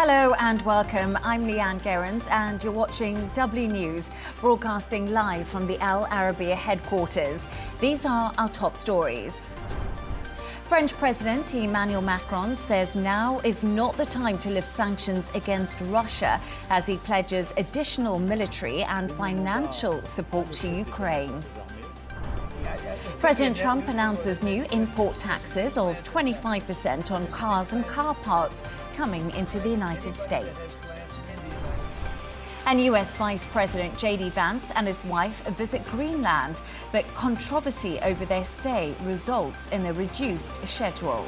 Hello and welcome. I'm Leigh Ann Gerrans and you're watching W News, broadcasting live from the Al Arabiya headquarters. These are our top stories. French President Emmanuel Macron says now is not the time to lift sanctions against Russia as he pledges additional military and financial support to Ukraine. President Trump announces new import taxes of 25% on cars and car parts coming into the United States. And US Vice President J.D. Vance and his wife visit Greenland, but controversy over their stay results in a reduced schedule.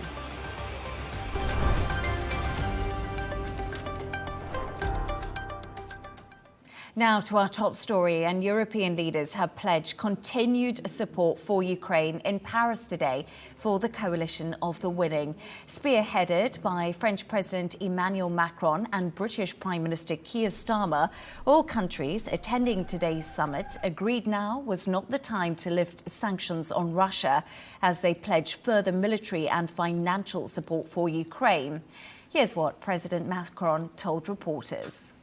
Now to our top story, and European leaders have pledged continued support for Ukraine in Paris today for the coalition of the willing. Spearheaded by French President Emmanuel Macron and British Prime Minister Keir Starmer, all countries attending today's summit agreed now was not the time to lift sanctions on Russia as they pledge further military and financial support for Ukraine. Here's what President Macron told reporters.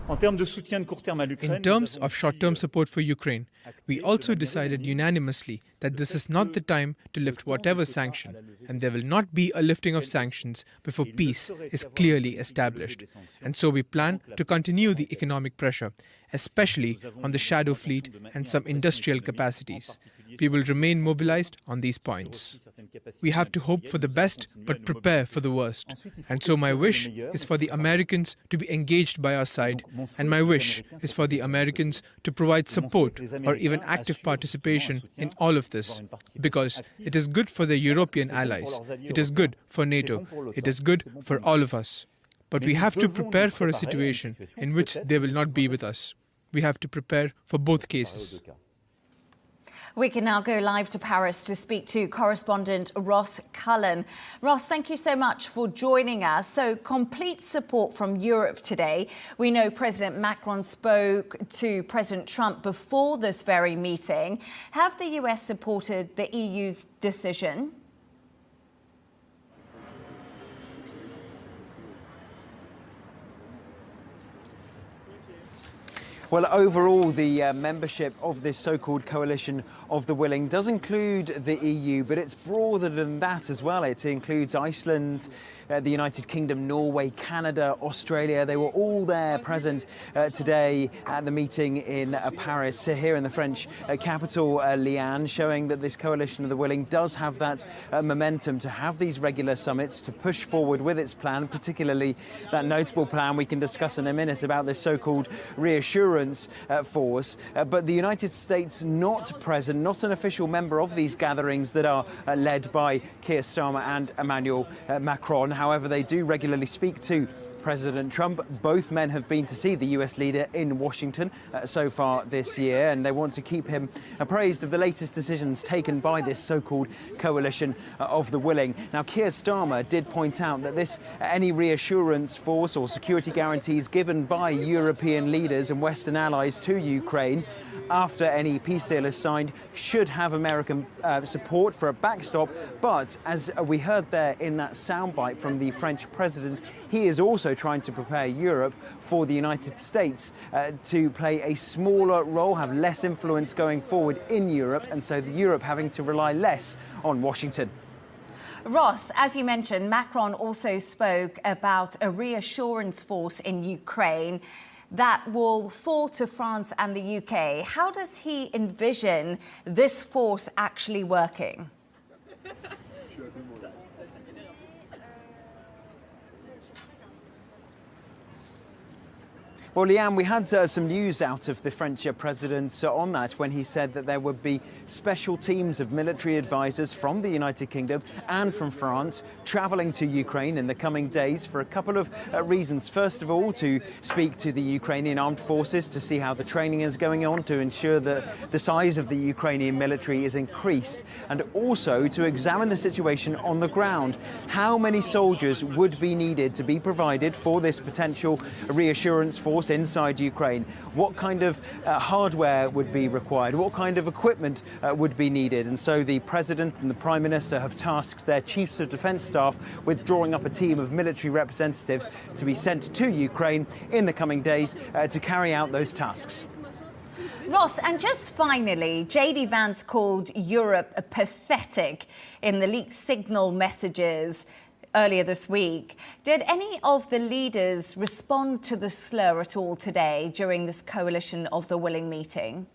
In terms of short-term support for Ukraine, we also decided unanimously that this is not the time to lift whatever sanction, and there will not be a lifting of sanctions before peace is clearly established. And so we plan to continue the economic pressure, especially on the shadow fleet and some industrial capacities. We will remain mobilized on these points. We have to hope for the best, but prepare for the worst. And so my wish is for the Americans to be engaged by our side, and my wish is for the Americans to provide support or even active participation in all of this, because it is good for the European allies, it is good for NATO, it is good for all of us. But we have to prepare for a situation in which they will not be with us. We have to prepare for both cases. We can now go live to Paris to speak to correspondent Ross Cullen. Ross, thank you so much for joining us. So, complete support from Europe today. We know President Macron spoke to President Trump before this very meeting. Have the US supported the EU's decision? Well, overall, the membership of this so-called coalition of the willing does include the EU, but it's broader than that as well. It includes Iceland, the United Kingdom, Norway, Canada, Australia. They were all there present today at the meeting in Paris, here in the French capital, Leigh Ann, showing that this coalition of the willing does have that momentum to have these regular summits, to push forward with its plan, particularly that notable plan we can discuss in a minute about this so-called reassurance force. But the United States not present, not an official member of these gatherings that are led by Keir Starmer and Emmanuel Macron. However, they do regularly speak to President Trump. Both men have been to see the US leader in Washington so far this year, and they want to keep him appraised of the latest decisions taken by this so-called coalition of the willing. Now, Keir Starmer did point out that any reassurance force or security guarantees given by European leaders and Western allies to Ukraine after any peace deal is signed should have American support for a backstop. But as we heard there in that soundbite from the French president, he is also trying to prepare Europe for the United States to play a smaller role, have less influence going forward in Europe, and so Europe having to rely less on Washington. Ross, as you mentioned, Macron also spoke about a reassurance force in Ukraine that will fall to France and the UK. How does he envision this force actually working? Well, Leigh Ann, we had some news out of the French president on that when he said that there would be special teams of military advisors from the United Kingdom and from France travelling to Ukraine in the coming days for a couple of reasons. First of all, to speak to the Ukrainian armed forces to see how the training is going on, to ensure that the size of the Ukrainian military is increased, and also to examine the situation on the ground. How many soldiers would be needed to be provided for this potential reassurance force force inside Ukraine, what kind of hardware would be required, what kind of equipment would be needed. And so the President and the Prime Minister have tasked their Chiefs of Defence Staff with drawing up a team of military representatives to be sent to Ukraine in the coming days to carry out those tasks. Ross, and just finally, JD Vance called Europe pathetic in the leaked signal messages earlier this week. Did any of the leaders respond to the slur at all today during this Coalition of the Willing meeting?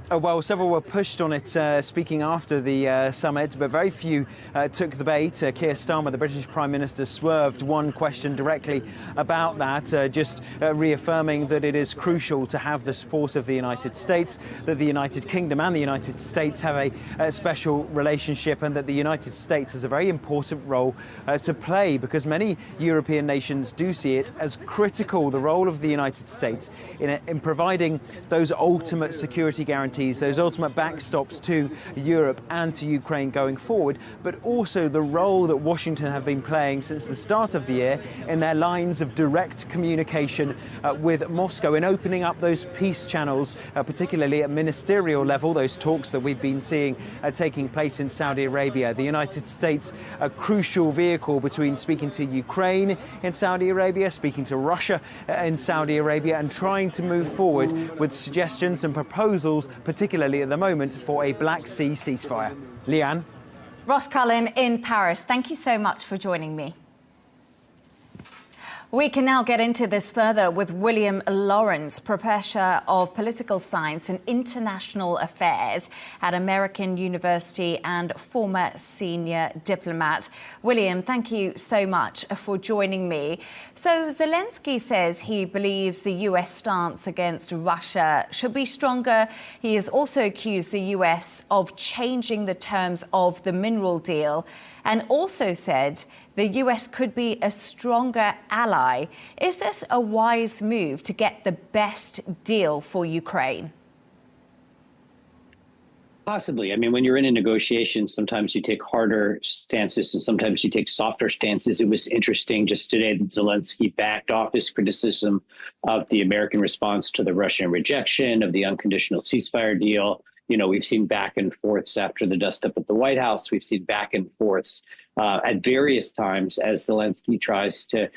Well, several were pushed on it, speaking after the summit, but very few took the bait. Keir Starmer, the British Prime Minister, swerved one question directly about that, just reaffirming that it is crucial to have the support of the United States, that the United Kingdom and the United States have a special relationship, and that the United States has a very important role to play, because many European nations do see it as critical, the role of the United States in providing those ultimate security guarantees, those ultimate backstops to Europe and to Ukraine going forward, but also the role that Washington have been playing since the start of the year in their lines of direct communication with Moscow, in opening up those peace channels, particularly at ministerial level, those talks that we've been seeing taking place in Saudi Arabia. The United States, a crucial vehicle between speaking to Ukraine in Saudi Arabia, speaking to Russia in Saudi Arabia, and trying to move forward with suggestions and proposals, particularly at the moment, for a Black Sea ceasefire. Leigh Ann? Ross Cullen in Paris, thank you so much for joining me. We can now get into this further with William Lawrence, Professor of Political Science and International Affairs at American University and former senior diplomat. William, thank you so much for joining me. So Zelensky says he believes the US stance against Russia should be stronger. He has also accused the US of changing the terms of the mineral deal, and also said the US could be a stronger ally. Is this a wise move to get the best deal for Ukraine? Possibly. I mean, when you're in a negotiation, sometimes you take harder stances and sometimes you take softer stances. It was interesting just today that Zelensky backed off his criticism of the American response to the Russian rejection of the unconditional ceasefire deal. You know, we've seen back and forths after the dust up at the White House. We've seen back and forths at various times as Zelensky tries to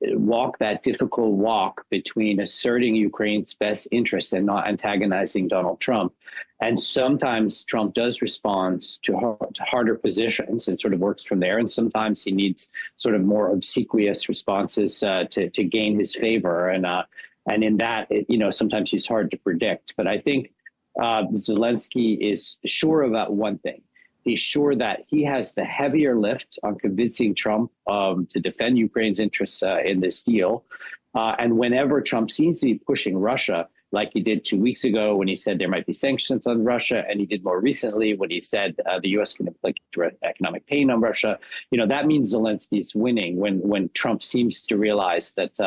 walk that difficult walk between asserting Ukraine's best interests and not antagonizing Donald Trump. And sometimes Trump does respond to harder positions and sort of works from there. And sometimes he needs sort of more obsequious responses to gain his favor. And in that, sometimes he's hard to predict. But I think Zelensky is sure about one thing. He's sure that he has the heavier lift on convincing Trump to defend Ukraine's interests in this deal. And whenever Trump seems to be pushing Russia, like he did 2 weeks ago when he said there might be sanctions on Russia, and he did more recently when he said the U.S. can inflict economic pain on Russia, that means Zelensky's winning when Trump seems to realize that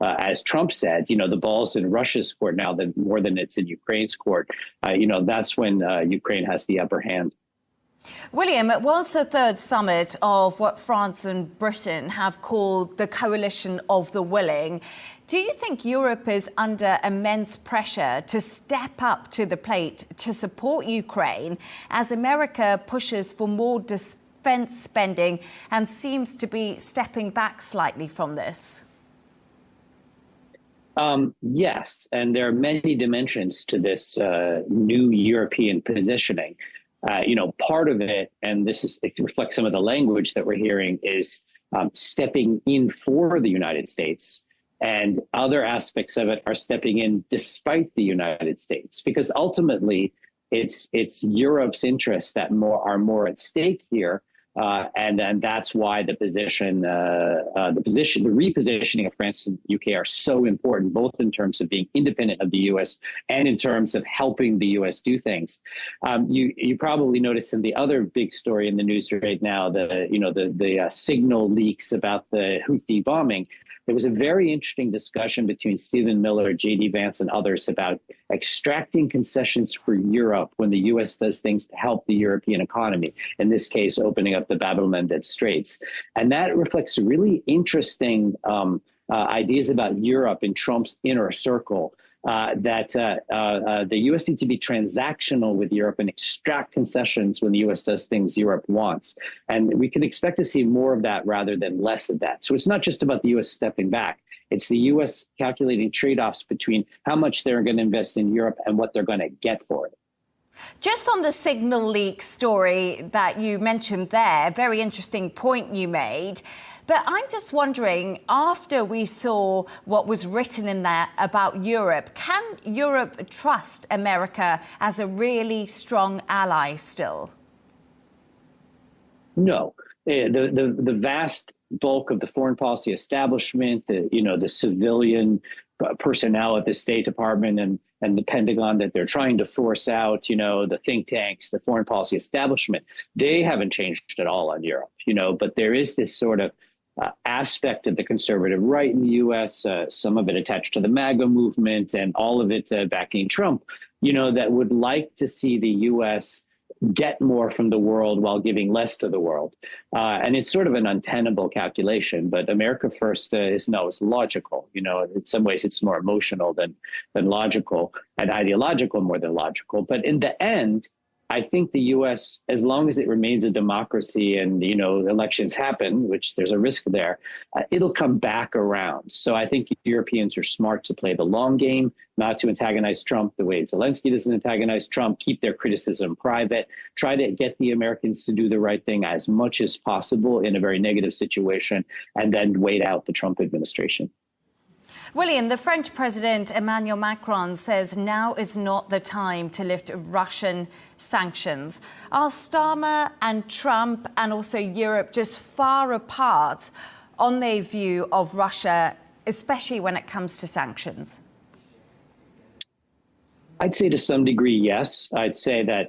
as Trump said, the ball's in Russia's court now more than it's in Ukraine's court. That's when Ukraine has the upper hand. William, it was the third summit of what France and Britain have called the Coalition of the Willing. Do you think Europe is under immense pressure to step up to the plate to support Ukraine as America pushes for more defense spending and seems to be stepping back slightly from this? Yes, and there are many dimensions to this new European positioning. Part of it, and it reflects some of the language that we're hearing, is stepping in for the United States, and other aspects of it are stepping in despite the United States, because ultimately it's Europe's interests that are more at stake here. And that's why the repositioning of France and UK are so important, both in terms of being independent of the US and in terms of helping the US do things. You probably noticed in the other big story in the news right now, the signal leaks about the Houthi bombing. there was a very interesting discussion between Stephen Miller, J.D. Vance, and others about extracting concessions for Europe when the U.S. does things to help the European economy, in this case, opening up the Bab el-Mandeb Straits. And that reflects really interesting ideas about Europe in Trump's inner circle. That the U.S. needs to be transactional with Europe and extract concessions when the U.S. does things Europe wants. And we can expect to see more of that rather than less of that. So it's not just about the U.S. stepping back. It's the U.S. calculating trade-offs between how much they're going to invest in Europe and what they're going to get for it. Just on the signal leak story that you mentioned there, very interesting point you made. But I'm just wondering, after we saw what was written in there about Europe, can Europe trust America as a really strong ally still? No. The vast bulk of the foreign policy establishment, the civilian personnel at the State Department and the Pentagon that they're trying to force out, the think tanks, the foreign policy establishment, they haven't changed at all on Europe, but there is this sort of aspect of the conservative right in the U.S., some of it attached to the MAGA movement and all of it backing Trump, that would like to see the U.S. get more from the world while giving less to the world. And it's sort of an untenable calculation, but America first is logical. In some ways it's more emotional than logical and ideological more than logical. But in the end, I think the U.S., as long as it remains a democracy and, elections happen, which there's a risk there, it'll come back around. So I think Europeans are smart to play the long game, not to antagonize Trump the way Zelensky doesn't antagonize Trump, keep their criticism private, try to get the Americans to do the right thing as much as possible in a very negative situation, and then wait out the Trump administration. William, the French President Emmanuel Macron says now is not the time to lift Russian sanctions. Are Starmer and Trump and also Europe just far apart on their view of Russia, especially when it comes to sanctions? I'd say to some degree, yes. I'd say that,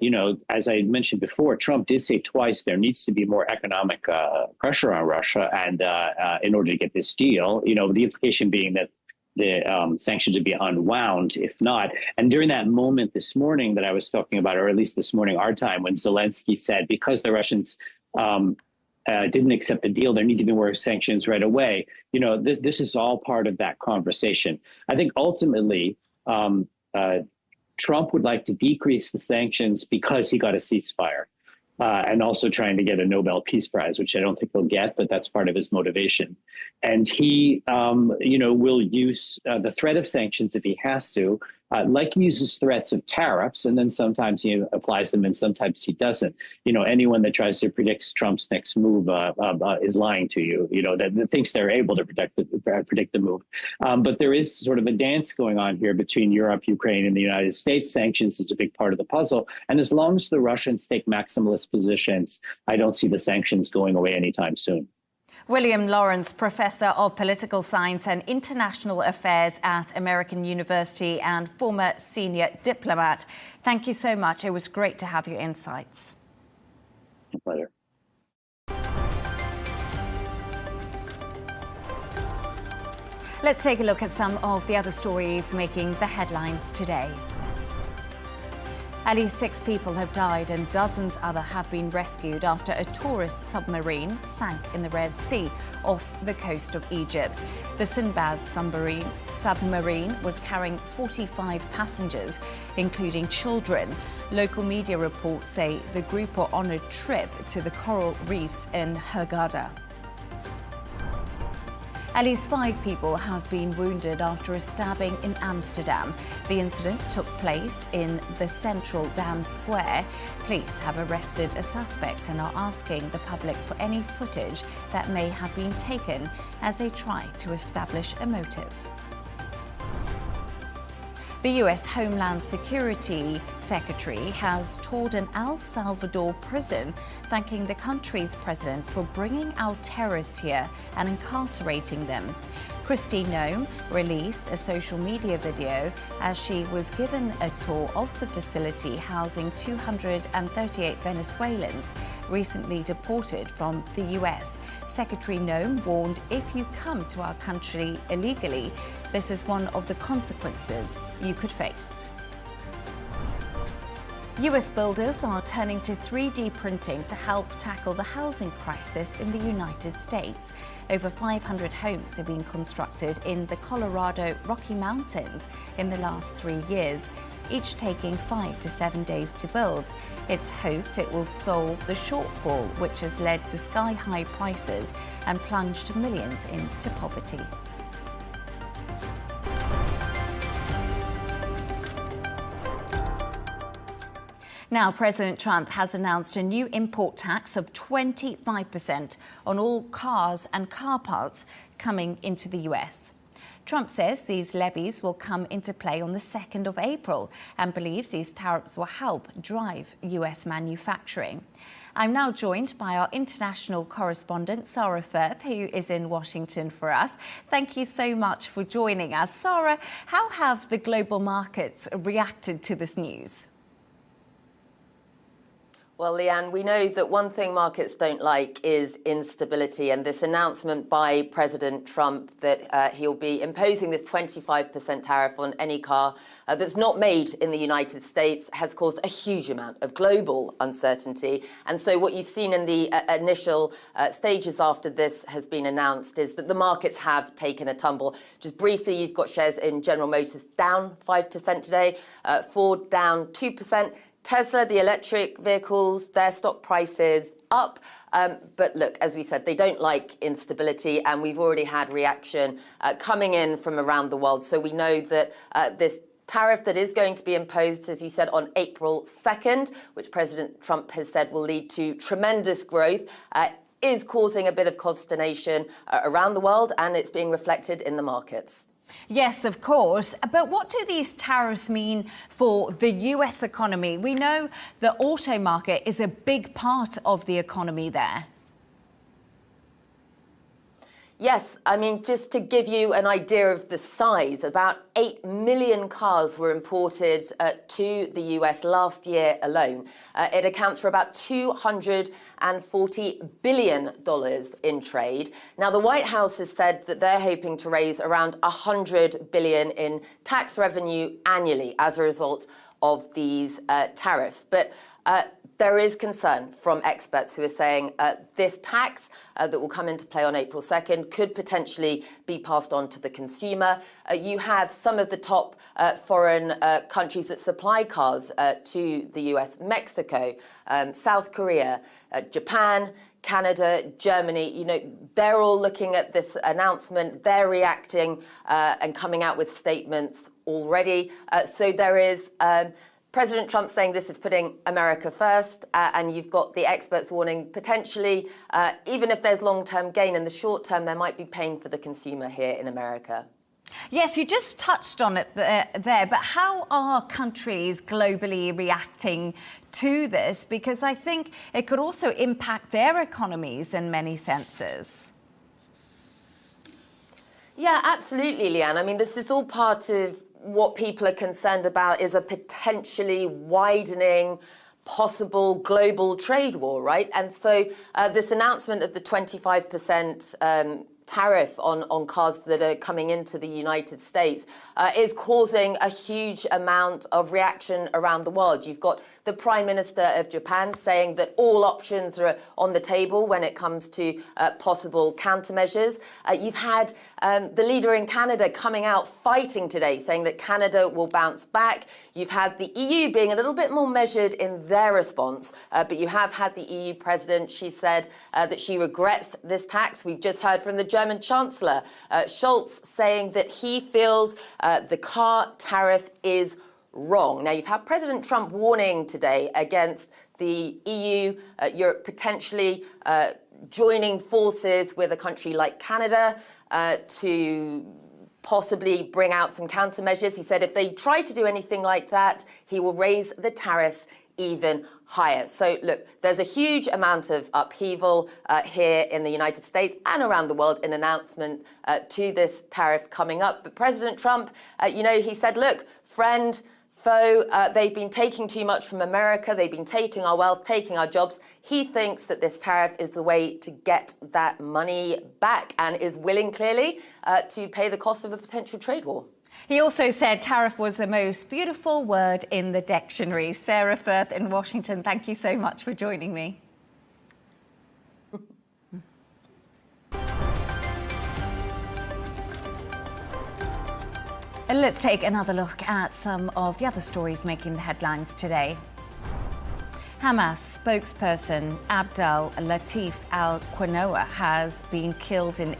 as I mentioned before, Trump did say twice there needs to be more economic pressure on Russia and in order to get this deal, the implication being that the sanctions would be unwound if not. And during that moment this morning that I was talking about, or at least this morning our time, when Zelensky said because the Russians didn't accept the deal, there need to be more sanctions right away. This is all part of that conversation. I think ultimately Trump would like to decrease the sanctions because he got a ceasefire. And also trying to get a Nobel Peace Prize, which I don't think he'll get, but that's part of his motivation. And he, will use the threat of sanctions if he has to, like he uses threats of tariffs, and then sometimes he applies them and sometimes he doesn't. Anyone that tries to predict Trump's next move is lying to you, that thinks they're able to predict the move. But there is sort of a dance going on here between Europe, Ukraine, and the United States. Sanctions is a big part of the puzzle. And as long as the Russians take maximalist positions, I don't see the sanctions going away anytime soon. William Lawrence, Professor of Political Science and International Affairs at American University and former senior diplomat. Thank you so much. It was great to have your insights. My pleasure. Let's take a look at some of the other stories making the headlines today. At least 6 people have died and dozens other have been rescued after a tourist submarine sank in the Red Sea off the coast of Egypt. The Sinbad submarine was carrying 45 passengers, including children. Local media reports say the group were on a trip to the coral reefs in Hurghada. At least 5 people have been wounded after a stabbing in Amsterdam. The incident took place in the central Dam Square. Police have arrested a suspect and are asking the public for any footage that may have been taken as they try to establish a motive. The U.S. Homeland Security Secretary has toured an El Salvador prison, thanking the country's president for bringing out terrorists here and incarcerating them. Kristi Noem released a social media video as she was given a tour of the facility housing 238 Venezuelans recently deported from the US. Secretary Noem warned if you come to our country illegally, this is one of the consequences you could face. US builders are turning to 3D printing to help tackle the housing crisis in the United States. Over 500 homes have been constructed in the Colorado Rocky Mountains in the last 3 years, each taking 5 to 7 days to build. It's hoped it will solve the shortfall, which has led to sky-high prices and plunged millions into poverty. Now, President Trump has announced a new import tax of 25% on all cars and car parts coming into the US. Trump says these levies will come into play on the 2nd of April and believes these tariffs will help drive US manufacturing. I'm now joined by our international correspondent, Sarah Firth, who is in Washington for us. Thank you so much for joining us. Sarah, how have the global markets reacted to this news? Well, Leigh Ann, we know that one thing markets don't like is instability, and this announcement by President Trump that he'll be imposing this 25% tariff on any car that's not made in the United States has caused a huge amount of global uncertainty. And so what you've seen in the initial stages after this has been announced is that the markets have taken a tumble. Just briefly, you've got shares in General Motors down 5% today, Ford down 2%. Tesla, the electric vehicles, their stock prices up. But look, as we said, they don't like instability, and we've already had reaction coming in from around the world. So we know that this tariff that is going to be imposed, as you said, on April 2nd, which President Trump has said will lead to tremendous growth, is causing a bit of consternation around the world, and it's being reflected in the markets. Yes, of course. But what do these tariffs mean for the US economy? We know the auto market is a big part of the economy there. Yes, I mean, just to give you an idea of the size, about 8 million cars were imported to the US last year alone. It accounts for about $240 billion in trade. Now, the White House has said that they're hoping to raise around $100 billion in tax revenue annually as a result of these tariffs. But there is concern from experts who are saying this tax that will come into play on April 2nd could potentially be passed on to the consumer. You have some of the top foreign countries that supply cars to the US, Mexico, South Korea, Japan, Canada, Germany. You know, they're all looking at this announcement. They're reacting and coming out with statements already. So there is President Trump saying this is putting America first, and you've got the experts warning potentially, even if there's long-term gain, in the short term, there might be pain for the consumer here in America. Yes, you just touched on it there, but how are countries globally reacting to this? Because I think it could also impact their economies in many senses. Yeah, absolutely, Leigh Ann. I mean, this is all part of what people are concerned about is a potentially widening possible global trade war, right? And so this announcement of the 25% tariff on cars that are coming into the United States is causing a huge amount of reaction around the world. You've got the Prime Minister of Japan saying that all options are on the table when it comes to possible countermeasures. You've had the leader in Canada coming out fighting today, saying that Canada will bounce back. You've had the EU being a little bit more measured in their response, but you have had the EU president. She said that she regrets this tax. We've just heard from the German Chancellor, Scholz, saying that he feels the car tariff is wrong. Now, you've had President Trump warning today against the EU, Europe potentially joining forces with a country like Canada to possibly bring out some countermeasures. He said if they try to do anything like that, he will raise the tariffs even higher. So look, there's a huge amount of upheaval here in the United States and around the world in announcement to this tariff coming up. But President Trump, he said, look, friend, foe, they've been taking too much from America. They've been taking our wealth, taking our jobs. He thinks that this tariff is the way to get that money back and is willing, clearly, to pay the cost of a potential trade war. He also said tariff was the most beautiful word in the dictionary. Sarah Firth in Washington, thank you so much for joining me. Let's take another look at some of the other stories making the headlines today. Hamas spokesperson Abdel Latif al-Qanoa has been killed in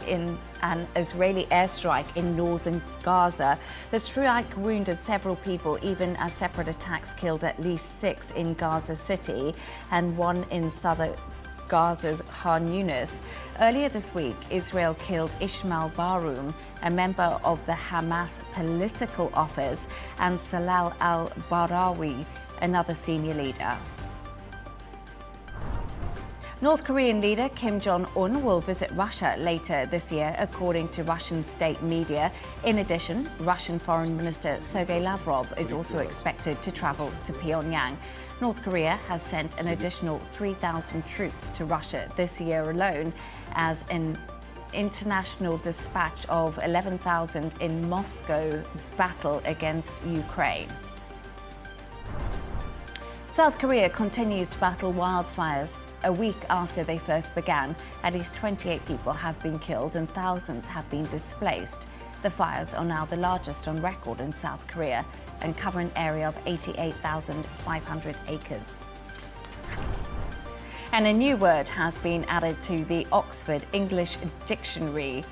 an Israeli airstrike in northern Gaza. The strike wounded several people, even as separate attacks killed at least 6 in Gaza City and 1 in southern Gaza's Khan Yunis. Earlier this week, Israel killed Ismail Baroum, a member of the Hamas political office, and Salal al-Barawi, another senior leader. North Korean leader Kim Jong-un will visit Russia later this year, according to Russian state media. In addition, Russian Foreign Minister Sergei Lavrov is also expected to travel to Pyongyang. North Korea has sent an additional 3,000 troops to Russia this year alone, as an international dispatch of 11,000 in Moscow's battle against Ukraine. South Korea continues to battle wildfires. A week after they first began, at least 28 people have been killed and thousands have been displaced. The fires are now the largest on record in South Korea and cover an area of 88,500 acres. And a new word has been added to the Oxford English Dictionary.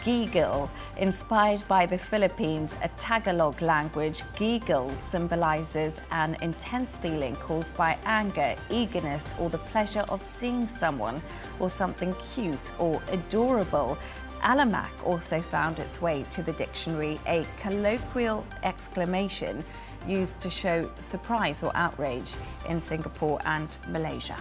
Giggle. Inspired by the Philippines, a Tagalog language, giggle symbolizes an intense feeling caused by anger, eagerness, or the pleasure of seeing someone or something cute or adorable. Alamak also found its way to the dictionary, a colloquial exclamation used to show surprise or outrage in Singapore and Malaysia.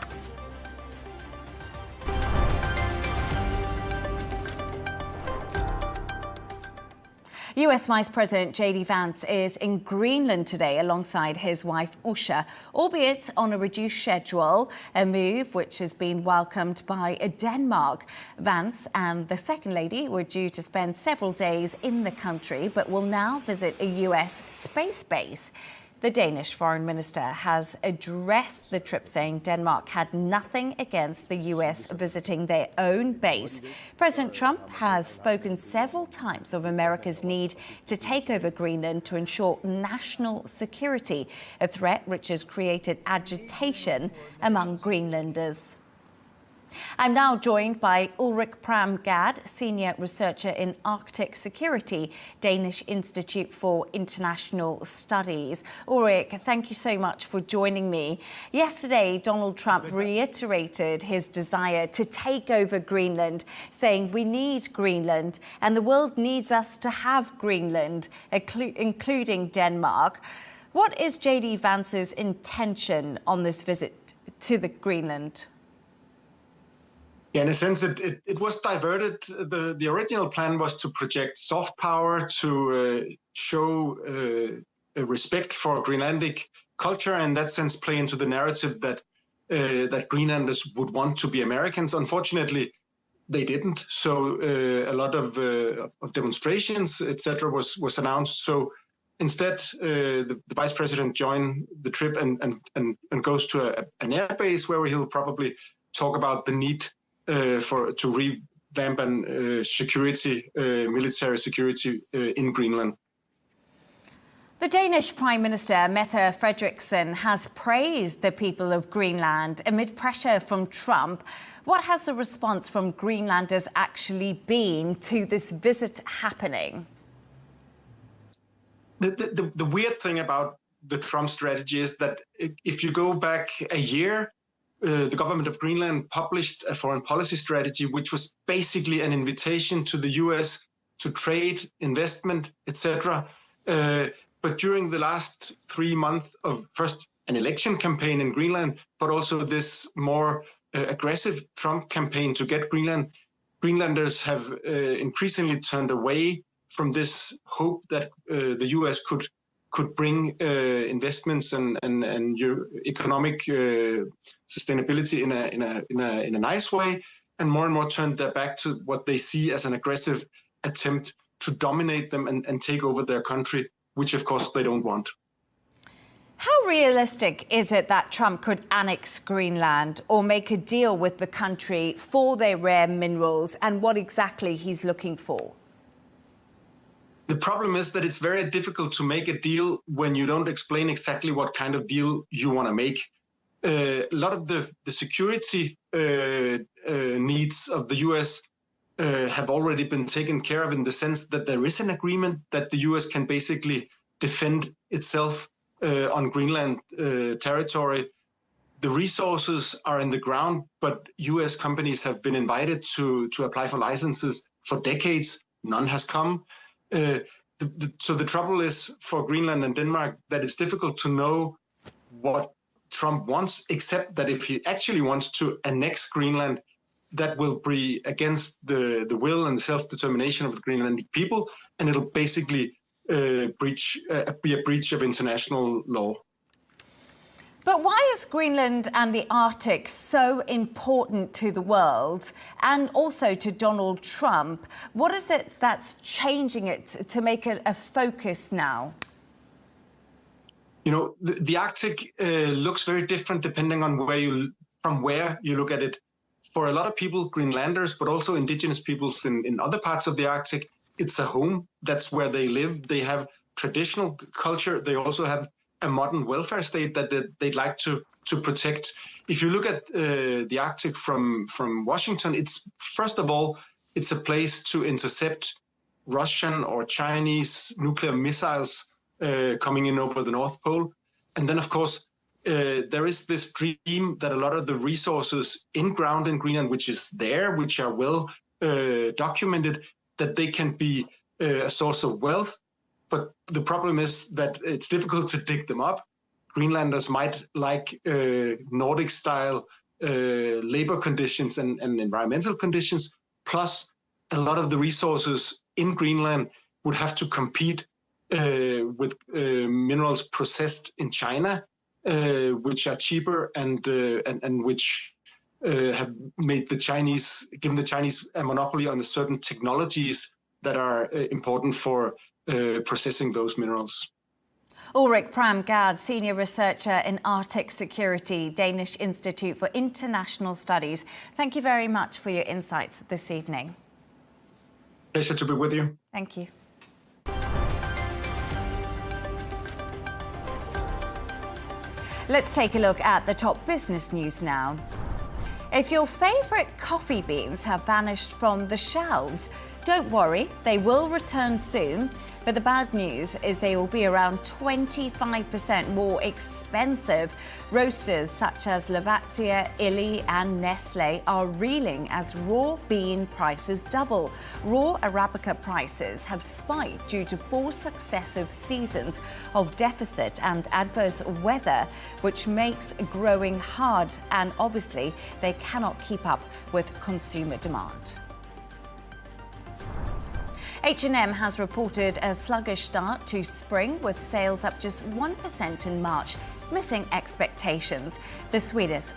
US Vice President J.D. Vance is in Greenland today alongside his wife Usha, albeit on a reduced schedule, a move which has been welcomed by Denmark. Vance and the Second Lady were due to spend several days in the country, but will now visit a US space base. The Danish foreign minister has addressed the trip, saying Denmark had nothing against the US visiting their own base. President Trump has spoken several times of America's need to take over Greenland to ensure national security, a threat which has created agitation among Greenlanders. I'm now joined by Ulrik Pram-Gad, Senior Researcher in Arctic Security, Danish Institute for International Studies. Ulrik, thank you so much for joining me. Yesterday, Donald Trump reiterated his desire to take over Greenland, saying we need Greenland and the world needs us to have Greenland, including Denmark. What is J.D. Vance's intention on this visit to the Greenland? Yeah, in a sense, it was diverted. The original plan was to project soft power, to show a respect for Greenlandic culture, and in that sense play into the narrative that that Greenlanders would want to be Americans. Unfortunately, they didn't. So a lot of demonstrations, etc., was announced. So instead, the vice president joined the trip and goes to an air base where he'll probably talk about the need to revamp and security, military security in Greenland. The Danish Prime Minister Mette Frederiksen has praised the people of Greenland amid pressure from Trump. What has the response from Greenlanders actually been to this visit happening? The weird thing about the Trump strategy is that if you go back a year, the government of Greenland published a foreign policy strategy, which was basically an invitation to the US to trade, investment, etc. But during the last 3 months of first an election campaign in Greenland, but also this more aggressive Trump campaign to get Greenland. Greenlanders have increasingly turned away from this hope that the U.S. could bring investments and economic sustainability in a nice way, and more turned their back to what they see as an aggressive attempt to dominate them and take over their country, which of course they don't want. How realistic is it that Trump could annex Greenland or make a deal with the country for their rare minerals, and what exactly he's looking for? The problem is that it's very difficult to make a deal when you don't explain exactly what kind of deal you want to make. A lot of the security needs of the U.S. Have already been taken care of, in the sense that there is an agreement that the U.S. can basically defend itself on Greenland territory. The resources are in the ground, but U.S. companies have been invited to apply for licenses for decades. None has come. So the trouble is for Greenland and Denmark that it's difficult to know what Trump wants, except that if he actually wants to annex Greenland, that will be against the will and self-determination of the Greenlandic people, and it'll basically be a breach of international law. But why is Greenland and the Arctic so important to the world and also to Donald Trump? What is it that's changing it to make it a focus now? You know, the Arctic looks very different depending on from where you look at it. For a lot of people, Greenlanders, but also indigenous peoples in other parts of the Arctic, it's a home. That's where they live. They have traditional culture. They also have a modern welfare state that they'd like to protect. If you look at the Arctic from Washington, it's first of all, it's a place to intercept Russian or Chinese nuclear missiles coming in over the North Pole. And then, of course, there is this dream that a lot of the resources in ground in Greenland, which is there, which are well documented, that they can be a source of wealth. But the problem is that it's difficult to dig them up. Greenlanders might like Nordic-style labor conditions and environmental conditions. Plus, a lot of the resources in Greenland would have to compete with minerals processed in China, which are cheaper and which have made given the Chinese a monopoly on certain technologies that are important for processing those minerals. Ulrik Pram-Gad, Senior Researcher in Arctic Security, Danish Institute for International Studies. Thank you very much for your insights this evening. Pleasure to be with you. Thank you. Let's take a look at the top business news now. If your favourite coffee beans have vanished from the shelves, don't worry, they will return soon. But the bad news is they will be around 25% more expensive. Roasters such as Lavazza, Illy and Nestle are reeling as raw bean prices double. Raw Arabica prices have spiked due to 4 successive seasons of deficit and adverse weather, which makes growing hard, and obviously they cannot keep up with consumer demand. H&M has reported a sluggish start to spring, with sales up just 1% in March, missing expectations. The Swedish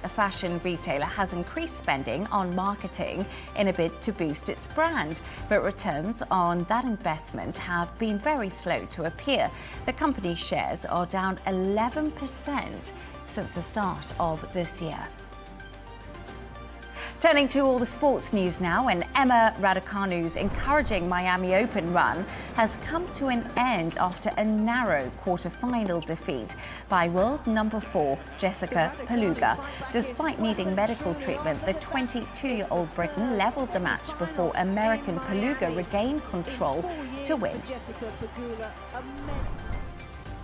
fashion retailer has increased spending on marketing in a bid to boost its brand, but returns on that investment have been very slow to appear. The company's shares are down 11% since the start of this year. Turning to all the sports news now, and Emma Raducanu's encouraging Miami Open run has come to an end after a narrow quarter-final defeat by world number 4 Jessica Pegula. Despite needing medical treatment, the 22-year-old Briton levelled the match before American Pegula regained control to win.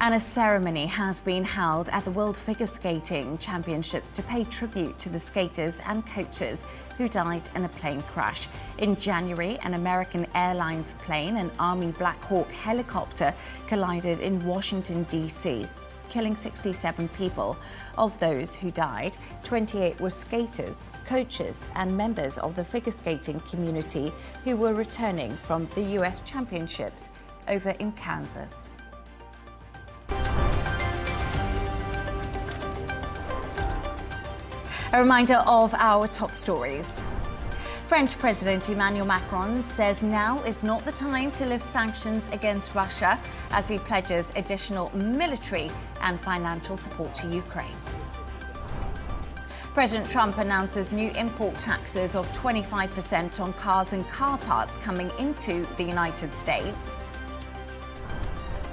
And a ceremony has been held at the World Figure Skating Championships to pay tribute to the skaters and coaches who died in a plane crash. In January, an American Airlines plane and Army Black Hawk helicopter collided in Washington, D.C. killing 67 people. Of those who died, 28 were skaters, coaches, and members of the figure skating community who were returning from the US Championships over in Kansas. A reminder of our top stories. French President Emmanuel Macron says now is not the time to lift sanctions against Russia as he pledges additional military and financial support to Ukraine. President Trump announces new import taxes of 25% on cars and car parts coming into the United States.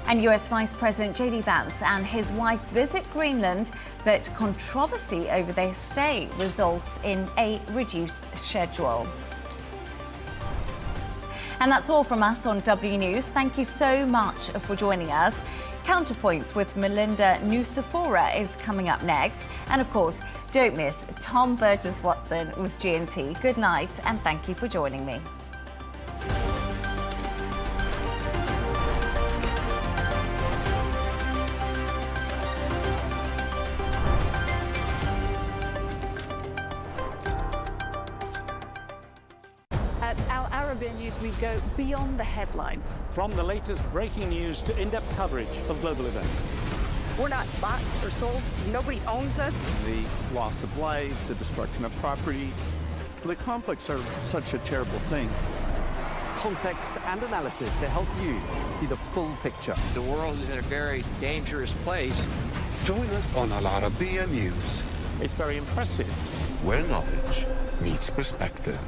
And US Vice President J.D. Vance and his wife visit Greenland, but controversy over their stay results in a reduced schedule. And that's all from us on W News. Thank you so much for joining us. Counterpoints with Melinda Nusafora is coming up next. And of course, don't miss Tom Burges Watson with GNT. Good night and thank you for joining me. At our Arabiya News, we go beyond the headlines. From the latest breaking news to in-depth coverage of global events. We're not bought or sold. Nobody owns us. The loss of life, the destruction of property. The conflicts are such a terrible thing. Context and analysis to help you see the full picture. The world is in a very dangerous place. Join us on Al Arabiya News. It's very impressive. Where knowledge meets perspective.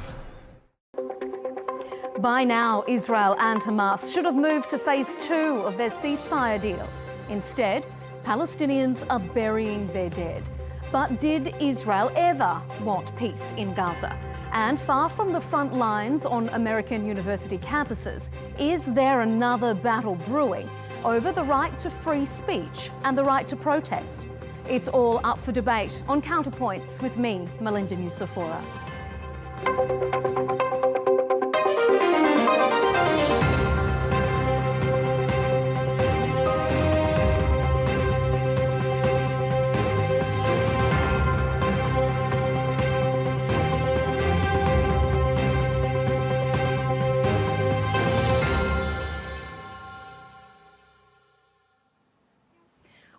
By now, Israel and Hamas should have moved to phase 2 of their ceasefire deal. Instead, Palestinians are burying their dead. But did Israel ever want peace in Gaza? And far from the front lines on American university campuses, is there another battle brewing over the right to free speech and the right to protest? It's all up for debate on Counterpoints with me, Melinda Nusafora.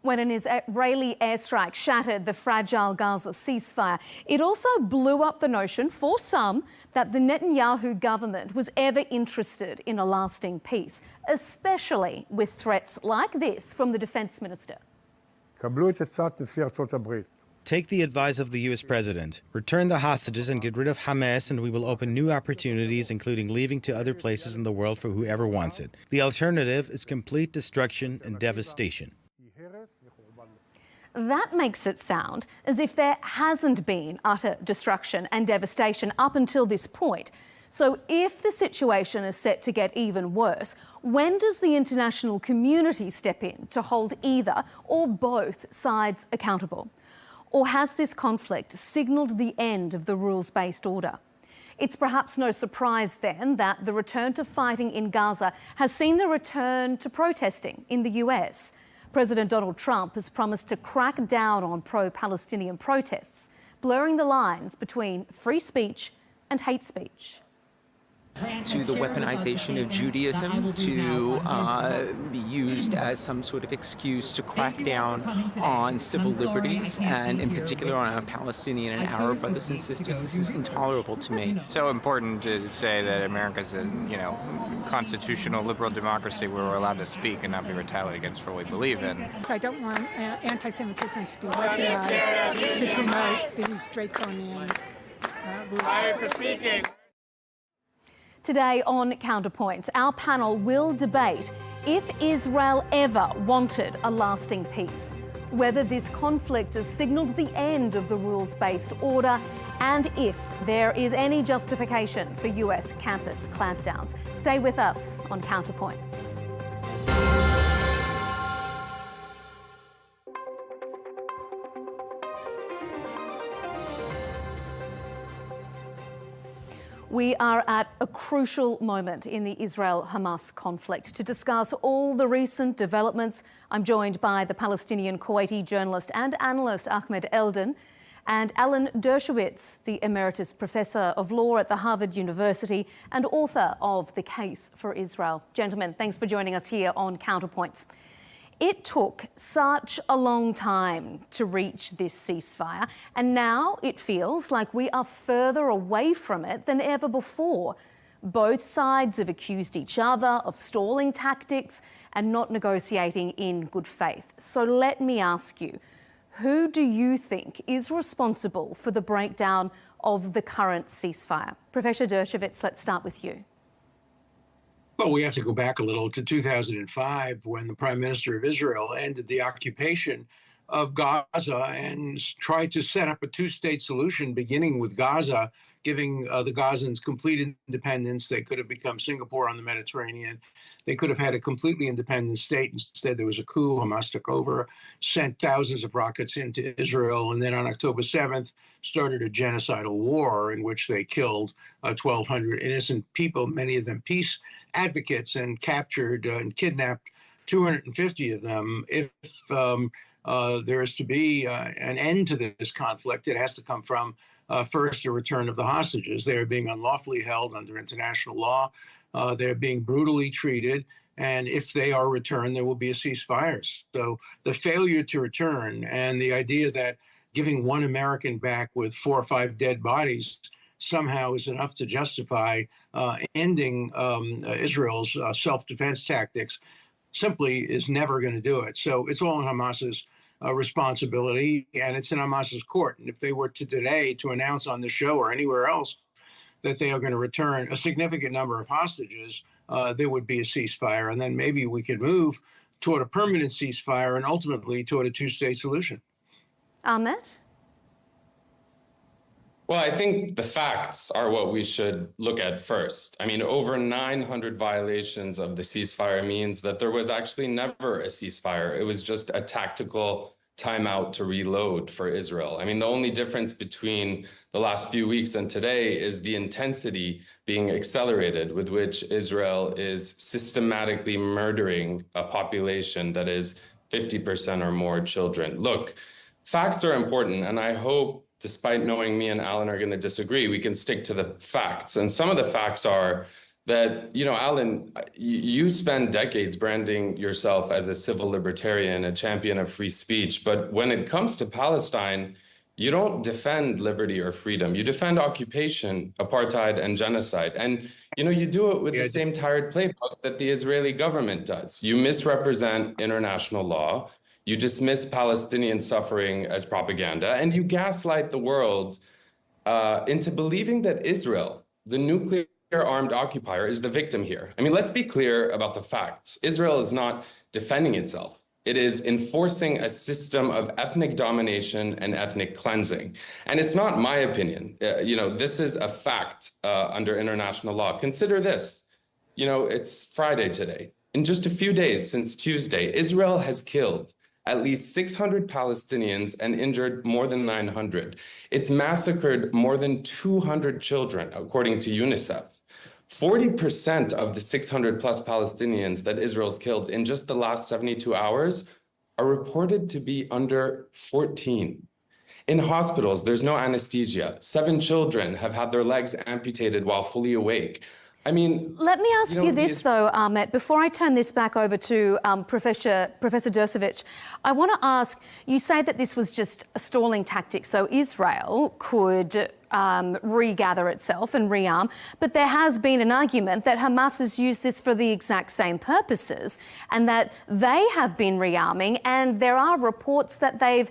When an Israeli airstrike shattered the fragile Gaza ceasefire, it also blew up the notion for some that the Netanyahu government was ever interested in a lasting peace, especially with threats like this from the defence minister. Take the advice of the US president. Return the hostages and get rid of Hamas, and we will open new opportunities, including leaving to other places in the world for whoever wants it. The alternative is complete destruction and devastation. That makes it sound as if there hasn't been utter destruction and devastation up until this point. So if the situation is set to get even worse, when does the international community step in to hold either or both sides accountable? Or has this conflict signalled the end of the rules-based order? It's perhaps no surprise then that the return to fighting in Gaza has seen the return to protesting in the US. President Donald Trump has promised to crack down on pro-Palestinian protests, blurring the lines between free speech and hate speech. To the weaponization of Judaism to be used as some sort of excuse to crack down on civil liberties and in particular on our Palestinian and Arab brothers and sisters. This is intolerable to me. So important to say that America's a, constitutional liberal democracy where we're allowed to speak and not be retaliated against for what we believe in. I don't want anti-Semitism to be weaponized to promote these draconian rules. Fire for speaking. Today on Counterpoints, our panel will debate if Israel ever wanted a lasting peace, whether this conflict has signalled the end of the rules-based order, and if there is any justification for US campus clampdowns. Stay with us on Counterpoints. We are at a crucial moment in the Israel-Hamas conflict. To discuss all the recent developments, I'm joined by the Palestinian Kuwaiti journalist and analyst Ahmed Eldin and Alan Dershowitz, the Emeritus Professor of Law at the Harvard University and author of The Case for Israel. Gentlemen, thanks for joining us here on Counterpoints. It took such a long time to reach this ceasefire, and now it feels like we are further away from it than ever before. Both sides have accused each other of stalling tactics and not negotiating in good faith. So let me ask you, who do you think is responsible for the breakdown of the current ceasefire? Professor Dershowitz, let's start with you. Well, we have to go back a little to 2005 when the Prime Minister of Israel ended the occupation of Gaza and tried to set up a two-state solution, beginning with Gaza, giving the Gazans complete independence. They could have become Singapore on the Mediterranean. They could have had a completely independent state. Instead, there was a coup. Hamas took over, sent thousands of rockets into Israel, and then on October 7th, started a genocidal war in which they killed 1,200 innocent people, many of them peace advocates, and captured and kidnapped 250 of them. If there is to be an end to this conflict, it has to come from first, a return of the hostages. They are being unlawfully held under international law. They're being brutally treated. And if they are returned, there will be a ceasefire. So the failure to return and the idea that giving one American back with 4 or 5 dead bodies somehow is enough to justify ending Israel's self-defense tactics simply is never going to do it. So it's all in Hamas's responsibility, and it's in Hamas's court. And if they were to today to announce on the show or anywhere else that they are going to return a significant number of hostages, there would be a ceasefire. And then maybe we could move toward a permanent ceasefire and ultimately toward a two-state solution. Ahmed? Well, I think the facts are what we should look at first. I mean, over 900 violations of the ceasefire means that there was actually never a ceasefire. It was just a tactical timeout to reload for Israel. I mean, the only difference between the last few weeks and today is the intensity being accelerated with which Israel is systematically murdering a population that is 50% or more children. Look, facts are important, and I hope, despite knowing me and Alan are going to disagree, we can stick to the facts. And some of the facts are that, you know, Alan, you spend decades branding yourself as a civil libertarian, a champion of free speech. But when it comes to Palestine, you don't defend liberty or freedom. You defend occupation, apartheid, and genocide. And, you know, you do it with the same tired playbook that the Israeli government does. You misrepresent international law. You dismiss Palestinian suffering as propaganda, and you gaslight the world into believing that Israel, the nuclear armed occupier, is the victim here. I mean, let's be clear about the facts. Israel is not defending itself. It is enforcing a system of ethnic domination and ethnic cleansing. And it's not my opinion. You know, this is a fact under international law. Consider this. You know, it's Friday today. In just a few days since Tuesday, Israel has killed at least 600 Palestinians and injured more than 900. It's massacred more than 200 children, according to UNICEF. 40% of the 600 plus Palestinians that Israel's killed in just the last 72 hours are reported to be under 14. In hospitals, there's no anesthesia. 7 children have had their legs amputated while fully awake. I mean, let me ask you this, though, Ahmed, before I turn this back over to Professor Dershowitz. I want to ask, you say that this was just a stalling tactic, so Israel could regather itself and rearm, but there has been an argument that Hamas has used this for the exact same purposes and that they have been rearming, and there are reports that they've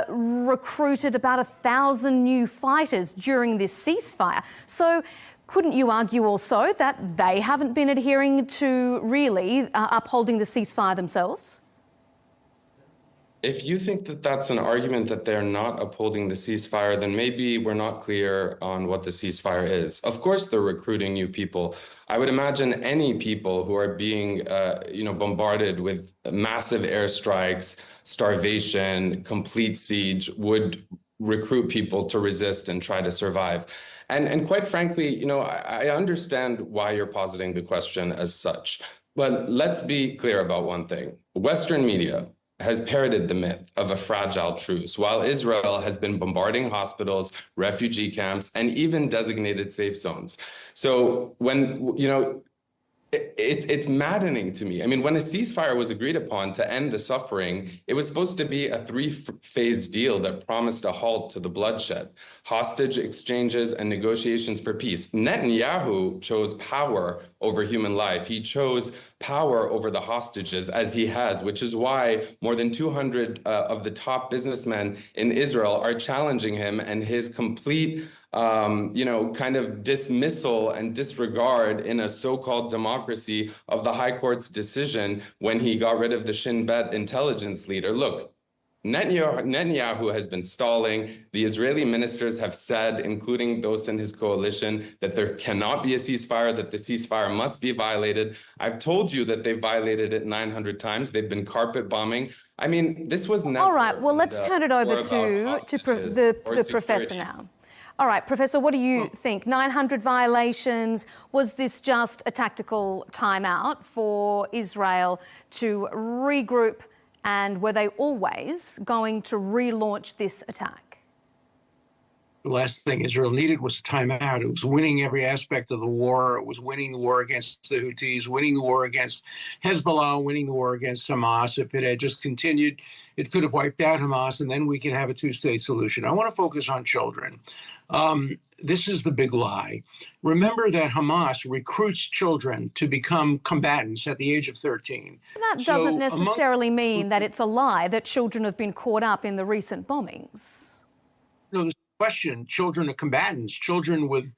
recruited about 1,000 new fighters during this ceasefire. So couldn't you argue also that they haven't been adhering to really upholding the ceasefire themselves? If you think that that's an argument that they're not upholding the ceasefire, then maybe we're not clear on what the ceasefire is. Of course, they're recruiting new people. I would imagine any people who are being, bombarded with massive airstrikes, starvation, complete siege would recruit people to resist and try to survive. And quite frankly, you know, I understand why you're positing the question as such. But let's be clear about one thing. Western media has parroted the myth of a fragile truce, while Israel has been bombarding hospitals, refugee camps, and even designated safe zones. So when, you know, it's maddening to me. I mean, when a ceasefire was agreed upon to end the suffering, it was supposed to be a three-phase deal that promised a halt to the bloodshed, hostage exchanges, and negotiations for peace. Netanyahu chose power over human life. He chose power over the hostages, as he has, which is why more than 200 of the top businessmen in Israel are challenging him, and his complete you know, kind of dismissal and disregard in a so-called democracy of the High Court's decision when he got rid of the Shin Bet intelligence leader. Look, Netanyahu has been stalling. The Israeli ministers have said, including those in his coalition, that there cannot be a ceasefire, that the ceasefire must be violated. I've told you that they violated it 900 times. They've been carpet bombing. I mean, this was never... All right, well, let's turn it over to the professor now. All right, Professor, what do you think? 900 violations, was this just a tactical timeout for Israel to regroup, and were they always going to relaunch this attack? The last thing Israel needed was a timeout. It was winning every aspect of the war. It was winning the war against the Houthis, winning the war against Hezbollah, winning the war against Hamas. If it had just continued, it could have wiped out Hamas, and then we could have a two-state solution. I want to focus on children. This is the big lie. Remember that Hamas recruits children to become combatants at the age of 13. That doesn't necessarily mean that it's a lie, that children have been caught up in the recent bombings. No, there's a question. Children are combatants, children with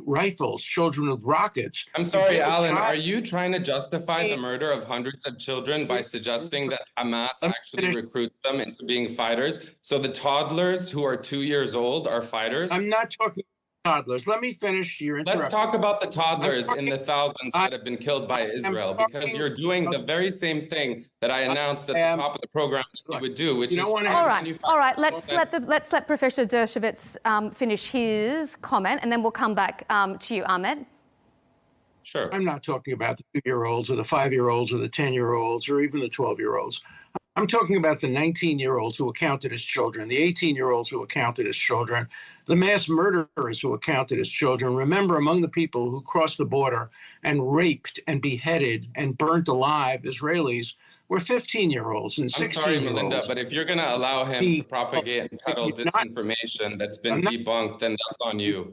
rifles, children with rockets. I'm sorry, Alan, are you trying to justify the murder of hundreds of children by suggesting that Hamas actually recruits them into being fighters? So the toddlers who are 2 years old are fighters? I'm not talking toddlers. Let me finish your interruption. Let's talk about the toddlers in the thousands that have been killed by Israel, because you're doing the very same thing that I announced at the top of the program that you would do, which is... All right. Let's let Professor Dershowitz finish his comment, and then we'll come back to you, Ahmed. Sure. I'm not talking about the 2-year-olds or the 5-year-olds or the 10-year-olds or even the 12-year-olds. I'm talking about the 19-year-olds who were counted as children, the 18-year-olds who were counted as children, the mass murderers who were counted as children. Remember, among the people who crossed the border and raped and beheaded and burnt alive Israelis were 15-sorry, and 16-year-olds. I'm sorry, Melinda, but if you're going to allow him to propagate and peddle disinformation that's been debunked, then that's on you.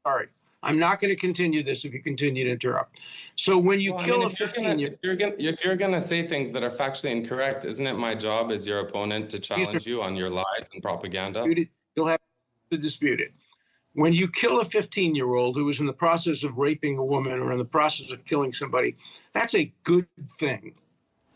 Sorry. I'm not going to continue this if you continue to interrupt. So when you kill a 15-year-old... If you're going to say things that are factually incorrect, isn't it my job as your opponent to challenge you on your lies and propaganda? You'll have to dispute it. When you kill a 15-year-old who is in the process of raping a woman or in the process of killing somebody, that's a good thing.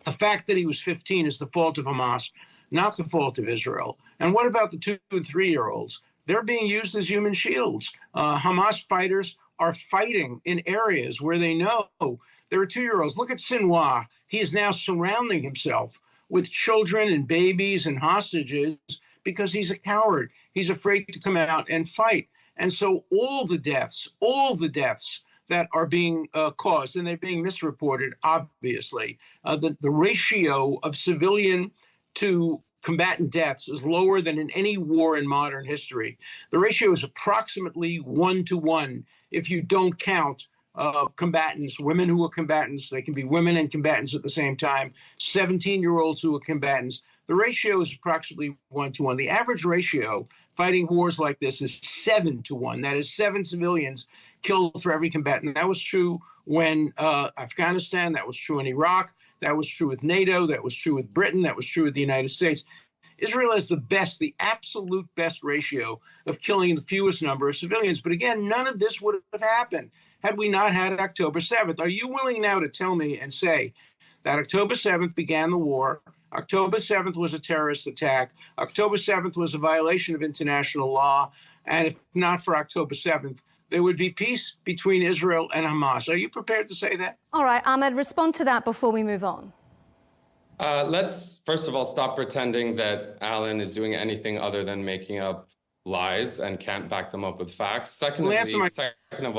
The fact that he was 15 is the fault of Hamas, not the fault of Israel. And what about the 2- and 3-year-olds? They're being used as human shields. Hamas fighters are fighting in areas where they know there are 2-year-olds. Look at Sinwar. He is now surrounding himself with children and babies and hostages because he's a coward. He's afraid to come out and fight. And so all the deaths that are being caused, and they're being misreported, obviously, the ratio of civilian to combatant deaths is lower than in any war in modern history. The ratio is approximately 1-to-1 if you don't count combatants, women who are combatants. They can be women and combatants at the same time, 17-year-olds who are combatants. The ratio is approximately 1-to-1. The average ratio fighting wars like this is 7-to-1. That is 7 civilians killed for every combatant. That was true when Afghanistan, that was true in Iraq, that was true with NATO, that was true with Britain, that was true with the United States. Israel has the absolute best ratio of killing the fewest number of civilians. But again, none of this would have happened had we not had October 7th. Are you willing now to tell me and say that October 7th began the war, October 7th was a terrorist attack, October 7th was a violation of international law, and if not for October 7th, there would be peace between Israel and Hamas? Are you prepared to say that? All right, Ahmed, respond to that before we move on. Let's, first of all, stop pretending that Alan is doing anything other than making up lies and can't back them up with facts. Second of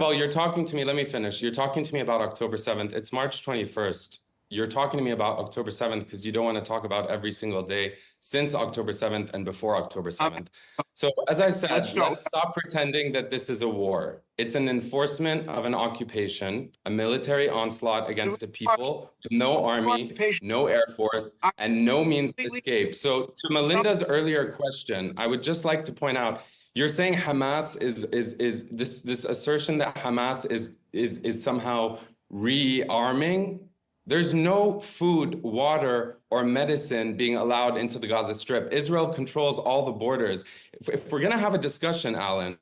all, you're talking to me, let me finish. You're talking to me about October 7th. It's March 21st. You're talking to me about October 7th because you don't want to talk about every single day since October 7th and before October 7th. So as I said, let's stop pretending that this is a war. It's an enforcement of an occupation, a military onslaught against a people with no army, no air force, and no means of escape. So to Melinda's earlier question, I would just like to point out, you're saying Hamas is this assertion that Hamas is somehow rearming. There's no food, water, or medicine being allowed into the Gaza Strip. Israel controls all the borders. If we're going to have a discussion, Alan,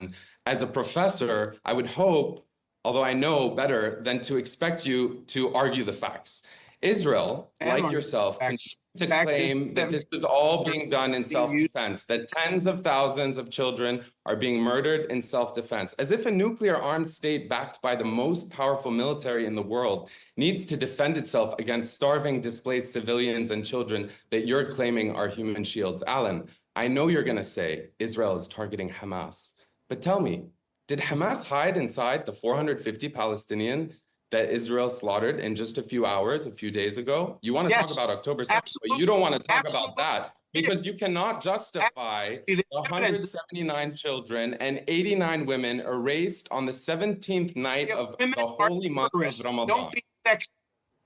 as a professor, I would hope, although I know better, than to expect you to argue the facts. Israel, like yourself, continues to claim that this is all being done in self-defense, that tens of thousands of children are being murdered in self-defense, as if a nuclear-armed state backed by the most powerful military in the world needs to defend itself against starving, displaced civilians and children that you're claiming are human shields. Alan, I know you're going to say Israel is targeting Hamas, but tell me, did Hamas hide inside the 450 Palestinian that Israel slaughtered in just a few hours, a few days ago? You want to talk about October 7th, but you don't want to talk about that because you cannot justify the 179 children and 89 women erased on the 17th night of the holy month of Ramadan. Don't be sexist.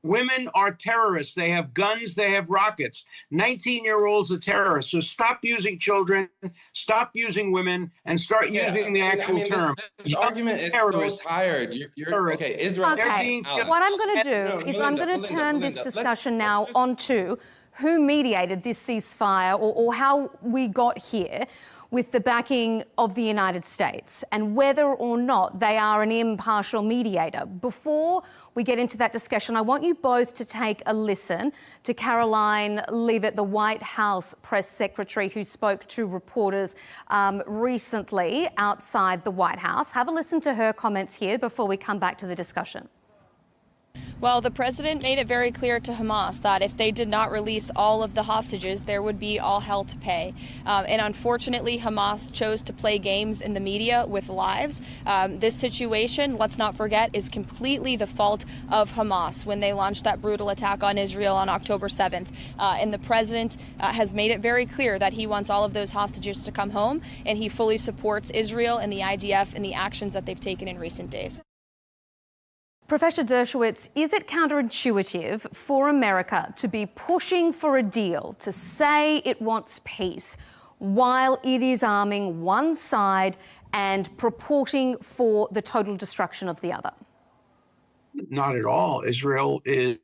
Women are terrorists. They have guns, they have rockets. 19-year-olds are terrorists. So stop using children, stop using women, and start using the actual term. This argument is so tired. Okay, Israel. Okay, what I'm going to do is I'm going to turn this discussion now onto who mediated this ceasefire or how we got here with the backing of the United States and whether or not they are an impartial mediator. Before we get into that discussion, I want you both to take a listen to Caroline Leavitt, the White House press secretary who spoke to reporters recently outside the White House. Have a listen to her comments here before we come back to the discussion. Well, the president made it very clear to Hamas that if they did not release all of the hostages, there would be all hell to pay. And unfortunately, Hamas chose to play games in the media with lives. This situation, let's not forget, is completely the fault of Hamas when they launched that brutal attack on Israel on October 7th. And the president has made it very clear that he wants all of those hostages to come home, and he fully supports Israel and the IDF and the actions that they've taken in recent days. Professor Dershowitz, is it counterintuitive for America to be pushing for a deal, to say it wants peace, while it is arming one side and purporting for the total destruction of the other? Not at all. Israel is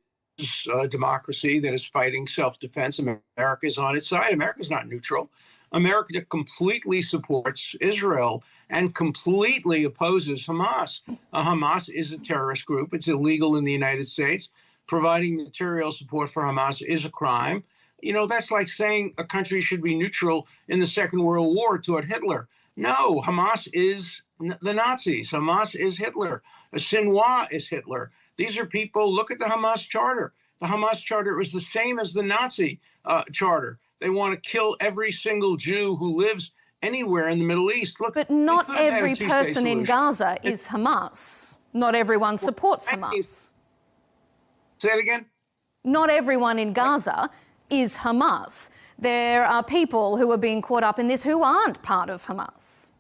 a democracy that is fighting self-defense. America is on its side. America is not neutral. America completely supports Israel and completely opposes Hamas. Hamas is a terrorist group. It's illegal in the United States. Providing material support for Hamas is a crime. You know, that's like saying a country should be neutral in the Second World War toward Hitler. No, Hamas is the Nazis. Hamas is Hitler. Sinwar is Hitler. These are people, look at the Hamas charter. The Hamas charter is the same as the Nazi charter. They want to kill every single Jew who lives anywhere in the Middle East. Look, but not every person in Gaza is Hamas. Not everyone supports Hamas. Say it again? Not everyone in Gaza is Hamas. There are people who are being caught up in this who aren't part of Hamas.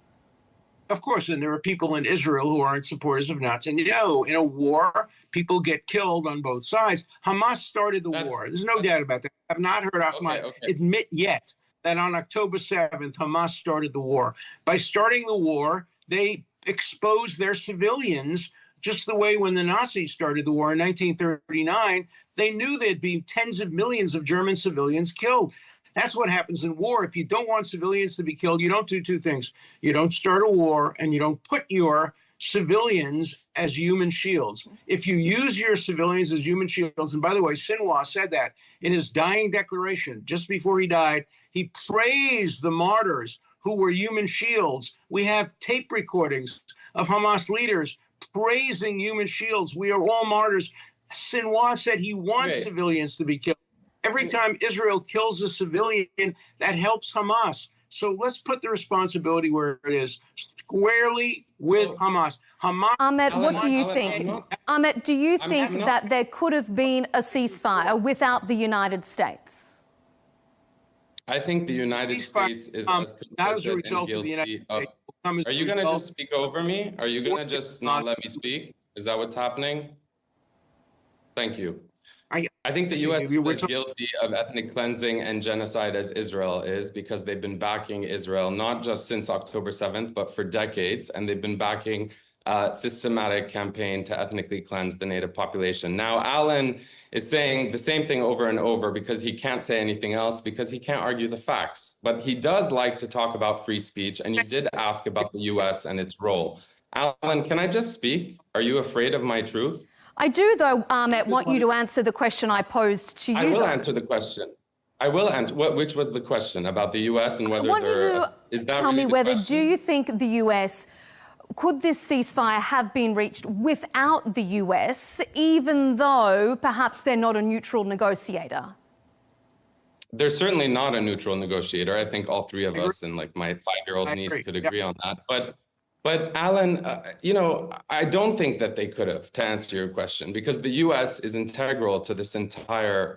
Of course, and there are people in Israel who aren't supporters of Netanyahu. In a war, people get killed on both sides. Hamas started the war. There's no doubt about that. I have not heard Ahmad admit yet that on October 7th, Hamas started the war. By starting the war, they exposed their civilians just the way when the Nazis started the war in 1939, they knew there'd be tens of millions of German civilians killed. That's what happens in war. If you don't want civilians to be killed, you don't do two things. You don't start a war and you don't put your civilians as human shields. If you use your civilians as human shields, and by the way, Sinwar said that in his dying declaration, just before he died, he praised the martyrs who were human shields. We have tape recordings of Hamas leaders praising human shields. We are all martyrs. Sinwar said he wants civilians to be killed. Every time Israel kills a civilian, that helps Hamas. So let's put the responsibility where it is, squarely with Hamas. Ahmed, what do you think? Ahmed, do you think that there could have been a ceasefire without the United States? I think the United States is as complicit and guilty of... Are you going to just speak over me? Are you going to just not let me speak? Is that what's happening? Thank you. I think the U.S. is guilty of ethnic cleansing and genocide as Israel is, because they've been backing Israel, not just since October 7th, but for decades. And they've been backing a systematic campaign to ethnically cleanse the native population. Now, Alan is saying the same thing over and over because he can't say anything else, because he can't argue the facts. But he does like to talk about free speech. And you did ask about the U.S. and its role. Alan, can I just speak? Are you afraid of my truth? I do, though, Ahmed, want you to answer the question I posed to you. I will answer the question. I will answer. Which was the question about the U.S. and whether is that tell really me whether question? do you think the U.S. could this ceasefire have been reached without the U.S., even though perhaps they're not a neutral negotiator? They're certainly not a neutral negotiator. I think all three of us and like my 5-year-old niece could agree on that. But Alan, you know, I don't think that they could have, to answer your question, because the U.S. is integral to this entire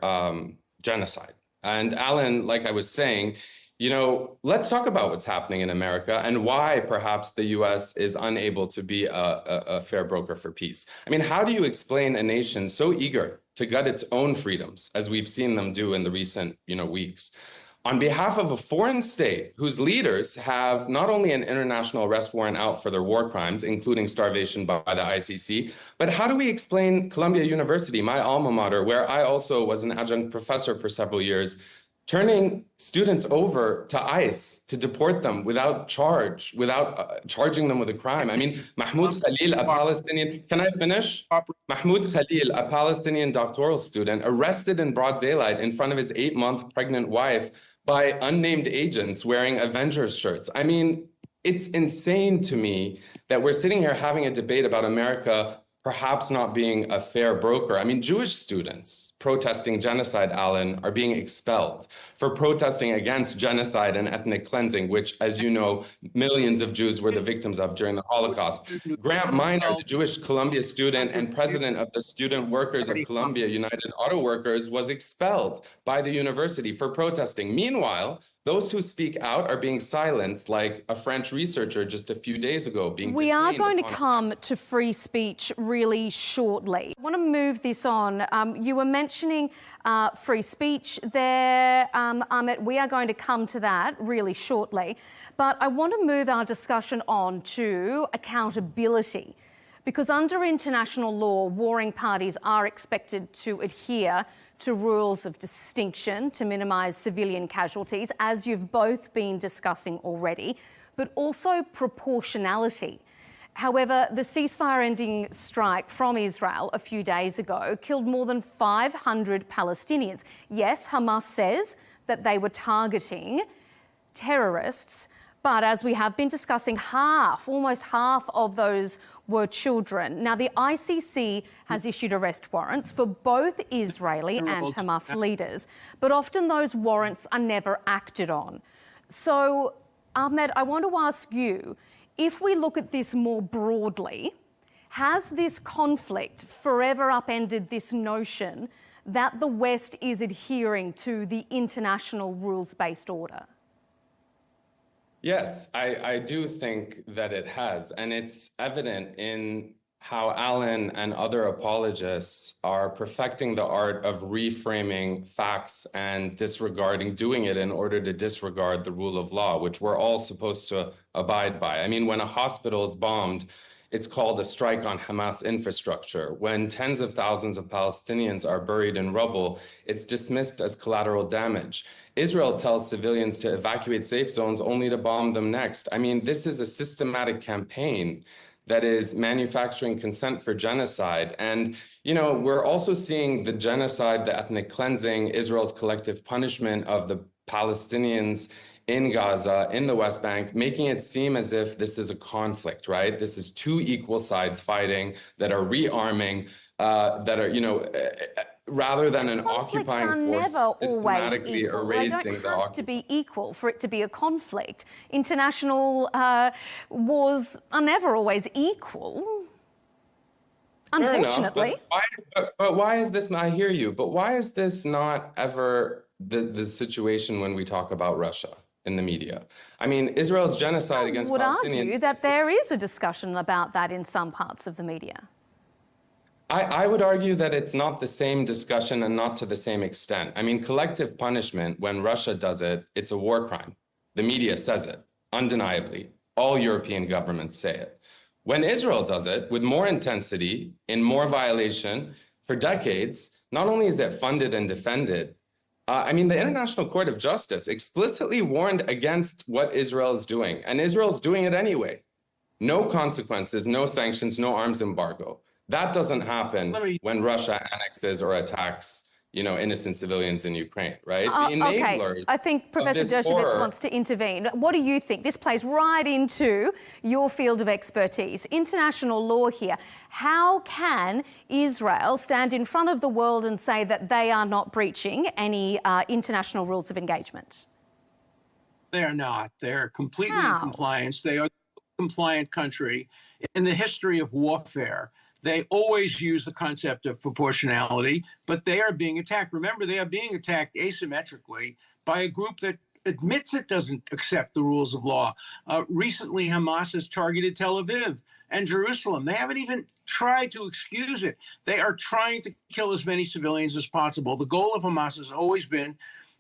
genocide. And Alan, like I was saying, you know, let's talk about what's happening in America and why perhaps the U.S. is unable to be a fair broker for peace. I mean, how do you explain a nation so eager to gut its own freedoms, as we've seen them do in the recent, weeks, on behalf of a foreign state whose leaders have not only an international arrest warrant out for their war crimes, including starvation by the ICC, but how do we explain Columbia University, my alma mater, where I also was an adjunct professor for several years, turning students over to ICE to deport them without charge, without charging them with a crime? I mean, Mahmoud Khalil, a Palestinian, can I finish? Mahmoud Khalil, a Palestinian doctoral student, arrested in broad daylight in front of his 8-month pregnant wife by unnamed agents wearing Avengers shirts. I mean, it's insane to me that we're sitting here having a debate about America perhaps not being a fair broker. I mean, Jewish students protesting genocide, Alan, are being expelled for protesting against genocide and ethnic cleansing, which, as you know, millions of Jews were the victims of during the Holocaust. Grant Minor, the Jewish Columbia student and president of the Student Workers of Columbia United Auto Workers, was expelled by the university for protesting. Meanwhile, those who speak out are being silenced, like a French researcher just a few days ago being We are going to upon... come to free speech really shortly. I want to move this on. You were mentioning free speech there, Ahmed. We are going to come to that really shortly. But I want to move our discussion on to accountability. Because under international law, warring parties are expected to adhere to rules of distinction to minimise civilian casualties, as you've both been discussing already, but also proportionality. However, the ceasefire-ending strike from Israel a few days ago killed more than 500 Palestinians. Yes, Hamas says that they were targeting terrorists, but as we have been discussing, almost half of those were children. Now, the ICC has issued arrest warrants for both Israeli and Hamas leaders, but often those warrants are never acted on. So, Ahmed, I want to ask you, if we look at this more broadly, has this conflict forever upended this notion that the West is adhering to the international rules-based order? Yes, I do think that it has. And it's evident in how Alan and other apologists are perfecting the art of reframing facts and doing it in order to disregard the rule of law, which we're all supposed to abide by. I mean, when a hospital is bombed, it's called a strike on Hamas infrastructure. When tens of thousands of Palestinians are buried in rubble, it's dismissed as collateral damage. Israel tells civilians to evacuate safe zones only to bomb them next. I mean, this is a systematic campaign that is manufacturing consent for genocide. And, we're also seeing the genocide, the ethnic cleansing, Israel's collective punishment of the Palestinians in Gaza, in the West Bank, making it seem as if this is a conflict, right? This is two equal sides fighting that are rearming, that are, rather than an occupying force never always systematically equal. They don't erasing the have to be equal for it to be a conflict. International wars are never always equal. Unfortunately. But why is this, I hear you, but why is this not ever the situation when we talk about Russia in the media? I mean, Israel's genocide against Palestinians... I would argue that there is a discussion about that in some parts of the media. I would argue that it's not the same discussion and not to the same extent. I mean, collective punishment, when Russia does it, it's a war crime. The media says it, undeniably. All European governments say it. When Israel does it with more intensity, in more violation, for decades, not only is it funded and defended, I mean, the International Court of Justice explicitly warned against what Israel is doing, and Israel's doing it anyway. No consequences, no sanctions, no arms embargo. That doesn't happen when Russia annexes or attacks, innocent civilians in Ukraine, right? Okay, I think Professor Dershowitz wants to intervene. What do you think? This plays right into your field of expertise. International law here. How can Israel stand in front of the world and say that they are not breaching any international rules of engagement? They are not. They're completely in compliance. They are a compliant country. In the history of warfare, they always use the concept of proportionality, but they are being attacked. Remember, they are being attacked asymmetrically by a group that admits it doesn't accept the rules of law. Recently, Hamas has targeted Tel Aviv and Jerusalem. They haven't even tried to excuse it. They are trying to kill as many civilians as possible. The goal of Hamas has always been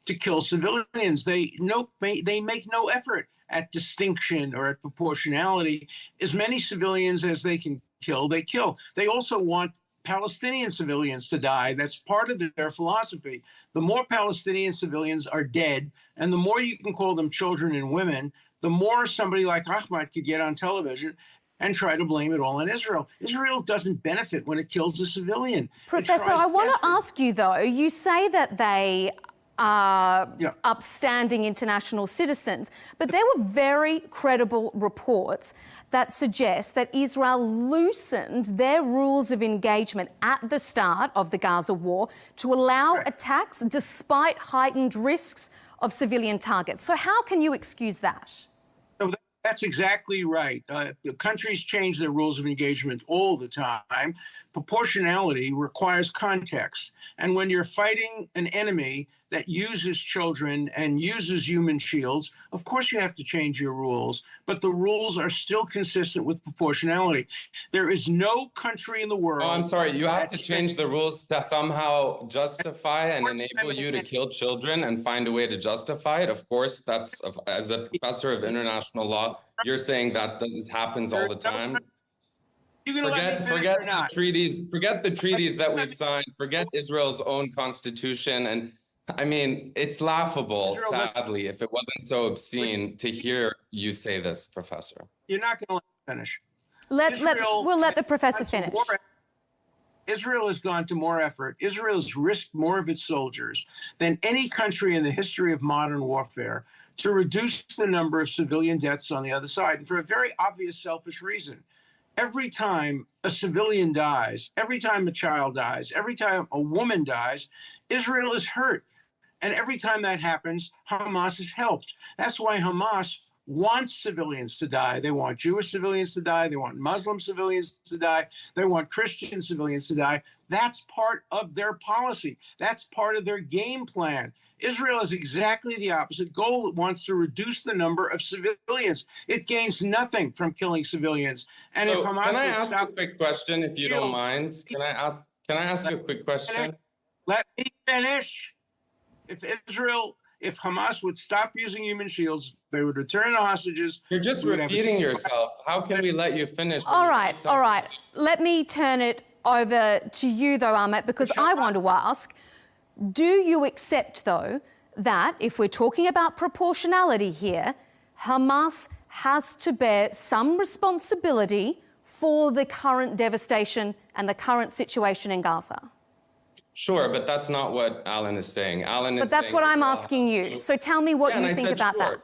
to kill civilians. They make no effort at distinction or at proportionality. As many civilians as they can kill, they kill. They also want Palestinian civilians to die. That's part of their philosophy. The more Palestinian civilians are dead, and the more you can call them children and women, the more somebody like Ahmad could get on television and try to blame it all on Israel. Israel doesn't benefit when it kills a civilian. Professor, I want to ask you, though, you say that they are upstanding international citizens, but there were very credible reports that suggest that Israel loosened their rules of engagement at the start of the Gaza war to allow attacks despite heightened risks of civilian targets. So how can you excuse that? That's exactly right. Countries change their rules of engagement all the time. Proportionality requires context. And when you're fighting an enemy that uses children and uses human shields, of course you have to change your rules, but the rules are still consistent with proportionality. There is no country in the world... Oh, I'm sorry, you have to change the rules to somehow justify and enable you to kill children and find a way to justify it. Of course, that's, as a professor of international law, you're saying that this happens all the time. Forget the treaties that we've signed, forget Israel's own constitution. And I mean, it's laughable, sadly, if it wasn't so obscene to hear you say this, Professor. You're not going to let me finish. We'll let the professor finish. Israel has gone to more effort. Israel has risked more of its soldiers than any country in the history of modern warfare to reduce the number of civilian deaths on the other side, and for a very obvious selfish reason. Every time a civilian dies, every time a child dies, every time a woman dies, Israel is hurt. And every time that happens, Hamas is helped. That's why Hamas wants civilians to die. They want Jewish civilians to die. They want Muslim civilians to die. They want Christian civilians to die. That's part of their policy. That's part of their game plan. Israel has exactly the opposite goal. It wants to reduce the number of civilians. It gains nothing from killing civilians. And if Hamas can I ask a quick question, if you don't mind? Can I ask a quick question? Let me finish. If Hamas would stop using human shields, they would return the hostages. You're just repeating yourself. How can we let you finish? All right. Let me turn it over to you, though, Ahmed, because I want to ask, do you accept, though, that if we're talking about proportionality here, Hamas has to bear some responsibility for the current devastation and the current situation in Gaza? Sure, but that's not what Alan is saying. But that's what I'm asking you. So tell me what you think about that.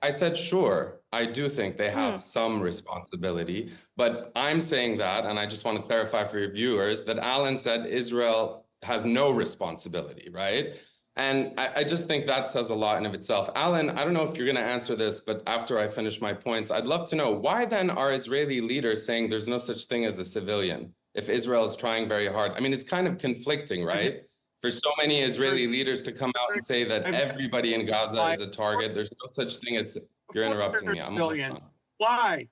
I said, sure, I do think they have some responsibility, but I'm saying that, and I just want to clarify for your viewers, that Alan said Israel has no responsibility, right? And I just think that says a lot in of itself. Alan, I don't know if you're going to answer this, but after I finish my points, I'd love to know, why then are Israeli leaders saying there's no such thing as a civilian if Israel is trying very hard? I mean, it's kind of conflicting, right? For so many Israeli leaders to come out and say that everybody in Gaza is a target. There's no such thing as, you're interrupting me. I'm almost done. Why?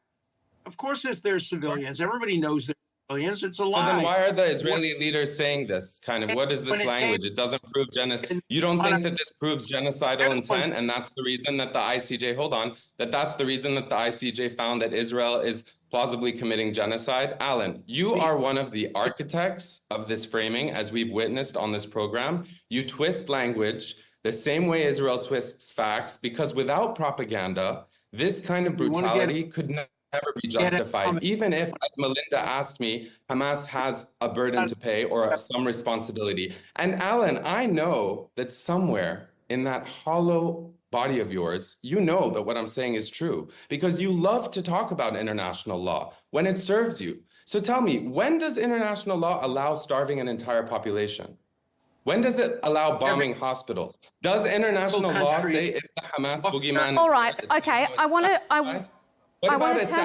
Of course there's civilians. Everybody knows there's civilians. It's a lie. So then why are the Israeli leaders saying this? Kind of, what is this language? It doesn't prove genocide. You don't think that this proves genocidal intent? And that's the reason that the ICJ, hold on, that's the reason that the ICJ found that Israel is plausibly committing genocide? Alan, you are one of the architects of this framing, as we've witnessed on this program. You twist language the same way Israel twists facts, because without propaganda, this kind of brutality could never be justified. Even if, as Melinda asked me, Hamas has a burden to pay or some responsibility. And Alan, I know that somewhere in that hollow body of yours, you know that what I'm saying is true, because you love to talk about international law when it serves you. So tell me, when does international law allow starving an entire population? When does it allow bombing hospitals? Does international law say if the Hamas boogeyman... All right, okay, I want to turn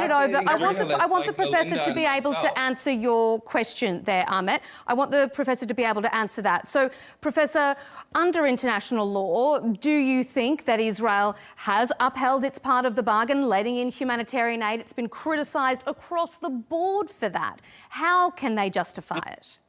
it over. I want the professor to be able to answer your question there, Ahmet. I want the professor to be able to answer that. So, Professor, under international law, do you think that Israel has upheld its part of the bargain, letting in humanitarian aid? It's been criticised across the board for that. How can they justify it?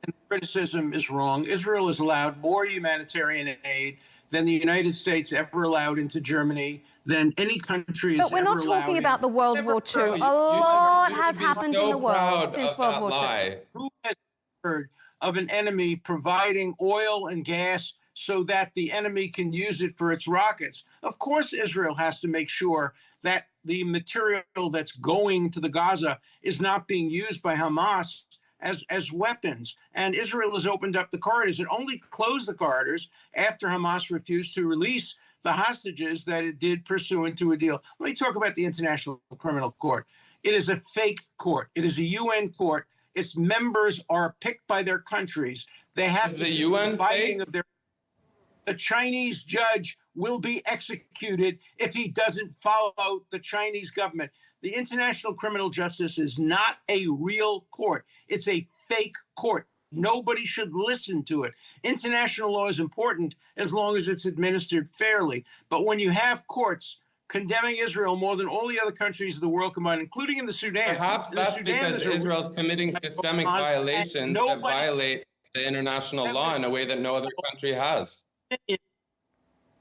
And criticism is wrong. Israel has allowed more humanitarian aid than the United States ever allowed into Germany, than any country has ever allowed. But we're not talking about the World War II. A lot has happened in the world since World War II. Who has heard of an enemy providing oil and gas so that the enemy can use it for its rockets? Of course, Israel has to make sure that the material that's going to the Gaza is not being used by Hamas as weapons. And Israel has opened up the corridors. It only closed the corridors after Hamas refused to release the hostages that it did pursuant to a deal. Let me talk about the International Criminal Court. It is a fake court. It is a UN court. Its members are picked by their countries. They have to do the binding of their... The Chinese judge will be executed if he doesn't follow the Chinese government. The International Criminal Justice is not a real court. It's a fake court. Nobody should listen to it. International law is important as long as it's administered fairly. But when you have courts condemning Israel more than all the other countries of the world combined, including in the Sudan. Perhaps that's because Israel's committing systemic violations that violate the international law in a way that no other country has.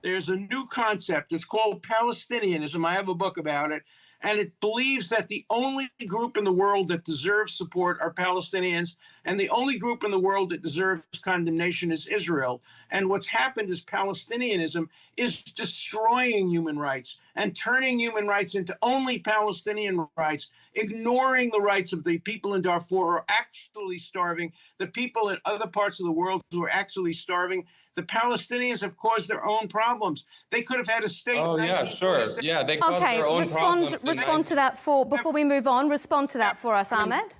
There's a new concept. It's called Palestinianism. I have a book about it. And it believes that the only group in the world that deserves support are Palestinians, and the only group in the world that deserves condemnation is Israel. And what's happened is Palestinianism is destroying human rights and turning human rights into only Palestinian rights, ignoring the rights of the people in Darfur who are actually starving, the people in other parts of the world who are actually starving. The Palestinians have caused their own problems. They could have had a state. Oh, yeah, sure. Yeah, they caused their own problems. Respond to that before we move on. Respond to that for us, Ahmed.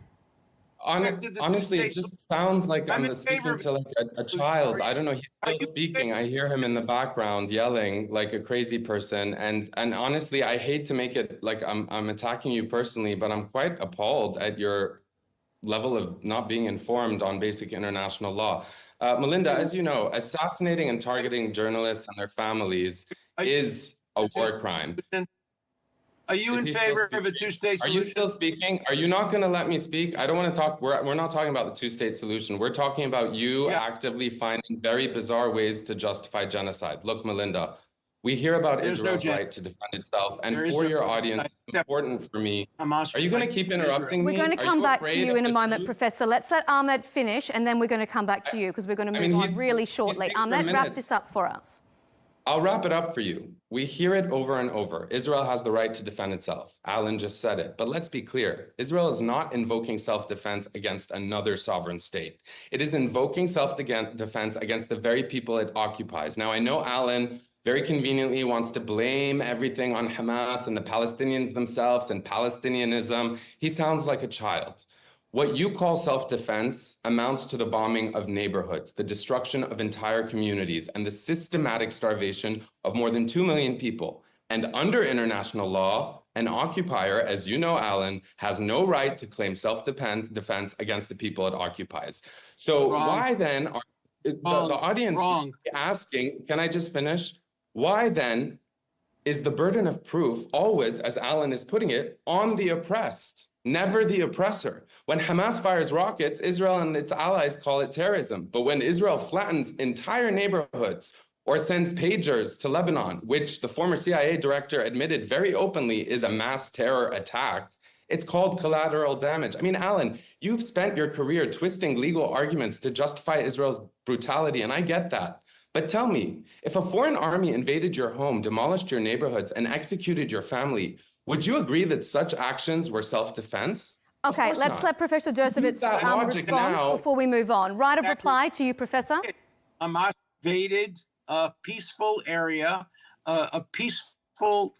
Honestly, it just sounds like I'm speaking to like a child. I don't know. He's still speaking. I hear him in the background yelling like a crazy person. And honestly, I hate to make it like I'm attacking you personally, but I'm quite appalled at your level of not being informed on basic international law. Melinda, as you know, assassinating and targeting journalists and their families is a war crime. Are you in favor of a two-state solution? Are you still speaking? Are you not going to let me speak? I don't want to talk. We're not talking about the two-state solution. We're talking about you actively finding very bizarre ways to justify genocide. Look, Melinda, we hear about Israel's right to defend itself. And for your audience, it's important for me. Are you going to keep interrupting me? We're going to come back to you in a moment, Professor. Let's let Ahmed finish, and then we're going to come back to you because we're going to move on really shortly. Ahmed, wrap this up for us. I'll wrap it up for you. We hear it over and over. Israel has the right to defend itself. Alan just said it. But let's be clear. Israel is not invoking self-defense against another sovereign state. It is invoking self-defense against the very people it occupies. Now, I know Alan very conveniently wants to blame everything on Hamas and the Palestinians themselves and Palestinianism. He sounds like a child. What you call self-defense amounts to the bombing of neighborhoods, the destruction of entire communities, and the systematic starvation of more than 2 million people. And under international law, an occupier, as you know, Alan, has no right to claim self-defense against the people it occupies. So why then are the audience asking, can I just finish? Why then is the burden of proof always, as Alan is putting it, on the oppressed, never the oppressor? When Hamas fires rockets, Israel and its allies call it terrorism. But when Israel flattens entire neighborhoods or sends pagers to Lebanon, which the former CIA director admitted very openly is a mass terror attack, it's called collateral damage. I mean, Alan, you've spent your career twisting legal arguments to justify Israel's brutality, and I get that. But tell me, if a foreign army invaded your home, demolished your neighborhoods, and executed your family, would you agree that such actions were self-defense? Okay, let's let Professor Dershowitz respond before we move on. Right of reply to you, Professor. Hamas invaded a peaceful area, a peaceful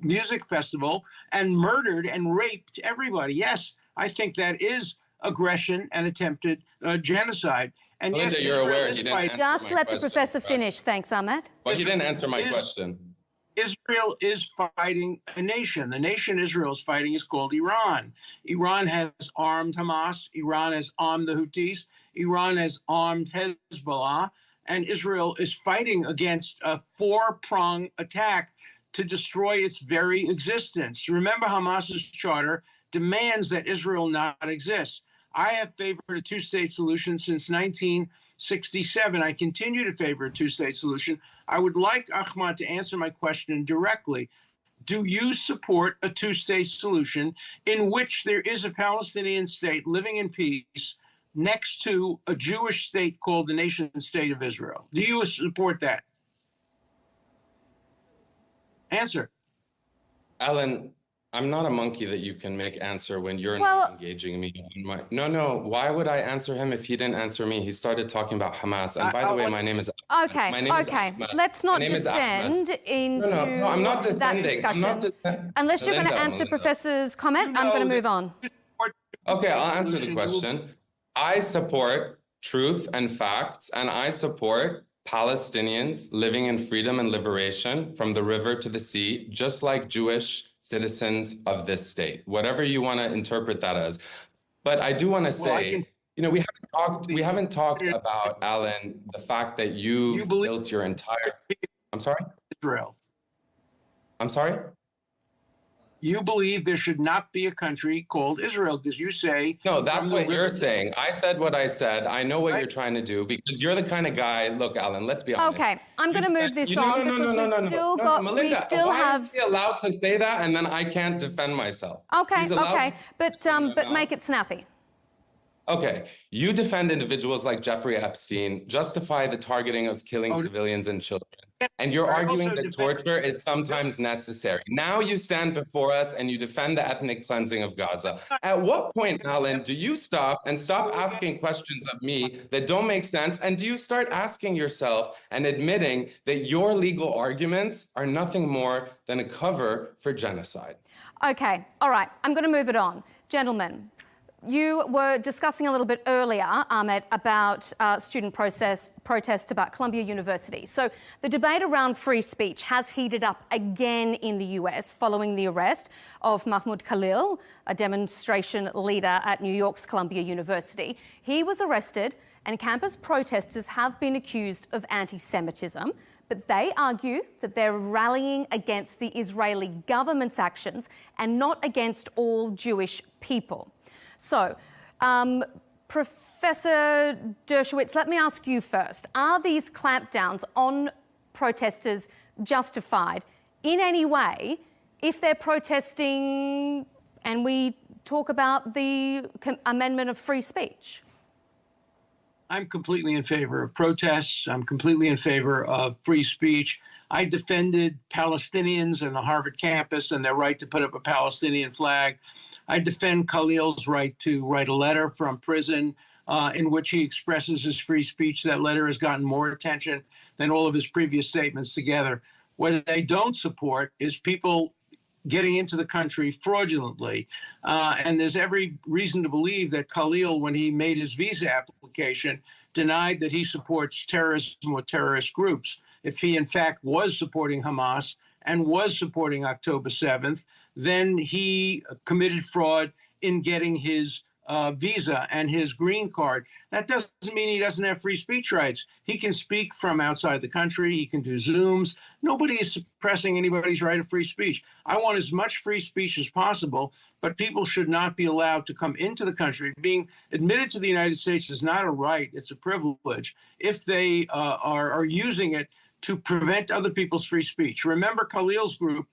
music festival, and murdered and raped everybody. Yes, I think that is aggression and attempted genocide. And Melinda, yes, you're aware he didn't just let the professor finish. Thanks, Ahmed. Well, he didn't answer my question. Israel is fighting a nation. The nation Israel is fighting is called Iran. Iran has armed Hamas. Iran has armed the Houthis. Iran has armed Hezbollah. And Israel is fighting against a four-pronged attack to destroy its very existence. Remember, Hamas's charter demands that Israel not exist. I have favored a two-state solution since 1967. I continue to favor a two-state solution. I would like Ahmad to answer my question directly. Do you support a two-state solution in which there is a Palestinian state living in peace next to a Jewish state called the nation-state of Israel? Do you support that? Answer. Alan, I'm not a monkey that you can make answer when you're not engaging me. No. Why would I answer him if he didn't answer me? He started talking about Hamas. And by the way, my name is Okay. Let's not descend into I'm not that discussion. Unless you're going to answer Professor's comment, I'm going to move on. Okay, I'll answer the question. I support truth and facts, and I support Palestinians living in freedom and liberation from the river to the sea, just like Jewish citizens of this state, whatever you want to interpret that as. But I do want to say, we haven't talked about, Alan, the fact that you built your entire, I'm sorry? Israel. I'm sorry? You believe there should not be a country called Israel because you say... No, that's what you're saying. I said what I said. I know what you're trying to do because you're the kind of guy... Look, Alan, let's be honest. Okay, I'm going to move this on because we've still got... Melinda, we still have... Why is he allowed to say that and then I can't defend myself? Okay, but make it snappy. Okay, you defend individuals like Jeffrey Epstein, justify the targeting of killing civilians and children. And you're arguing that torture is sometimes necessary. Now you stand before us and you defend the ethnic cleansing of Gaza. At what point, Alan, do you stop asking questions of me that don't make sense? And do you start asking yourself and admitting that your legal arguments are nothing more than a cover for genocide? Okay, all right, I'm going to move it on. Gentlemen, you were discussing a little bit earlier, Ahmed, about student protests about Columbia University. So the debate around free speech has heated up again in the US following the arrest of Mahmoud Khalil, a demonstration leader at New York's Columbia University. He was arrested and campus protesters have been accused of anti-Semitism, but they argue that they're rallying against the Israeli government's actions and not against all Jewish people. So, Professor Dershowitz, let me ask you first. Are these clampdowns on protesters justified in any way if they're protesting, and we talk about the amendment of free speech? I'm completely in favor of protests. I'm completely in favor of free speech. I defended Palestinians in the Harvard campus and their right to put up a Palestinian flag. I defend Khalil's right to write a letter from prison in which he expresses his free speech. That letter has gotten more attention than all of his previous statements together. What they don't support is people getting into the country fraudulently. And there's every reason to believe that Khalil, when he made his visa application, denied that he supports terrorism or terrorist groups. If he, in fact, was supporting Hamas and was supporting October 7th, then he committed fraud in getting his visa and his green card. That doesn't mean he doesn't have free speech rights. He can speak from outside the country. He can do Zooms. Nobody is suppressing anybody's right of free speech. I want as much free speech as possible, but people should not be allowed to come into the country. Being admitted to the United States is not a right. It's a privilege if they are using it to prevent other people's free speech. Remember, Khalil's group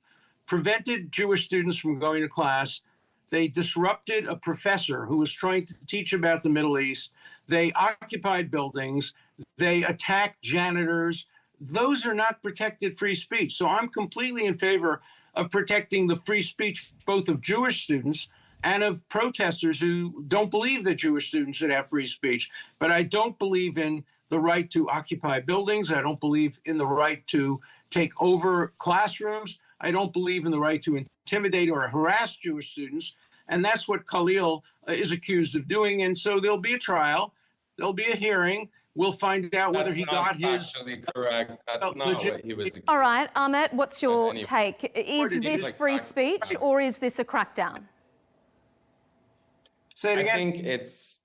prevented Jewish students from going to class. They disrupted a professor who was trying to teach about the Middle East. They occupied buildings. They attacked janitors. Those are not protected free speech. So I'm completely in favor of protecting the free speech both of Jewish students and of protesters who don't believe that Jewish students should have free speech. But I don't believe in the right to occupy buildings. I don't believe in the right to take over classrooms. I don't believe in the right to intimidate or harass Jewish students. And that's what Khalil is accused of doing. And so there'll be a trial. There'll be a hearing. We'll find out whether he got his... That's actually correct. That's not what he was accused of. All right, Ahmet, what's your take? Is this free speech or is this a crackdown? Say it again. I think it's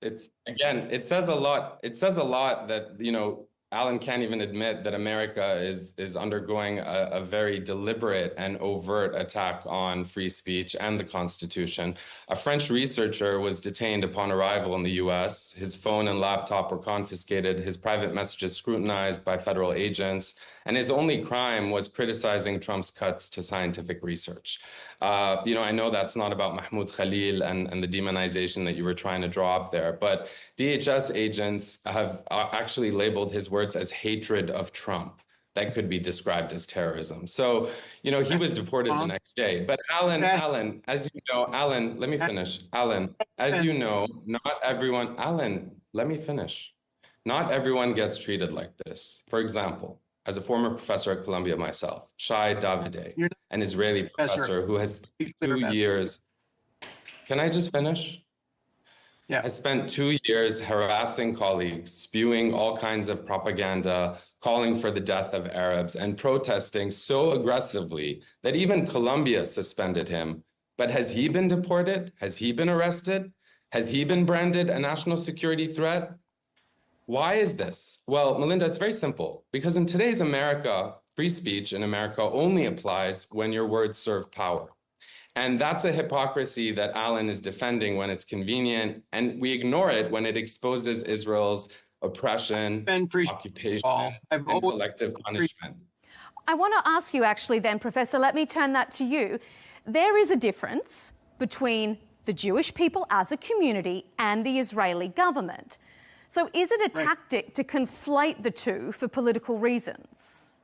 again, it says a lot. It says a lot that, you know, Alan can't even admit that America is undergoing a very deliberate and overt attack on free speech and the Constitution. A French researcher was detained upon arrival in the US. His phone and laptop were confiscated, his private messages scrutinized by federal agents, and his only crime was criticizing Trump's cuts to scientific research. You know, I know that's not about Mahmoud Khalil and the demonization that you were trying to draw up there, but DHS agents have actually labeled his words as hatred of Trump. That could be described as terrorism. So, you know, he was deported the next day. But Alan, as you know, Alan, let me finish. Alan, as you know, not everyone, Alan, let me finish. Not everyone gets treated like this. For example, as a former professor at Columbia myself, Shai Davide, an Israeli professor who has spent 2 years. Can I just finish? Yeah. Has spent 2 years harassing colleagues, spewing all kinds of propaganda, calling for the death of Arabs, and protesting so aggressively that even Columbia suspended him. But has he been deported? Has he been arrested? Has he been branded a national security threat? Why is this? Well, Melinda, it's very simple. Because in today's America, free speech in America only applies when your words serve power. And that's a hypocrisy that Alan is defending when it's convenient, and we ignore it when it exposes Israel's oppression, occupation, and collective punishment. I want to ask you actually then, Professor, let me turn that to you. There is a difference between the Jewish people as a community and the Israeli government. So is it a tactic to conflate the two for political reasons?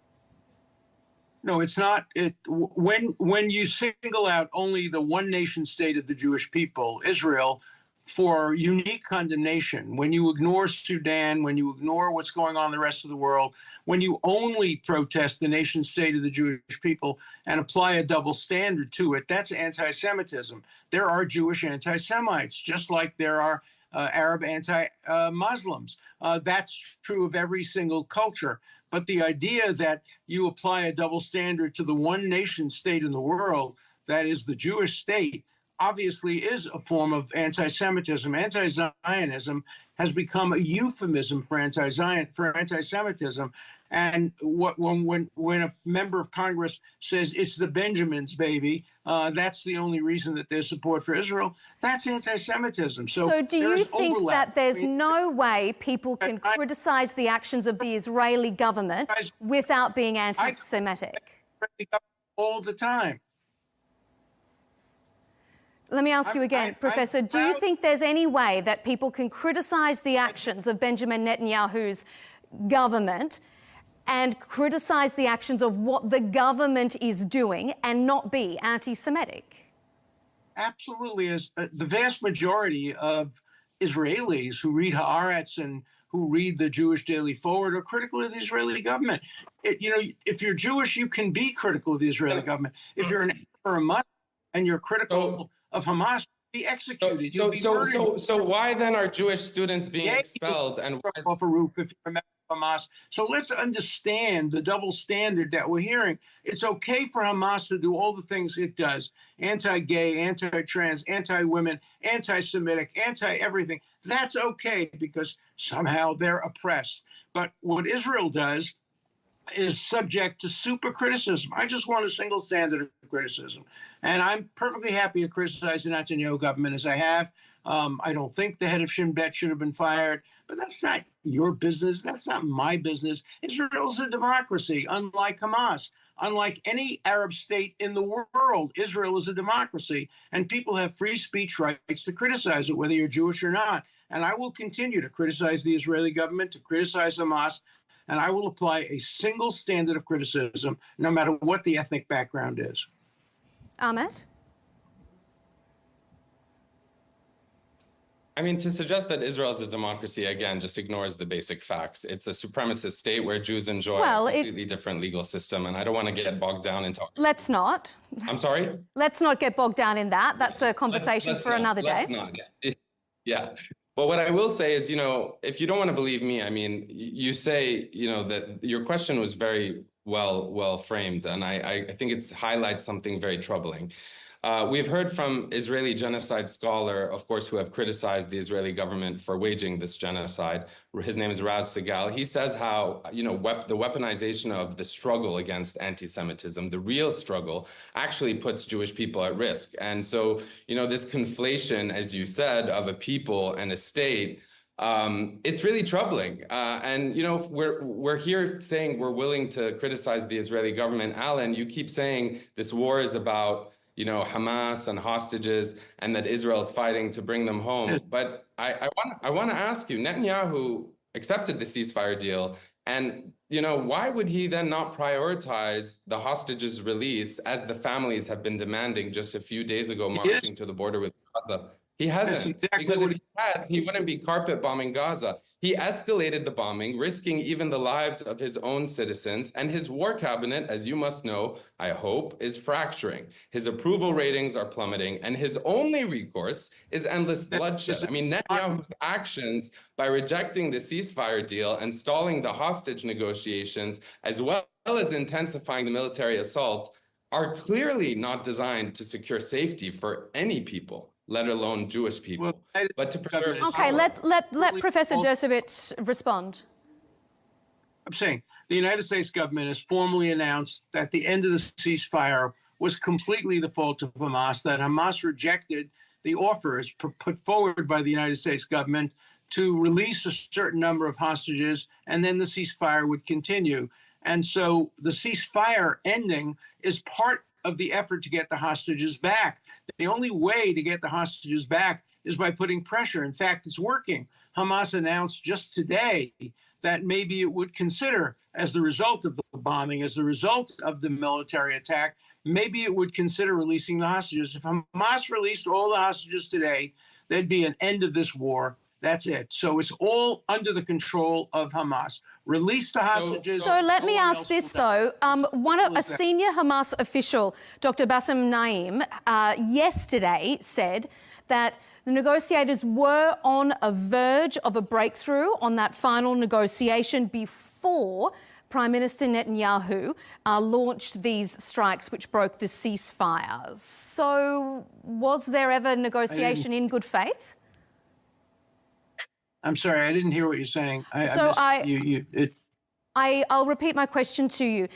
No, it's not. When you single out only the one nation state of the Jewish people, Israel, for unique condemnation, when you ignore Sudan, when you ignore what's going on in the rest of the world, when you only protest the nation state of the Jewish people and apply a double standard to it, that's anti-Semitism. There are Jewish anti-Semites, just like there are Arab anti-Muslims. That's true of every single culture. But the idea that you apply a double standard to the one nation state in the world, that is the Jewish state, obviously is a form of anti-Semitism. Anti-Zionism has become a euphemism for anti-Semitism. And when a member of Congress says it's the Benjamins, baby, that's the only reason that there's support for Israel, that's anti-Semitism. So do you think that there's no way people can criticize the actions of the Israeli government without being anti-Semitic? All the time. Let me ask you again, Professor, do you think there's any way that people can criticize the actions of Benjamin Netanyahu's government and criticize the actions of what the government is doing and not be anti-Semitic? Absolutely. The vast majority of Israelis who read Haaretz and who read the Jewish Daily Forward are critical of the Israeli government. If you're Jewish, you can be critical of the Israeli government. If you're an or a Muslim and you're critical of Hamas, you'll be executed. You'll be murdered. So why then are Jewish students being expelled? And off a roof if you're a member of Hamas. So let's understand the double standard that we're hearing. It's okay for Hamas to do all the things it does: anti-gay, anti-trans, anti-women, anti-Semitic, anti-everything. That's okay because somehow they're oppressed. But what Israel does is subject to super criticism. I just want a single standard of criticism. And I'm perfectly happy to criticize the Netanyahu government as I have. I don't think the head of Shin Bet should have been fired, but that's not your business. That's not my business. Israel's a democracy, unlike Hamas. Unlike any Arab state in the world, Israel is a democracy, and people have free speech rights to criticize it, whether you're Jewish or not. And I will continue to criticize the Israeli government, to criticize Hamas, and I will apply a single standard of criticism, no matter what the ethnic background is. Ahmed? I mean, to suggest that Israel is a democracy, again, just ignores the basic facts. It's a supremacist state where Jews enjoy a completely different legal system, and I don't want to get bogged down in talking. Let's not. I'm sorry? Let's not get bogged down in that. That's a conversation for another day. Let's not. Yeah. But what I will say is, if you don't want to believe me, I mean, you say, that your question was very well framed, and I think it highlights something very troubling. We've heard from Israeli genocide scholar, of course, who have criticized the Israeli government for waging this genocide. His name is Raz Segal. He says how, the weaponization of the struggle against anti-Semitism, the real struggle, actually puts Jewish people at risk. And so, this conflation, as you said, of a people and a state, it's really troubling. And, we're here saying we're willing to criticize the Israeli government. Alan, you keep saying this war is about Hamas and hostages, and that Israel is fighting to bring them home. But I want to ask you, Netanyahu accepted the ceasefire deal, and why would he then not prioritize the hostages' release, as the families have been demanding just a few days ago, marching to the border with Gaza? He hasn't, because if he has, he wouldn't be carpet bombing Gaza. He escalated the bombing, risking even the lives of his own citizens, and his war cabinet, as you must know, I hope, is fracturing. His approval ratings are plummeting, and his only recourse is endless bloodshed. I mean, Netanyahu's actions by rejecting the ceasefire deal and stalling the hostage negotiations, as well as intensifying the military assault, are clearly not designed to secure safety for any people, let alone Jewish people, but to preserve. Okay, let Professor Dershowitz respond. I'm saying the United States government has formally announced that the end of the ceasefire was completely the fault of Hamas, that Hamas rejected the offers put forward by the United States government to release a certain number of hostages, and then the ceasefire would continue. And so the ceasefire ending is part of the effort to get the hostages back. The only way to get the hostages back is by putting pressure. In fact, it's working. Hamas announced just today that maybe it would consider, as the result of the bombing, as the result of the military attack, maybe it would consider releasing the hostages. If Hamas released all the hostages today, there'd be an end of this war. That's it. So it's all under the control of Hamas. Release the hostages. So let me ask this, though. A senior Hamas official, Dr. Bassem Naim, yesterday said that the negotiators were on a verge of a breakthrough on that final negotiation before Prime Minister Netanyahu launched these strikes which broke the ceasefire. So was there ever negotiation in good faith? I'm sorry, I didn't hear what you're saying. I'll repeat my question to you.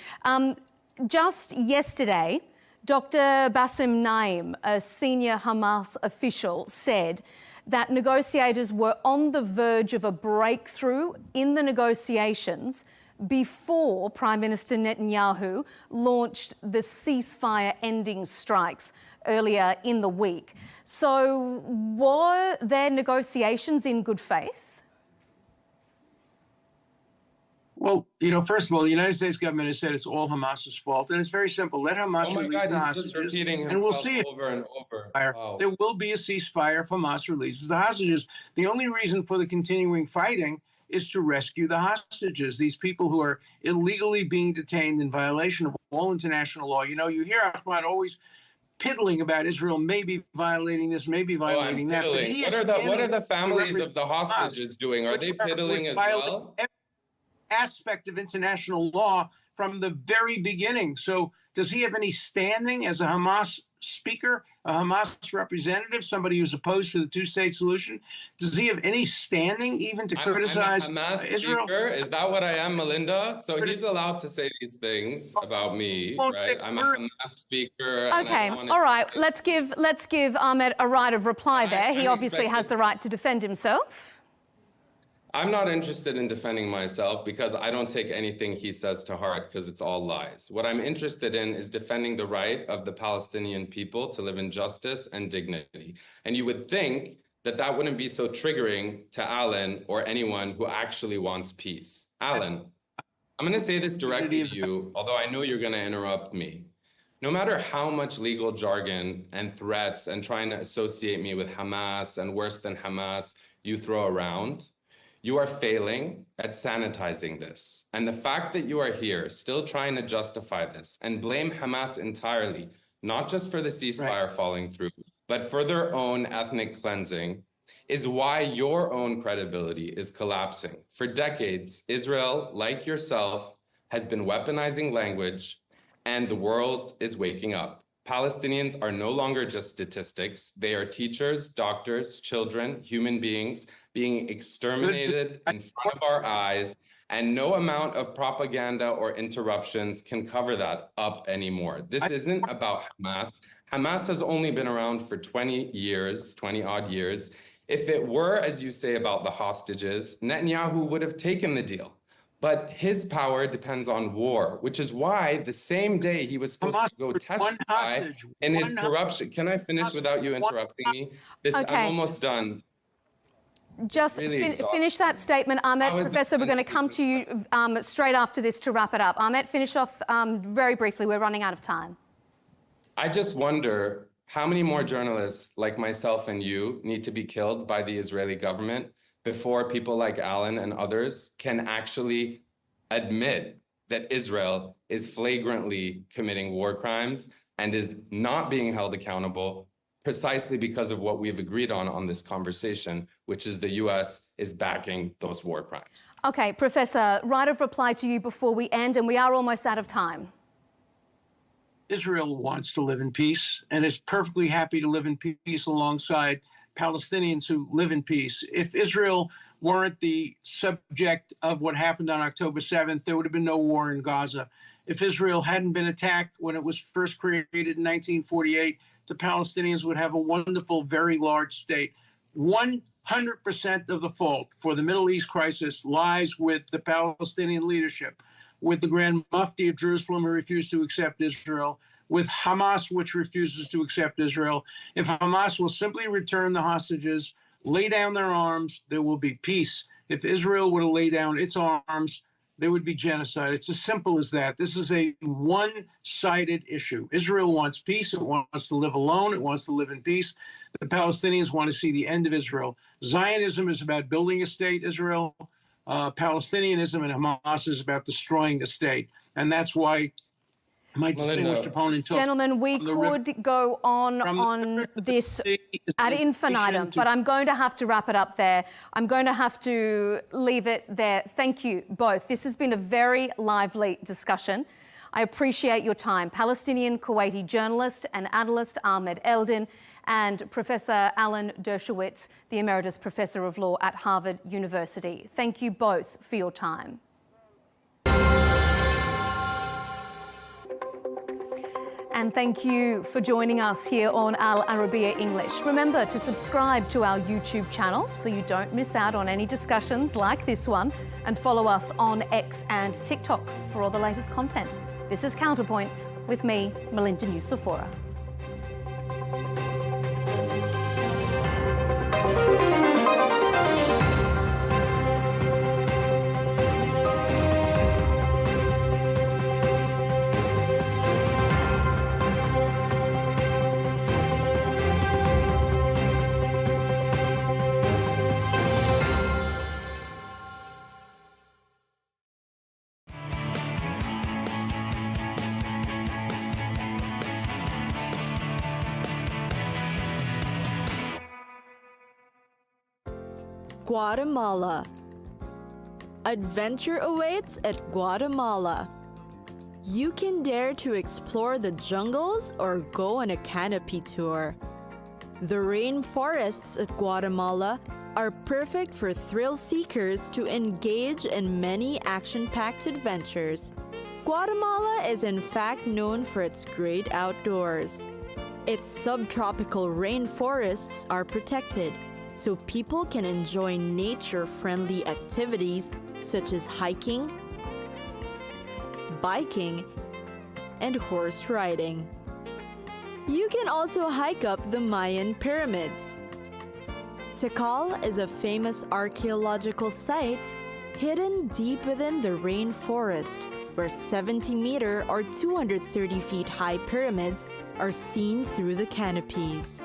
Just yesterday, Dr. Bassem Naim, a senior Hamas official, said that negotiators were on the verge of a breakthrough in the negotiations before Prime Minister Netanyahu launched the ceasefire ending strikes earlier in the week. So were there negotiations in good faith? Well, first of all, the United States government has said it's all Hamas's fault, and it's very simple. Let Hamas release the hostages, and we'll see it. Over and over. Wow. There will be a ceasefire if Hamas releases the hostages. The only reason for the continuing fighting is to rescue the hostages, these people who are illegally being detained in violation of all international law. You hear Ahmad always piddling about Israel maybe violating this, maybe violating that. But what are the families of the hostages doing? Are they piddling as well? Aspect of international law from the very beginning. So does he have any standing as a Hamas speaker, a Hamas representative, somebody who's opposed to the two-state solution? Does he have any standing even to criticize Israel? Speaker? Is that what I am, Melinda? So he's allowed to say these things about me, right? I'm a Hamas speaker. Okay, all right. Let's give Ahmed a right of reply there. He obviously has the right to defend himself. I'm not interested in defending myself because I don't take anything he says to heart because it's all lies. What I'm interested in is defending the right of the Palestinian people to live in justice and dignity. And you would think that that wouldn't be so triggering to Alan or anyone who actually wants peace. Alan, I'm going to say this directly to you, although I know you're going to interrupt me. No matter how much legal jargon and threats and trying to associate me with Hamas and worse than Hamas you throw around, you are failing at sanitizing this. And the fact that you are here still trying to justify this and blame Hamas entirely, not just for the ceasefire falling through, but for their own ethnic cleansing, is why your own credibility is collapsing. For decades, Israel, like yourself, has been weaponizing language, and the world is waking up. Palestinians are no longer just statistics. They are teachers, doctors, children, human beings being exterminated in front of our eyes, and no amount of propaganda or interruptions can cover that up anymore. This isn't about Hamas. Hamas has only been around for 20 odd years. If it were, as you say, about the hostages, Netanyahu would have taken the deal. But his power depends on war, which is why the same day he was supposed to go testify in his corruption. Can I finish without you interrupting me? I'm almost done. Just finish that statement, Ahmed. Professor, we're going to come to you straight after this to wrap it up. Ahmed, finish off very briefly. We're running out of time. I just wonder how many more journalists like myself and you need to be killed by the Israeli government before people like Alan and others can actually admit that Israel is flagrantly committing war crimes and is not being held accountable precisely because of what we've agreed on this conversation, which is the US is backing those war crimes. Okay, Professor, right of reply to you before we end, and we are almost out of time. Israel wants to live in peace and is perfectly happy to live in peace alongside Palestinians who live in peace. If Israel weren't the subject of what happened on October 7th, there would have been no war in Gaza. If Israel hadn't been attacked when it was first created in 1948, the Palestinians would have a wonderful, very large state. 100% of the fault for the Middle East crisis lies with the Palestinian leadership, with the Grand Mufti of Jerusalem who refused to accept Israel, with Hamas, which refuses to accept Israel. If Hamas will simply return the hostages, lay down their arms, there will be peace. If Israel were to lay down its arms, there would be genocide. It's as simple as that. This is a one-sided issue. Israel wants peace. It wants to live alone. It wants to live in peace. The Palestinians want to see the end of Israel. Zionism is about building a state, Israel. Palestinianism and Hamas is about destroying the state. And that's why my distinguished opponent took... Gentlemen, we could go on this ad infinitum, but I'm going to have to wrap it up there. I'm going to have to leave it there. Thank you both. This has been a very lively discussion. I appreciate your time. Palestinian Kuwaiti journalist and analyst Ahmed Eldin and Professor Alan Dershowitz, the Emeritus Professor of Law at Harvard University. Thank you both for your time. And thank you for joining us here on Al Arabiya English. Remember to subscribe to our YouTube channel so you don't miss out on any discussions like this one, and follow us on X and TikTok for all the latest content. This is Counterpoints with me, Melinda Nusafora. Guatemala. Adventure awaits at Guatemala. You can dare to explore the jungles or go on a canopy tour. The rainforests at Guatemala are perfect for thrill seekers to engage in many action-packed adventures. Guatemala is in fact known for its great outdoors. Its subtropical rainforests are protected, so people can enjoy nature-friendly activities such as hiking, biking, and horse riding. You can also hike up the Mayan pyramids. Tikal is a famous archaeological site hidden deep within the rainforest, where 70-meter or 230 feet high pyramids are seen through the canopies.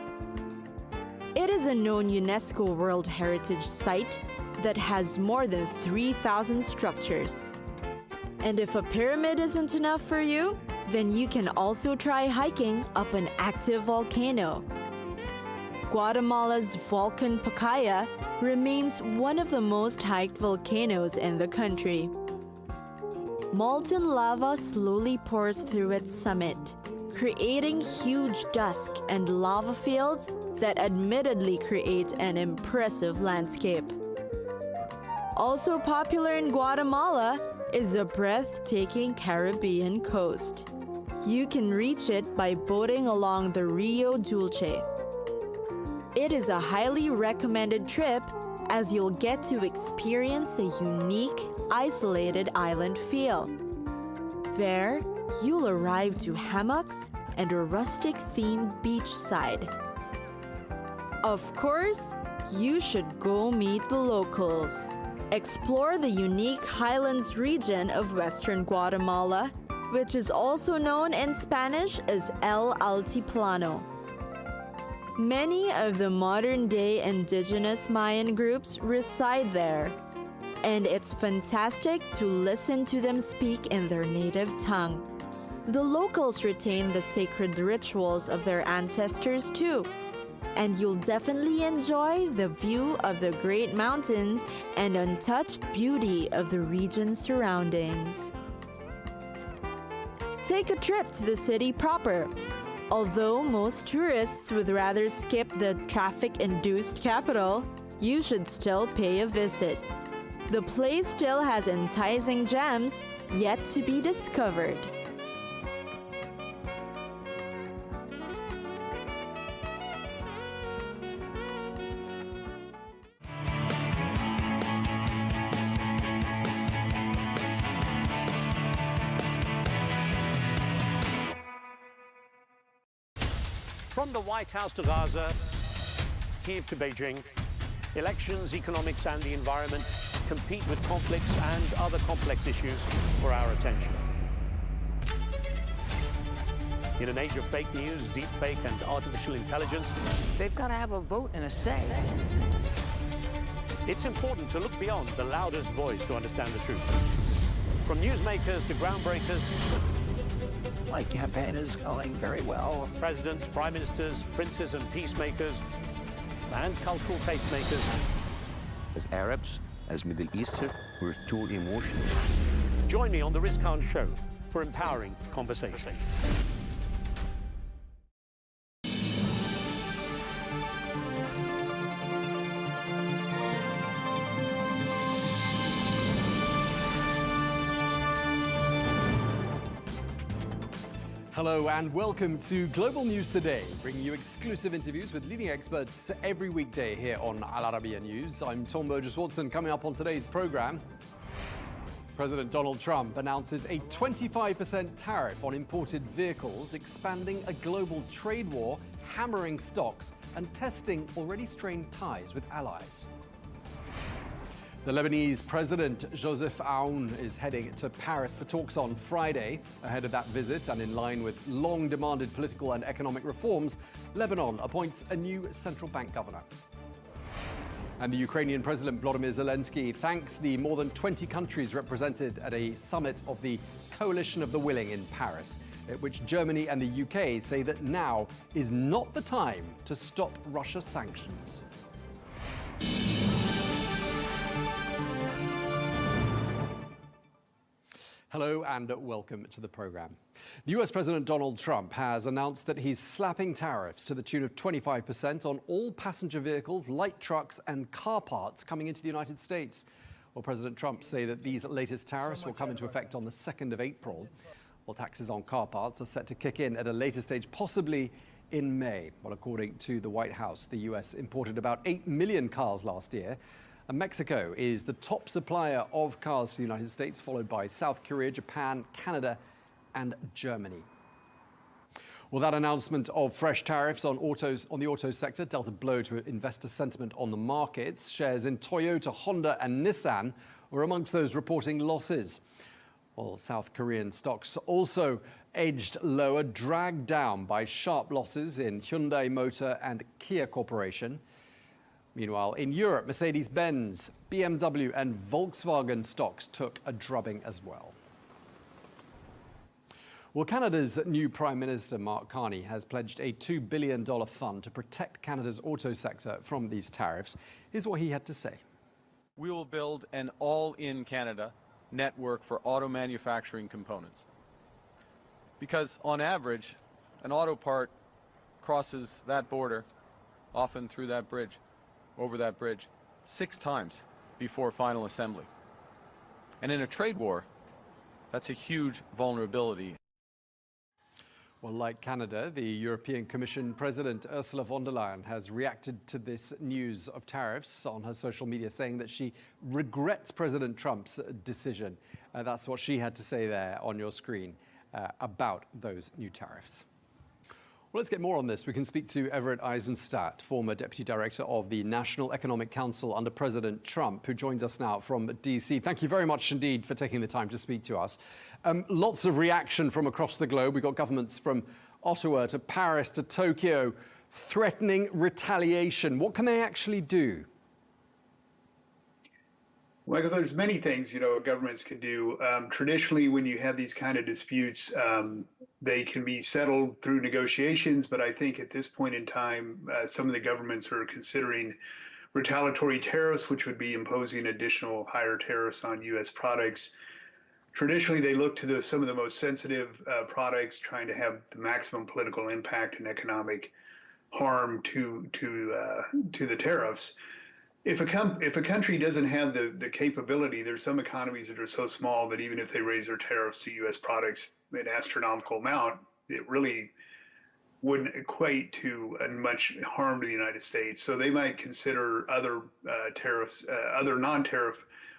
It is a known UNESCO World Heritage Site that has more than 3,000 structures. And if a pyramid isn't enough for you, then you can also try hiking up an active volcano. Guatemala's Volcan Pacaya remains one of the most hiked volcanoes in the country. Molten lava slowly pours through its summit, creating huge dust and lava fields that admittedly create an impressive landscape. Also popular in Guatemala is the breathtaking Caribbean coast. You can reach it by boating along the Rio Dulce. It is a highly recommended trip as you'll get to experience a unique, isolated island feel. There, you'll arrive to hammocks and a rustic-themed beachside. Of course, you should go meet the locals. Explore the unique highlands region of western Guatemala, which is also known in Spanish as El Altiplano. Many of the modern-day indigenous Mayan groups reside there, and it's fantastic to listen to them speak in their native tongue. The locals retain the sacred rituals of their ancestors too, and you'll definitely enjoy the view of the great mountains and untouched beauty of the region's surroundings. Take a trip to the city proper. Although most tourists would rather skip the traffic-induced capital, you should still pay a visit. The place still has enticing gems yet to be discovered. From the White House to Gaza, Kiev to Beijing, elections, economics and the environment compete with conflicts and other complex issues for our attention. In an age of fake news, deepfake and artificial intelligence, they've got to have a vote and a say. It's important to look beyond the loudest voice to understand the truth. From newsmakers to groundbreakers, My campaign is going very well. Presidents, prime ministers, princes and peacemakers, and cultural tastemakers. As Arabs, as Middle Eastern, we're too emotional. Join me on The Riz Khan Show for empowering conversation. Hello and welcome to Global News Today, bringing you exclusive interviews with leading experts every weekday here on Arabiya News. I'm Tom Burges Watson. Coming up on today's program, President Donald Trump announces a 25% tariff on imported vehicles, expanding a global trade war, hammering stocks and testing already strained ties with allies. The Lebanese President Joseph Aoun is heading to Paris for talks on Friday. Ahead of that visit and in line with long-demanded political and economic reforms, Lebanon appoints a new central bank governor. And the Ukrainian President Volodymyr Zelensky thanks the more than 20 countries represented at a summit of the Coalition of the Willing in Paris, at which Germany and the UK say that now is not the time to stop Russia's sanctions. Hello and welcome to the program. The US President Donald Trump has announced that he's slapping tariffs to the tune of 25% on all passenger vehicles, light trucks and car parts coming into the United States. Well, President Trump say that these latest tariffs will come into effect on the 2nd of April. While taxes on car parts are set to kick in at a later stage, possibly in May. Well, according to the White House, the US imported about 8 million cars last year. And Mexico is the top supplier of cars to the United States, followed by South Korea, Japan, Canada, and Germany. Well, that announcement of fresh tariffs on the auto sector dealt a blow to investor sentiment on the markets. Shares in Toyota, Honda, and Nissan were amongst those reporting losses. Well, South Korean stocks also edged lower, dragged down by sharp losses in Hyundai Motor and Kia Corporation. Meanwhile, in Europe, Mercedes-Benz, BMW and Volkswagen stocks took a drubbing as well. Well, Canada's new Prime Minister, Mark Carney, has pledged a $2 billion fund to protect Canada's auto sector from these tariffs. Here's what he had to say. We will build an all-in Canada network for auto manufacturing components. Because on average, an auto part crosses that border, often through that bridge, over that bridge, 6 times before final assembly. And in a trade war, that's a huge vulnerability. Well, like Canada, the European Commission President Ursula von der Leyen has reacted to this news of tariffs on her social media, saying that she regrets President Trump's decision. That's what she had to say there on your screen about those new tariffs. Well, let's get more on this. We can speak to Everett Eisenstadt, former Deputy Director of the National Economic Council under President Trump, who joins us now from DC. Thank you very much indeed for taking the time to speak to us. Lots of reaction from across the globe. We've got governments from Ottawa to Paris to Tokyo threatening retaliation. What can they actually do? Michael, there's many things, governments can do. Traditionally, when you have these kind of disputes, they can be settled through negotiations. But I think at this point in time, some of the governments are considering retaliatory tariffs, which would be imposing additional higher tariffs on U.S. products. Traditionally, they look to some of the most sensitive products, trying to have the maximum political impact and economic harm to the tariffs. If a country doesn't have the capability, there's some economies that are so small that even if they raise their tariffs to U.S. products an astronomical amount, it really wouldn't equate to much harm to the United States. So they might consider other tariffs, other non-tariff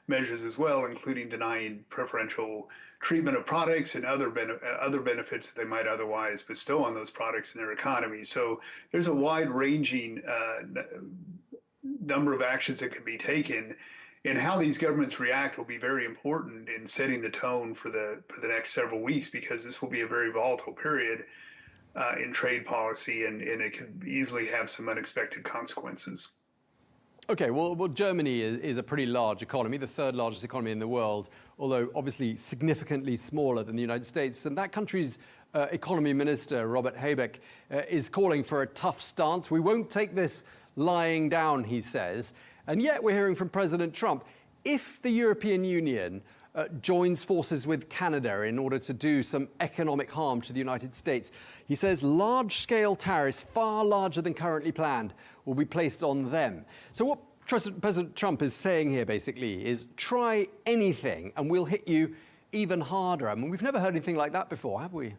measures as well, including denying preferential treatment of products and other benefits that they might otherwise bestow on those products in their economy. So there's a wide-ranging number of actions that can be taken, and how these governments react will be very important in setting the tone for the next several weeks, because this will be a very volatile period in trade policy, and it could easily have some unexpected consequences. Okay, well, Germany is a pretty large economy, the 3rd largest economy in the world, although obviously significantly smaller than the United States. And that country's economy minister, Robert Habeck, is calling for a tough stance. We won't take this lying down, he says. And yet we're hearing from President Trump, if the European Union joins forces with Canada in order to do some economic harm to the United States, he says large-scale tariffs, far larger than currently planned, will be placed on them. So what President Trump is saying here basically is try anything and we'll hit you even harder. I mean, we've never heard anything like that before, have we?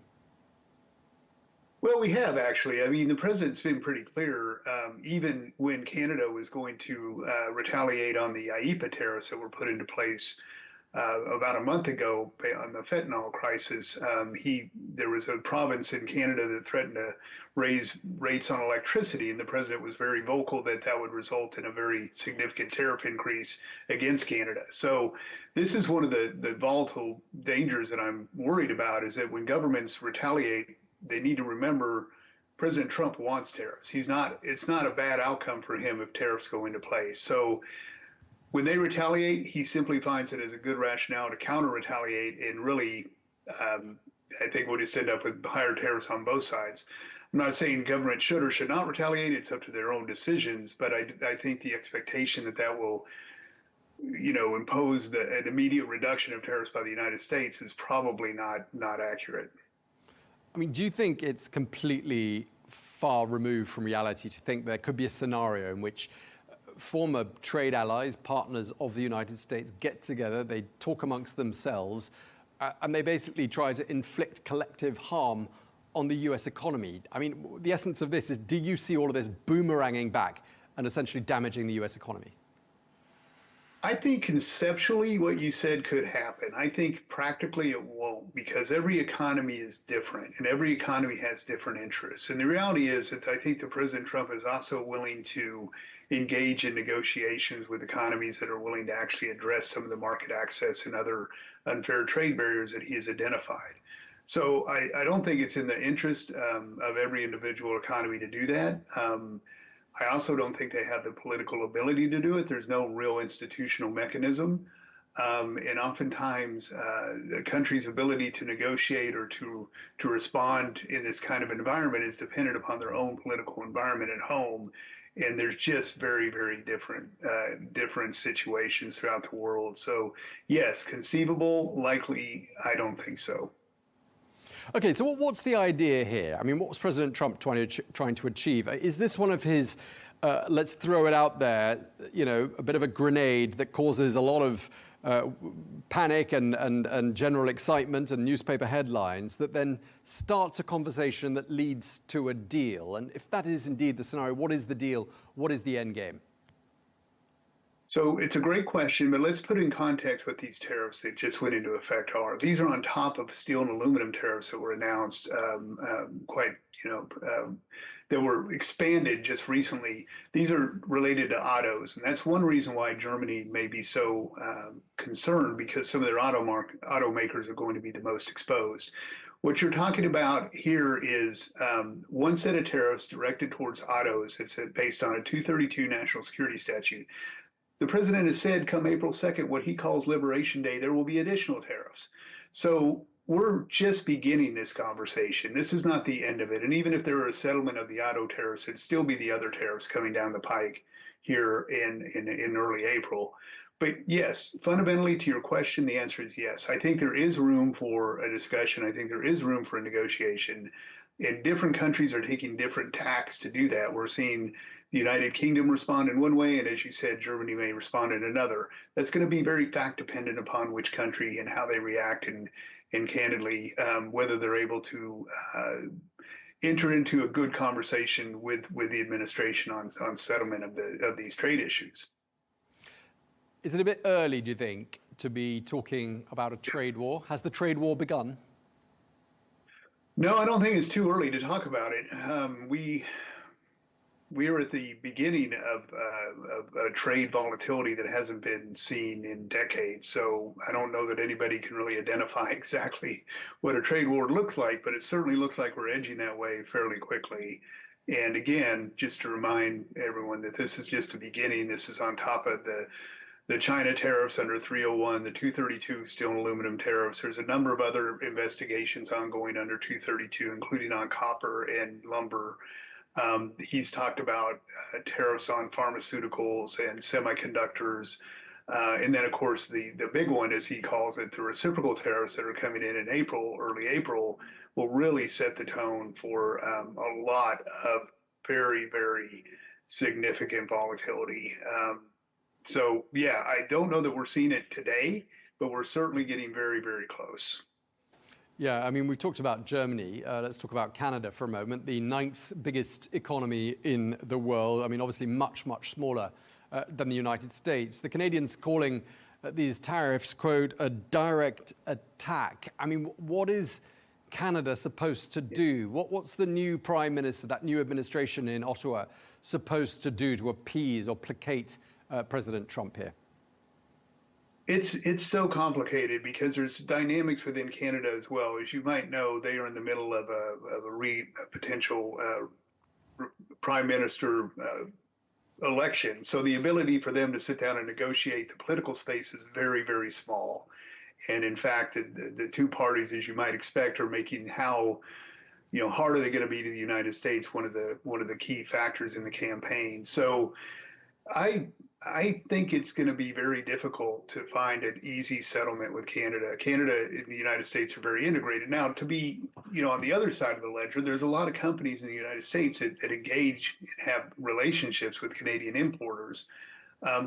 Well, we have actually. I mean, the president's been pretty clear, even when Canada was going to retaliate on the IEEPA tariffs that were put into place about a month ago on the fentanyl crisis. There was a province in Canada that threatened to raise rates on electricity, and the president was very vocal that that would result in a very significant tariff increase against Canada. So this is one of the volatile dangers that I'm worried about, is that when governments retaliate, they need to remember President Trump wants tariffs. It's not a bad outcome for him if tariffs go into place. So when they retaliate, he simply finds it as a good rationale to counter-retaliate, and really, I think we'll just end up with higher tariffs on both sides. I'm not saying government should or should not retaliate. It's up to their own decisions. But I think the expectation that will impose an immediate reduction of tariffs by the United States is probably not accurate. I mean, do you think it's completely far removed from reality to think there could be a scenario in which former trade allies, partners of the United States, get together, they talk amongst themselves, and they basically try to inflict collective harm on the US economy? I mean, the essence of this is, do you see all of this boomeranging back and essentially damaging the US economy? I think conceptually what you said could happen. I think practically it won't, because every economy is different and every economy has different interests. And the reality is that I think that President Trump is also willing to engage in negotiations with economies that are willing to actually address some of the market access and other unfair trade barriers that he has identified. So I don't think it's in the interest of every individual economy to do that. I also don't think they have the political ability to do it. There's no real institutional mechanism. And oftentimes, the country's ability to negotiate or to respond in this kind of environment is dependent upon their own political environment at home. And there's just very, very different situations throughout the world. So, yes, conceivable, likely, I don't think so. Okay, so what's the idea here? I mean, what was President Trump trying to achieve? Is this one of his, let's throw it out there, a bit of a grenade that causes a lot of panic and general excitement and newspaper headlines that then starts a conversation that leads to a deal? And if that is indeed the scenario, what is the deal? What is the end game? So it's a great question, but let's put in context what these tariffs that just went into effect are. These are on top of steel and aluminum tariffs that were announced that were expanded just recently. These are related to autos, and that's one reason why Germany may be so concerned, because some of their automakers are going to be the most exposed. What you're talking about here is one set of tariffs directed towards autos. It's based on a 232 national security statute. The president has said come April 2nd, what he calls Liberation Day, there will be additional tariffs. So we're just beginning this conversation. This is not the end of it. And even if there were a settlement of the auto tariffs, it'd still be the other tariffs coming down the pike here in early April. But yes, fundamentally to your question, the answer is yes. I think there is room for a discussion. I think there is room for a negotiation. And different countries are taking different tacks to do that. We're seeing the United Kingdom respond in one way, and as you said, Germany may respond in another. That's going to be very fact dependent upon which country and how they react, and candidly, whether they're able to enter into a good conversation with the administration on settlement of these trade issues. Is it a bit early, do you think, to be talking about a trade war? Has the trade war begun? No, I don't think it's too early to talk about it. We are at the beginning of a trade volatility that hasn't been seen in decades. So I don't know that anybody can really identify exactly what a trade war looks like, but it certainly looks like we're edging that way fairly quickly. And again, just to remind everyone that this is just a beginning. This is on top of the China tariffs under 301, the 232 steel and aluminum tariffs. There's a number of other investigations ongoing under 232, including on copper and lumber. He's talked about tariffs on pharmaceuticals and semiconductors. And then, of course, the big one, as he calls it, the reciprocal tariffs that are coming in April, early April, will really set the tone for a lot of very, very significant volatility. So, yeah, I don't know that we're seeing it today, but we're certainly getting very, very close. Yeah, I mean, we've talked about Germany. Let's talk about Canada for a moment, the 9th biggest economy in the world. I mean, obviously much, much smaller than the United States. The Canadians calling these tariffs, quote, a direct attack. I mean, what is Canada supposed to do? What's the new prime minister, that new administration in Ottawa, supposed to do to appease or placate President Trump here? It's so complicated because there's dynamics within Canada as well. As you might know, they are in the middle of a potential prime minister election. So the ability for them to sit down and negotiate the political space is very, very small. And in fact, the two parties, as you might expect, are making how hard are they going to be to the United States one of the key factors in the campaign. So I think it's going to be very difficult to find an easy settlement with Canada. Canada and the United States are very integrated. Now, to be, on the other side of the ledger, there's a lot of companies in the United States that engage and have relationships with Canadian importers.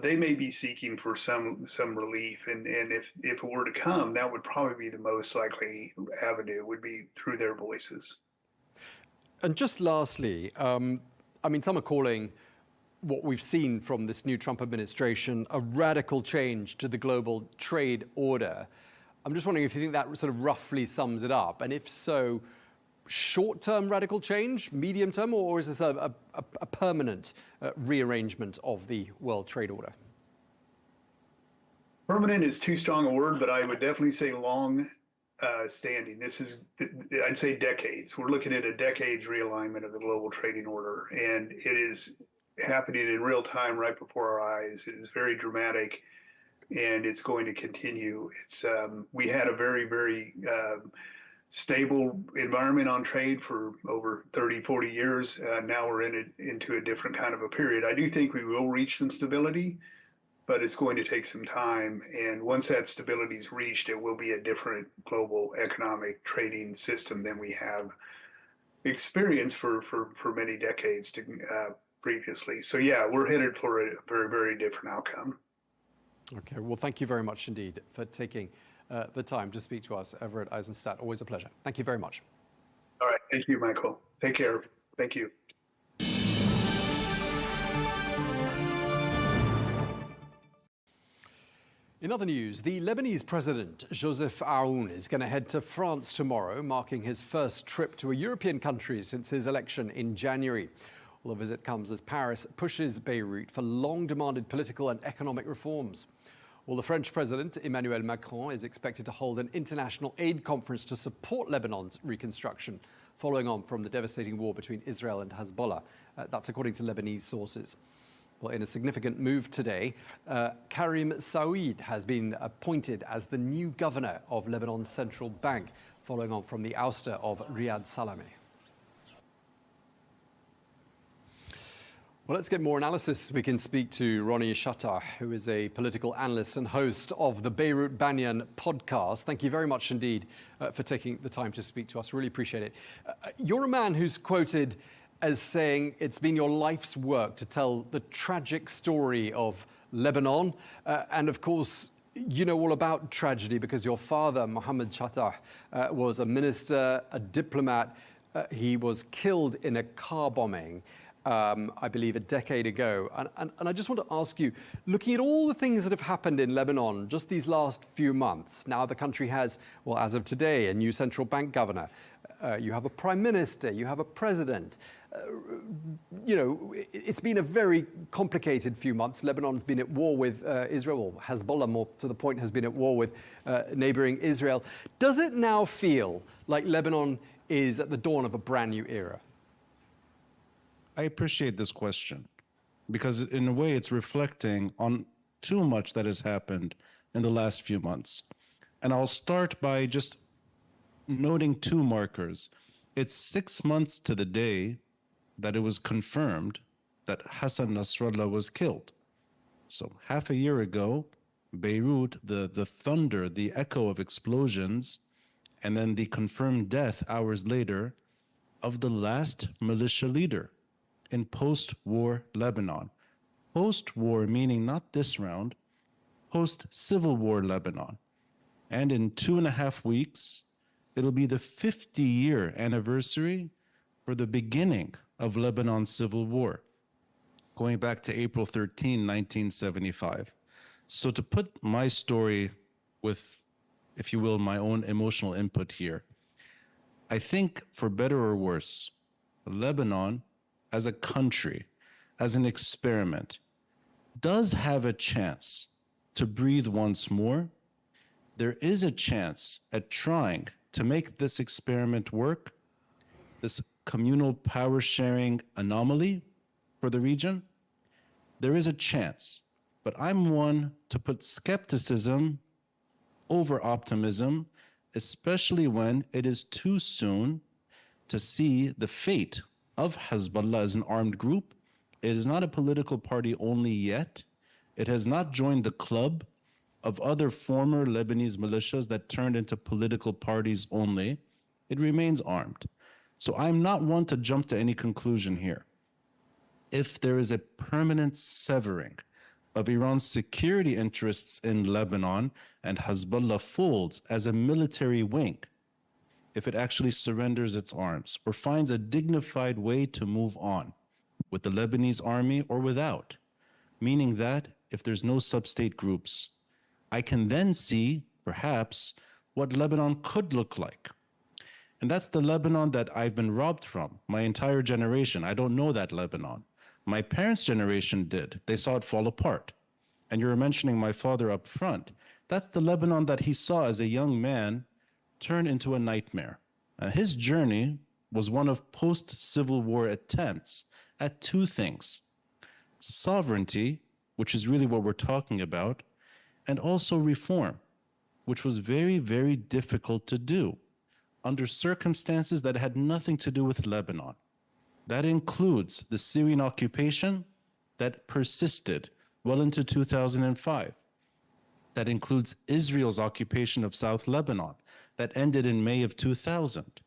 They may be seeking for some relief, and if it were to come, that would probably be the most likely avenue, would be through their voices. And just lastly, some are calling what we've seen from this new Trump administration a radical change to the global trade order. I'm just wondering if you think that sort of roughly sums it up, and if so, short-term radical change, medium-term, or is this a permanent rearrangement of the world trade order? Permanent is too strong a word, but I would definitely say long standing. This is, I'd say, decades. We're looking at a decades realignment of the global trading order, and it is happening in real time right before our eyes. It is very dramatic, and it's going to continue. It's we had a very, very stable environment on trade for over 30, 40 years. Now we're into a different kind of a period. I do think we will reach some stability, but it's going to take some time. And once that stability is reached, it will be a different global economic trading system than we have experienced for many decades previously. So yeah, we're headed for a very, very different outcome. Okay, well, thank you very much indeed for taking the time to speak to us over at Eisenstadt. Always a pleasure. Thank you very much. All right, thank you, Michael. Take care. Thank you. In other news, the Lebanese president, Joseph Aoun, is going to head to France tomorrow, marking his first trip to a European country since his election in January. Well, the visit comes as Paris pushes Beirut for long-demanded political and economic reforms. Well, the French President Emmanuel Macron is expected to hold an international aid conference to support Lebanon's reconstruction, following on from the devastating war between Israel and Hezbollah. That's according to Lebanese sources. Well, in a significant move today, Karim Saoud has been appointed as the new governor of Lebanon's central bank, following on from the ouster of Riyad Salameh. Well, let's get more analysis. We can speak to Ronnie Chatah, who is a political analyst and host of the Beirut Banyan podcast. Thank you very much indeed for taking the time to speak to us. Really appreciate it. You're a man who's quoted as saying it's been your life's work to tell the tragic story of Lebanon. And of course, you know all about tragedy because your father, Mohammed Chatah, was a minister, a diplomat. He was killed in a car bombing, I believe, a decade ago. And I just want to ask you, looking at all the things that have happened in Lebanon just these last few months, now the country has, well, as of today, a new central bank governor. You have a prime minister, you have a president. It's been a very complicated few months. Lebanon's been at war with Israel, or Hezbollah, more to the point, has been at war with neighboring Israel. Does it now feel like Lebanon is at the dawn of a brand new era? I appreciate this question because in a way it's reflecting on too much that has happened in the last few months. And I'll start by just noting two markers. It's 6 months to the day that it was confirmed that Hassan Nasrallah was killed. So half a year ago, Beirut, the thunder, the echo of explosions, and then the confirmed death hours later of the last militia leader in post-war Lebanon. Post-war meaning not this round, post-Civil War Lebanon. And in 2.5 weeks, it'll be the 50-year anniversary for the beginning of Lebanon's civil war, going back to April 13, 1975. So to put my story with, if you will, my own emotional input here, I think for better or worse, Lebanon as a country, as an experiment, does have a chance to breathe once more. There is a chance at trying to make this experiment work, this communal power sharing anomaly for the region. There is a chance, but I'm one to put skepticism over optimism, especially when it is too soon to see the fate of Hezbollah as an armed group it is not a political party only yet. It has not joined the club of other former Lebanese militias that turned into political parties only. It remains armed. So I'm not one to jump to any conclusion here. If there is a permanent severing of Iran's security interests in Lebanon and Hezbollah folds as a military wing, if it actually surrenders its arms or finds a dignified way to move on with the Lebanese army or without, meaning that if there's no sub-state groups, I can then see, perhaps, what Lebanon could look like. And that's the Lebanon that I've been robbed from my entire generation. I don't know that Lebanon. My parents' generation did. They saw it fall apart. And you were mentioning my father up front. That's the Lebanon that he saw as a young man turn into a nightmare. And his journey was one of post-Civil War attempts at two things: sovereignty, which is really what we're talking about, and also reform, which was very, very difficult to do under circumstances that had nothing to do with Lebanon. That includes the Syrian occupation that persisted well into 2005. That includes Israel's occupation of South Lebanon that ended in May of 2000.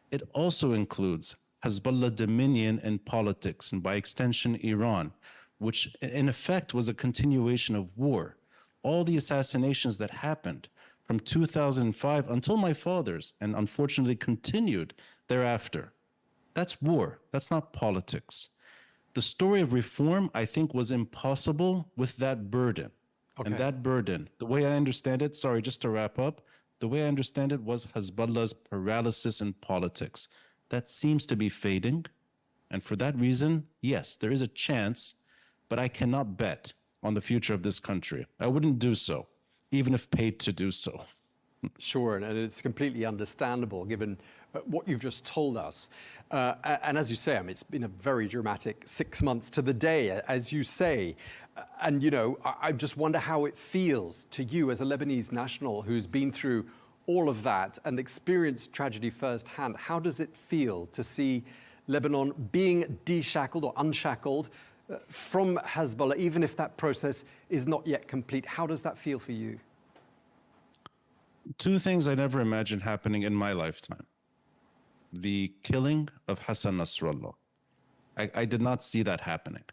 It also includes Hezbollah dominion in politics, and by extension, Iran, which in effect was a continuation of war. All the assassinations that happened from 2005 until my father's, and unfortunately continued thereafter. That's war. That's not politics. The story of reform, I think, was impossible with that burden. Okay. And that burden, the way I understand it, sorry, just to wrap up, the way I understand it was Hezbollah's paralysis in politics. That seems to be fading. And for that reason, yes, there is a chance, but I cannot bet on the future of this country. I wouldn't do so, even if paid to do so. Sure, and it's completely understandable given what you've just told us. And as you say, I mean, it's been a very dramatic 6 months to the day, as you say. And, you know, I just wonder how it feels to you as a Lebanese national who's been through all of that and experienced tragedy firsthand. How does it feel to see Lebanon being deshackled or unshackled from Hezbollah, even if that process is not yet complete? How does that feel for you? Two things I never imagined happening in my lifetime. The killing of Hassan Nasrallah. I did not see that happening.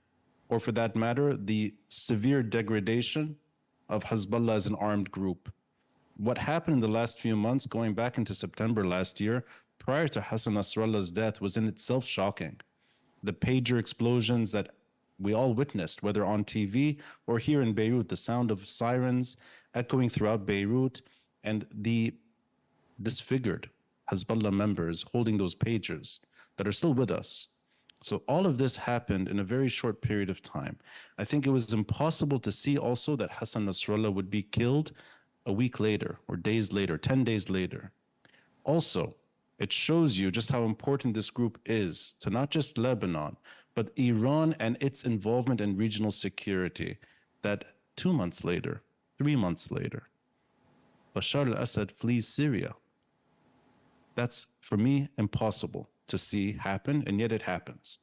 Or for that matter, the severe degradation of Hezbollah as an armed group. What happened in the last few months, going back into September last year, prior to Hassan Nasrallah's death, was in itself shocking. The pager explosions that we all witnessed, whether on TV or here in Beirut, the sound of sirens echoing throughout Beirut, and the disfigured Hezbollah members holding those pagers that are still with us. So all of this happened in a very short period of time. I think it was impossible to see also that Hassan Nasrallah would be killed a week later or days later, 10 days later. Also, it shows you just how important this group is to not just Lebanon, but Iran and its involvement in regional security, that 2 months later, 3 months later, Bashar al-Assad flees Syria. That's, for me, impossible to see happen, and yet it happens.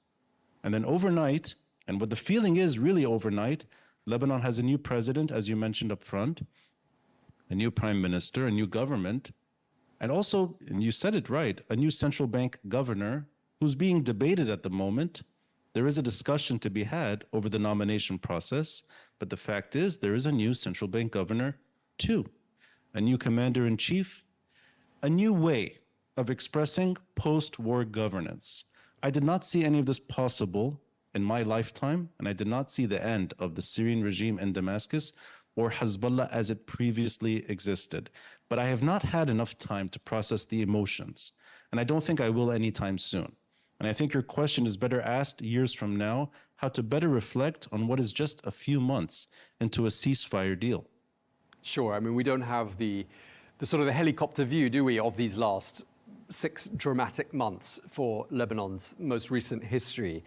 And then overnight, and what the feeling is really overnight, Lebanon has a new president, as you mentioned up front, a new prime minister, a new government, and also, and you said it right, a new central bank governor who's being debated at the moment. There is a discussion to be had over the nomination process, but the fact is there is a new central bank governor too. A new commander-in-chief, a new way of expressing post-war governance. I did not see any of this possible in my lifetime, and I did not see the end of the Syrian regime in Damascus or Hezbollah as it previously existed. But I have not had enough time to process the emotions, and I don't think I will anytime soon. And I think your question is better asked years from now, how to better reflect on what is just a few months into a ceasefire deal. Sure. I mean, we don't have the sort of the helicopter view, do we, of these last 6 dramatic months for Lebanon's most recent history.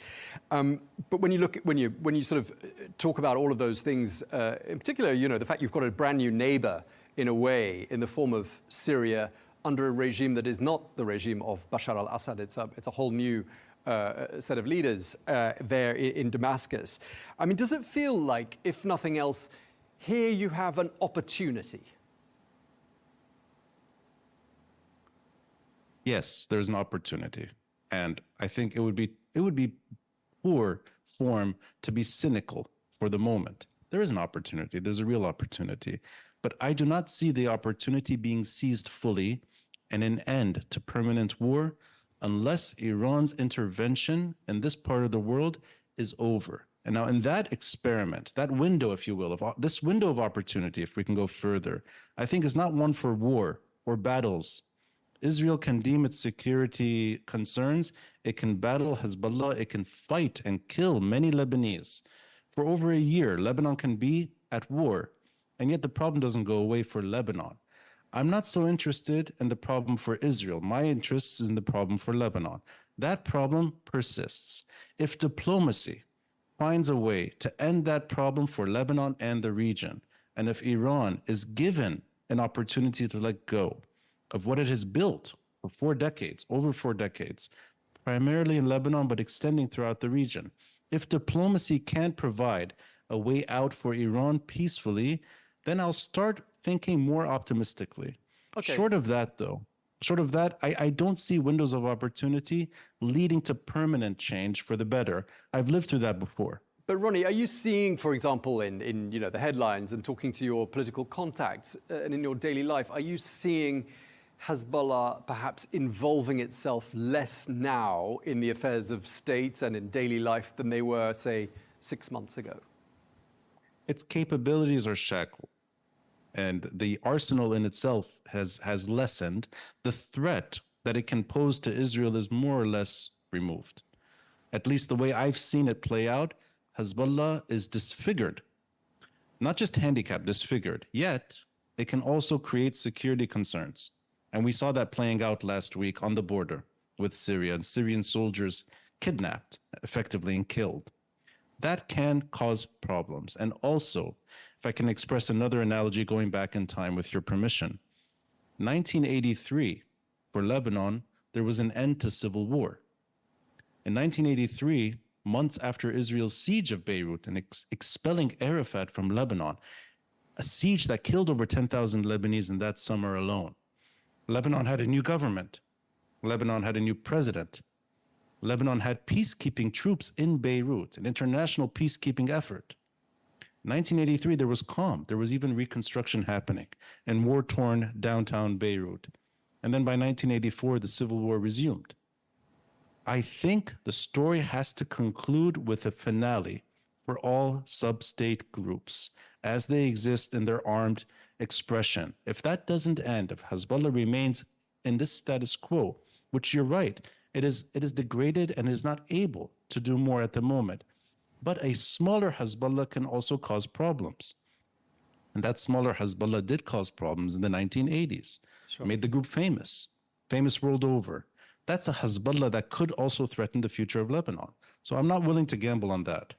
But when you look at, when you sort of talk about all of those things, in particular, you know, the fact you've got a brand new neighbor in a way, in the form of Syria, under a regime that is not the regime of Bashar al-Assad. It's a whole new set of leaders there in Damascus. I mean, does it feel like, if nothing else, here you have an opportunity? Yes, there's an opportunity. And I think it would be poor form to be cynical for the moment. There is an opportunity. There's a real opportunity. But I do not see the opportunity being seized fully and an end to permanent war unless Iran's intervention in this part of the world is over. And now in that experiment, that window, if you will, this window of opportunity, if we can go further, I think is not one for war or battles. Israel can deem its security concerns. It can battle Hezbollah. It can fight and kill many Lebanese. For over a year, Lebanon can be at war, and yet the problem doesn't go away for Lebanon. I'm not so interested in the problem for Israel. My interest is in the problem for Lebanon. That problem persists. If diplomacy finds a way to end that problem for Lebanon and the region, and if Iran is given an opportunity to let go of what it has built for 4 decades, over 4 decades, primarily in Lebanon, but extending throughout the region. If diplomacy can't provide a way out for Iran peacefully, then I'll start thinking more optimistically. Okay. Short of that, though, I don't see windows of opportunity leading to permanent change for the better. I've lived through that before. But Ronnie, are you seeing, for example, in the headlines and talking to your political contacts and in your daily life, are you seeing Hezbollah perhaps involving itself less now in the affairs of state and in daily life than they were, say, 6 months ago? Its capabilities are shackled, and the arsenal in itself has lessened. The threat that it can pose to Israel is more or less removed. At least the way I've seen it play out, Hezbollah is disfigured, not just handicapped, disfigured. Yet, it can also create security concerns. And we saw that playing out last week on the border with Syria, and Syrian soldiers kidnapped effectively and killed. That can cause problems. And also, if I can express another analogy going back in time with your permission, 1983, for Lebanon, there was an end to civil war. In 1983, months after Israel's siege of Beirut and expelling Arafat from Lebanon, a siege that killed over 10,000 Lebanese in that summer alone, Lebanon had a new government. Lebanon had a new president. Lebanon had peacekeeping troops in Beirut, an international peacekeeping effort. 1983, there was calm. There was even reconstruction happening in war-torn downtown Beirut. And then by 1984, the civil war resumed. I think the story has to conclude with a finale for all sub-state groups as they exist in their armed expression. If that doesn't end, if Hezbollah remains in this status quo, which you're right, it is degraded and is not able to do more at the moment. But a smaller Hezbollah can also cause problems. And that smaller Hezbollah did cause problems in the 1980s. Sure. Made the group famous world over. That's a Hezbollah that could also threaten the future of Lebanon. So I'm not willing to gamble on that.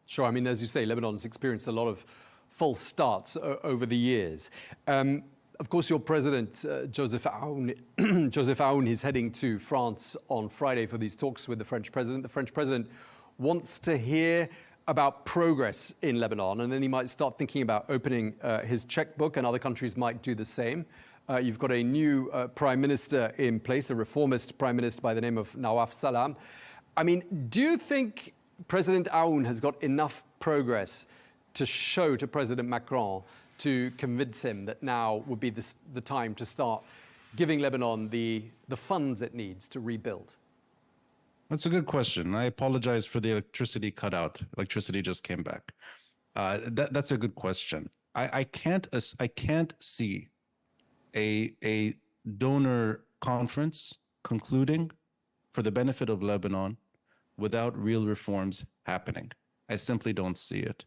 Sure. I mean, as you say, Lebanon's experienced a lot of false starts over the years. Of course, your president, Joseph Aoun, is heading to France on Friday for these talks with the French president. The French president wants to hear about progress in Lebanon, and then he might start thinking about opening his checkbook, and other countries might do the same. You've got a new prime minister in place, a reformist prime minister by the name of Nawaf Salam. I mean, do you think President Aoun has got enough progress to show to President Macron to convince him that now would be the time to start giving Lebanon the funds it needs to rebuild? That's a good question. I apologize for the electricity cutout. Electricity just came back. That's a good question. I can't see a donor conference concluding for the benefit of Lebanon without real reforms happening. I simply don't see it.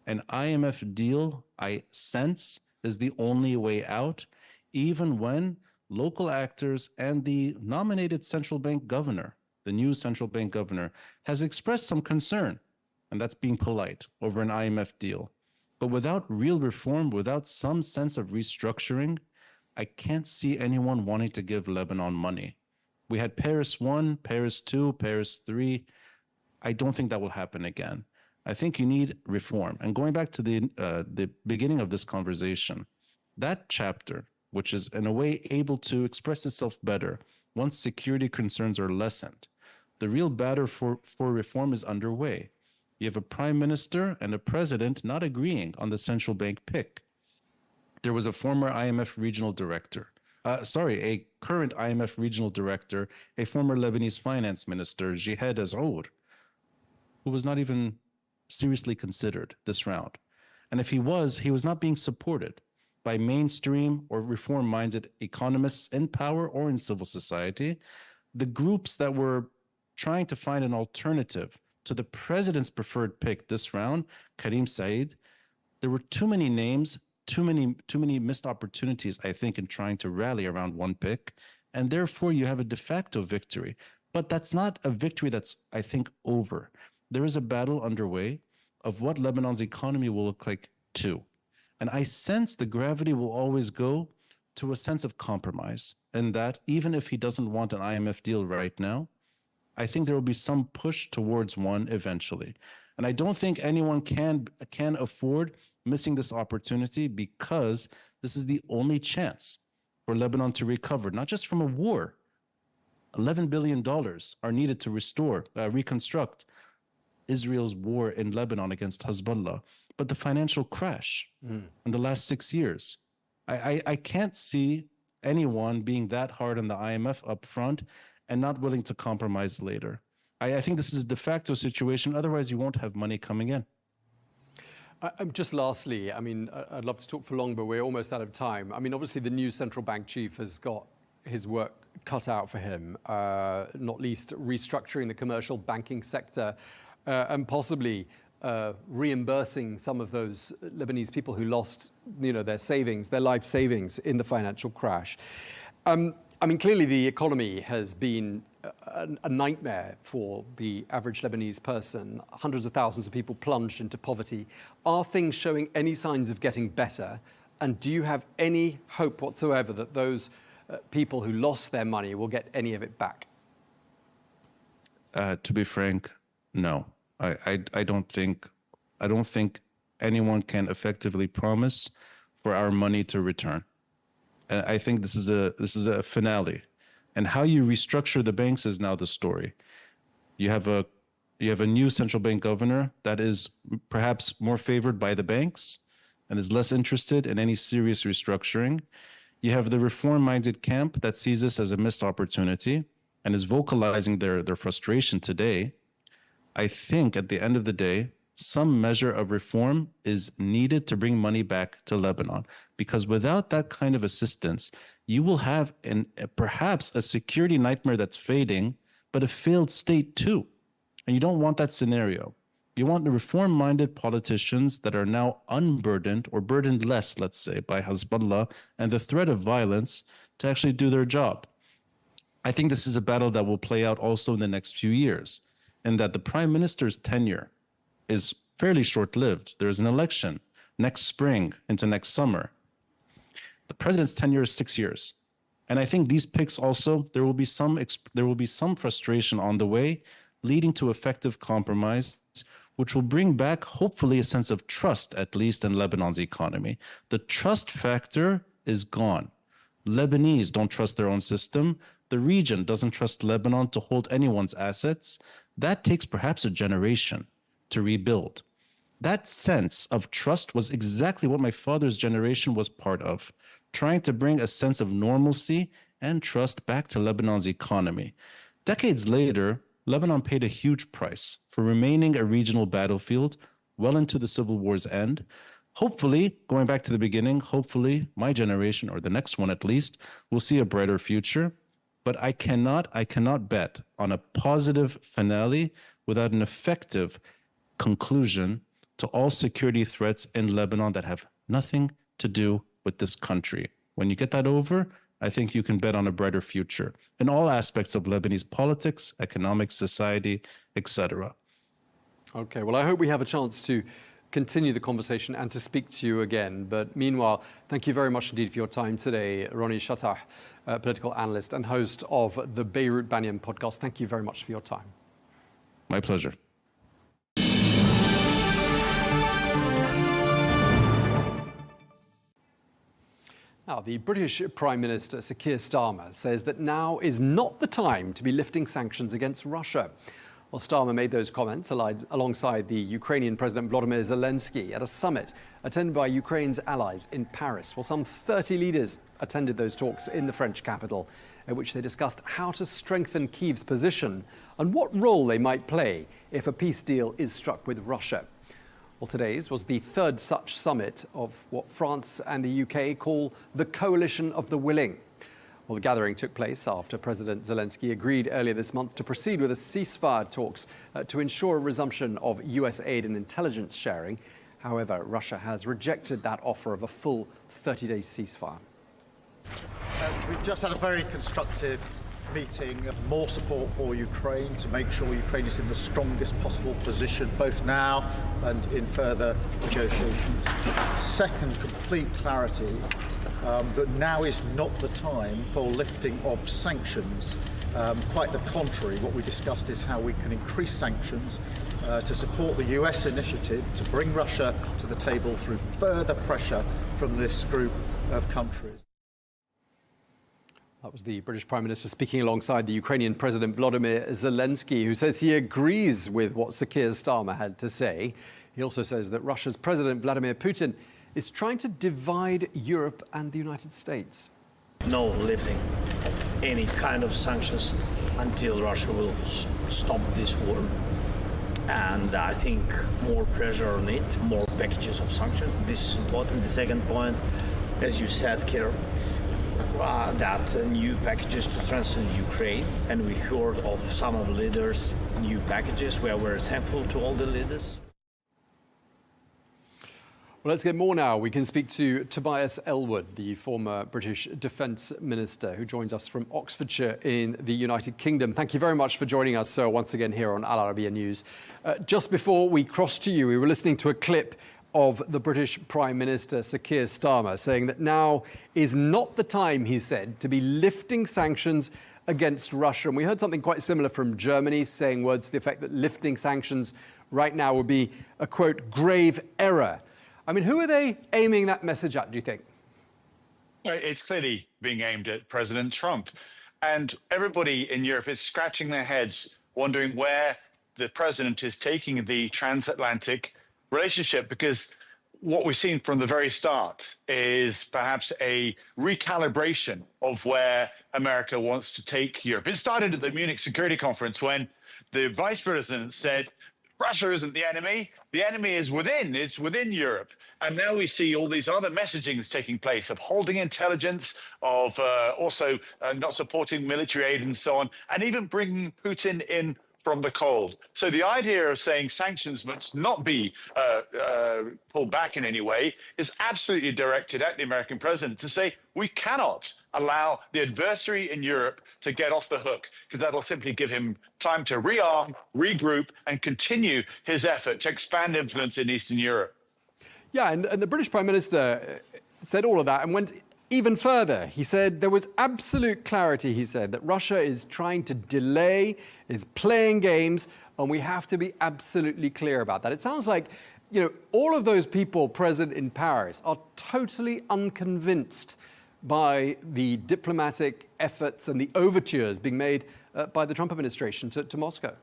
An IMF deal, I sense, is the only way out, even when local actors and the nominated central bank governor, the new central bank governor, has expressed some concern, and that's being polite, over an IMF deal. But without real reform, without some sense of restructuring, I can't see anyone wanting to give Lebanon money. We had Paris 1, Paris 2, Paris 3. I don't think that will happen again. I think you need reform. And going back to the beginning of this conversation, that chapter, which is in a way able to express itself better once security concerns are lessened, the real battle for reform is underway. You have a prime minister and a president not agreeing on the central bank pick. There was a former IMF regional director, a current IMF regional director, a former Lebanese finance minister, Jihad Azhour, who was not even seriously considered this round. And if he was not being supported by mainstream or reform-minded economists in power or in civil society. The groups that were trying to find an alternative to the president's preferred pick this round, Karim Said, there were too many names, too many missed opportunities, I think, in trying to rally around one pick, and therefore you have a de facto victory. But that's not a victory that's, I think, over. There is a battle underway of what Lebanon's economy will look like too. And I sense the gravity will always go to a sense of compromise, and that even if he doesn't want an IMF deal right now, I think there will be some push towards one eventually. And I don't think anyone can afford missing this opportunity, because this is the only chance for Lebanon to recover, not just from a war. $11 billion are needed to reconstruct Israel's war in Lebanon against Hezbollah, but the financial crash in the last 6 years. I can't see anyone being that hard on the IMF up front and not willing to compromise later. I think this is a de facto situation. Otherwise, you won't have money coming in. Just lastly, I mean, I'd love to talk for long, but we're almost out of time. I mean, obviously, the new central bank chief has got his work cut out for him, not least restructuring the commercial banking sector and possibly reimbursing some of those Lebanese people who lost, their savings, their life savings in the financial crash. I mean, clearly the economy has been a nightmare for the average Lebanese person. Hundreds of thousands of people plunged into poverty. Are things showing any signs of getting better? And do you have any hope whatsoever that those people who lost their money will get any of it back? To be frank, no. I don't think anyone can effectively promise for our money to return. And I think this is a finale. And how you restructure the banks is now the story. You have a new central bank governor that is perhaps more favored by the banks and is less interested in any serious restructuring. You have the reform-minded camp that sees this as a missed opportunity and is vocalizing their frustration today. I think at the end of the day, some measure of reform is needed to bring money back to Lebanon, because without that kind of assistance, you will have perhaps a security nightmare that's fading, but a failed state too. And you don't want that scenario. You want the reform-minded politicians that are now unburdened or burdened less, let's say, by Hezbollah and the threat of violence to actually do their job. I think this is a battle that will play out also in the next few years, and that the prime minister's tenure is fairly short-lived. There's an election next spring into next summer. The president's tenure is 6 years. And I think these picks also, there will be some frustration on the way, leading to effective compromise, which will bring back, hopefully, a sense of trust, at least in Lebanon's economy. The trust factor is gone. Lebanese don't trust their own system. The region doesn't trust Lebanon to hold anyone's assets. That takes perhaps a generation to rebuild. That sense of trust was exactly what my father's generation was part of, trying to bring a sense of normalcy and trust back to Lebanon's economy. Decades later, Lebanon paid a huge price for remaining a regional battlefield well into the Civil War's end. Hopefully, going back to the beginning, hopefully my generation, or the next one at least, will see a brighter future. But I cannot bet on a positive finale without an effective conclusion to all security threats in Lebanon that have nothing to do with this country. When you get that over, I think you can bet on a brighter future in all aspects of Lebanese politics, economic, society, etc. Okay, well, I hope we have a chance to continue the conversation and to speak to you again. But meanwhile, thank you very much indeed for your time today, Ronnie Chatah, political analyst and host of the Beirut Banyan podcast. Thank you very much for your time. My pleasure. Now, the British Prime Minister, Sir Keir Starmer, says that now is not the time to be lifting sanctions against Russia. Well, Starmer made those comments alongside the Ukrainian President Volodymyr Zelensky at a summit attended by Ukraine's allies in Paris. Well, some 30 leaders attended those talks in the French capital, at which they discussed how to strengthen Kyiv's position and what role they might play if a peace deal is struck with Russia. Well, today's was the third such summit of what France and the UK call the Coalition of the Willing. Well, the gathering took place after President Zelensky agreed earlier this month to proceed with a ceasefire talks to ensure a resumption of US aid and intelligence sharing. However, Russia has rejected that offer of a full 30-day ceasefire. We've just had a very constructive meeting, more support for Ukraine to make sure Ukraine is in the strongest possible position, both now and in further negotiations. Second, complete clarity that now is not the time for lifting of sanctions. Quite the contrary, what we discussed is how we can increase sanctions to support the US initiative to bring Russia to the table through further pressure from this group of countries. That was the British Prime Minister speaking alongside the Ukrainian President Volodymyr Zelensky, who says he agrees with what Sir Keir Starmer had to say. He also says that Russia's President Vladimir Putin is trying to divide Europe and the United States. No lifting of any kind of sanctions until Russia will stop this war. And I think more pressure on it, more packages of sanctions. This is important. The second point, as you said, Keir, that new packages to strengthen Ukraine, and we heard of some of the leaders' new packages. We are very thankful to all the leaders. Well, let's get more now. We can speak to Tobias Ellwood, the former British Defence Minister, who joins us from Oxfordshire in the United Kingdom. Thank you very much for joining us, sir, once again here on Al Arabiya News. Just before we crossed to you, we were listening to a clip of the British Prime Minister, Sir Keir Starmer, saying that now is not the time, he said, to be lifting sanctions against Russia. And we heard something quite similar from Germany, saying words to the effect that lifting sanctions right now would be a, quote, grave error. I mean, who are they aiming that message at, do you think? It's clearly being aimed at President Trump. And everybody in Europe is scratching their heads, wondering where the president is taking the transatlantic relationship, because what we've seen from the very start is perhaps a recalibration of where America wants to take Europe. It started at the Munich Security Conference when the vice president said, Russia isn't the enemy is within, it's within Europe. And now we see all these other messagings taking place of holding intelligence, of also not supporting military aid and so on, and even bringing Putin in from the cold. So the idea of saying sanctions must not be pulled back in any way is absolutely directed at the American president to say we cannot allow the adversary in Europe to get off the hook, because that'll simply give him time to rearm, regroup, and continue his effort to expand influence in Eastern Europe. Yeah, and the British Prime Minister said all of that and went even further. He said there was absolute clarity, he said, that Russia is trying to delay, is playing games, and we have to be absolutely clear about that. It sounds like, you know, all of those people present in Paris are totally unconvinced by the diplomatic efforts and the overtures being made by the Trump administration to Moscow.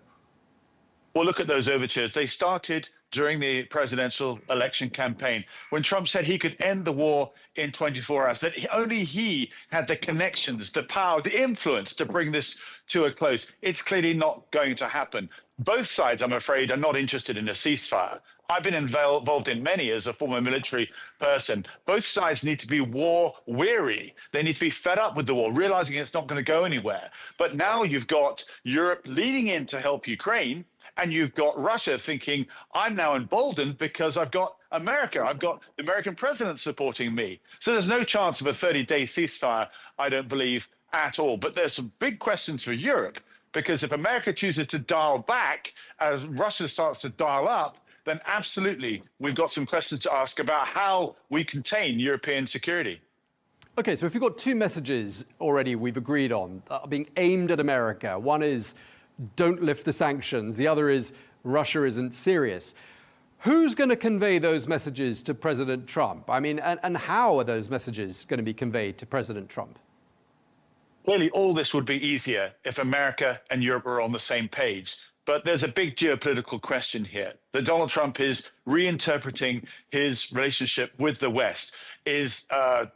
Well, look at those overtures. They started during the presidential election campaign when Trump said he could end the war in 24 hours, that only he had the connections, the power, the influence to bring this to a close. It's clearly not going to happen. Both sides, I'm afraid, are not interested in a ceasefire. I've been involved in many as a former military person. Both sides need to be war weary. They need to be fed up with the war, realizing it's not going to go anywhere. But now you've got Europe leading in to help Ukraine, and you've got Russia thinking, I'm now emboldened because I've got America. I've got the American president supporting me. So there's no chance of a 30-day ceasefire, I don't believe, at all. But there's some big questions for Europe, because if America chooses to dial back as Russia starts to dial up, then absolutely we've got some questions to ask about how we contain European security. Okay, so if we've got two messages already we've agreed on being aimed at America, one is don't lift the sanctions, the other is Russia isn't serious. Who's going to convey those messages to President Trump? I mean, and how are those messages going to be conveyed to President Trump? Clearly, all this would be easier if America and Europe were on the same page. But there's a big geopolitical question here that Donald Trump is reinterpreting his relationship with the West, is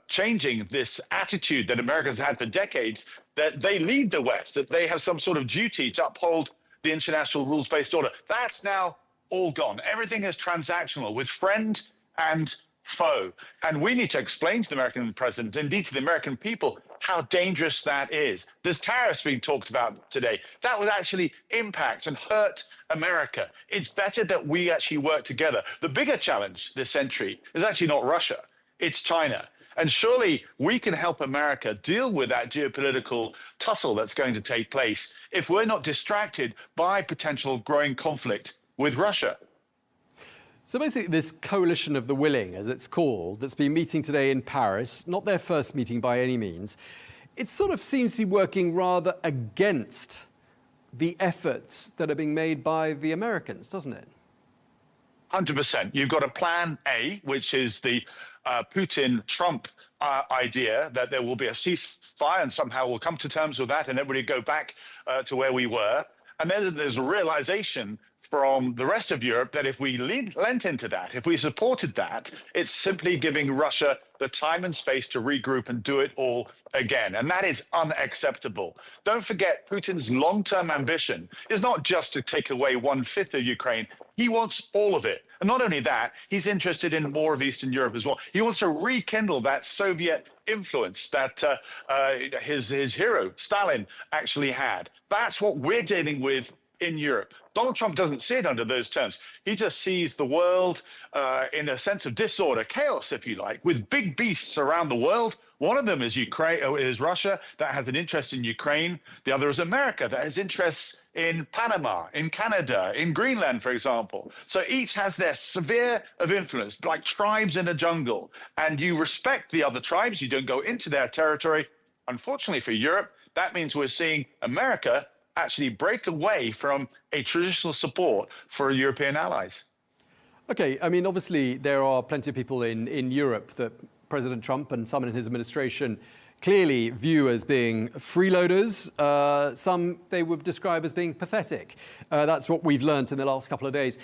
changing this attitude that Americans had for decades, that they lead the West, that they have some sort of duty to uphold the international rules-based order. That's now all gone. Everything is transactional with friend and foe. And we need to explain to the American president, indeed to the American people, how dangerous that is. There's tariffs being talked about today. That would actually impact and hurt America. It's better that we actually work together. The bigger challenge this century is actually not Russia, it's China. And surely we can help America deal with that geopolitical tussle that's going to take place if we're not distracted by potential growing conflict with Russia. So basically this coalition of the willing, as it's called, that's been meeting today in Paris, not their first meeting by any means, it sort of seems to be working rather against the efforts that are being made by the Americans, doesn't it? 100%. You've got a plan A, which is the Putin-Trump idea that there will be a ceasefire and somehow we'll come to terms with that and everybody go back to where we were. And then there's a realization from the rest of Europe that if we lent into that, if we supported that, it's simply giving Russia the time and space to regroup and do it all again. And that is unacceptable. Don't forget, Putin's long-term ambition is not just to take away 1/5 of Ukraine. He wants all of it. And not only that, he's interested in more of Eastern Europe as well. He wants to rekindle that Soviet influence that his hero, Stalin, actually had. That's what we're dealing with in Europe. Donald Trump doesn't see it under those terms. He just sees the world in a sense of disorder, chaos, if you like, with big beasts around the world. One of them is Russia, that has an interest in Ukraine. The other is America, that has interests in Panama, in Canada, in Greenland, for example. So each has their sphere of influence, like tribes in a jungle. And you respect the other tribes. You don't go into their territory. Unfortunately for Europe, that means we're seeing America actually break away from a traditional support for European allies. Okay, I mean, obviously there are plenty of people in Europe that President Trump and some in his administration clearly view as being freeloaders. Some they would describe as being pathetic. That's what we've learned in the last couple of days.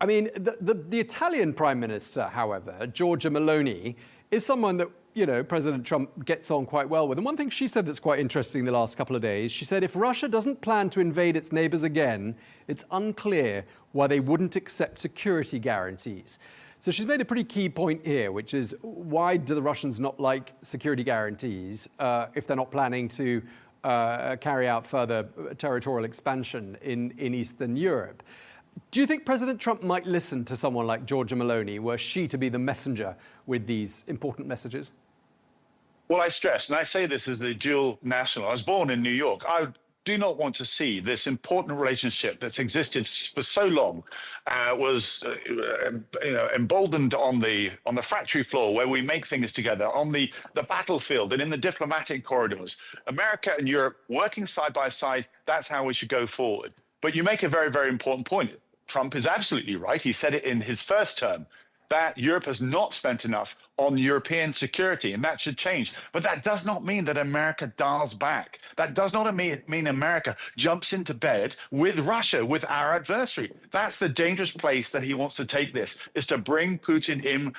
I mean, the Italian Prime Minister, however, Giorgia Meloni, is someone that, you know, President Trump gets on quite well with. And one thing she said that's quite interesting the last couple of days, she said if Russia doesn't plan to invade its neighbors again, it's unclear why they wouldn't accept security guarantees. So she's made a pretty key point here, which is why do the Russians not like security guarantees if they're not planning to carry out further territorial expansion in Eastern Europe? Do you think President Trump might listen to someone like Giorgia Meloni, were she to be the messenger with these important messages? Well, I stress, and I say this as the dual national, I was born in New York. I do not want to see this important relationship that's existed for so long was emboldened on the factory floor where we make things together, on the battlefield and in the diplomatic corridors. America and Europe working side by side, that's how we should go forward. But you make a very, very important point. Trump is absolutely right. He said it in his first term, that Europe has not spent enough on European security, and that should change. But that does not mean that America dials back. That does not mean America jumps into bed with Russia, with our adversary. That's the dangerous place that he wants to take this, is to bring Putin in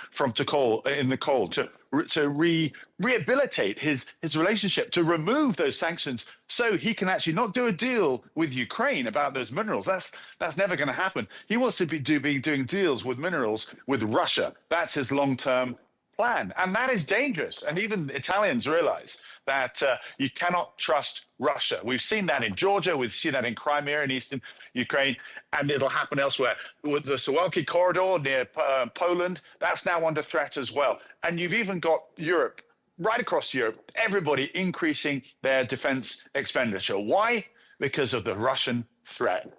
the cold, to rehabilitate his relationship, to remove those sanctions so he can actually not do a deal with Ukraine about those minerals. That's never going to happen. He wants to be doing deals with minerals with Russia. That's his long-term plan. And that is dangerous. And even Italians realize that you cannot trust Russia. We've seen that in Georgia. We've seen that in Crimea in eastern Ukraine. And it'll happen elsewhere. With the Suwalki corridor near Poland, that's now under threat as well. And you've even got Europe, right across Europe, everybody increasing their defense expenditure. Why? Because of the Russian threat.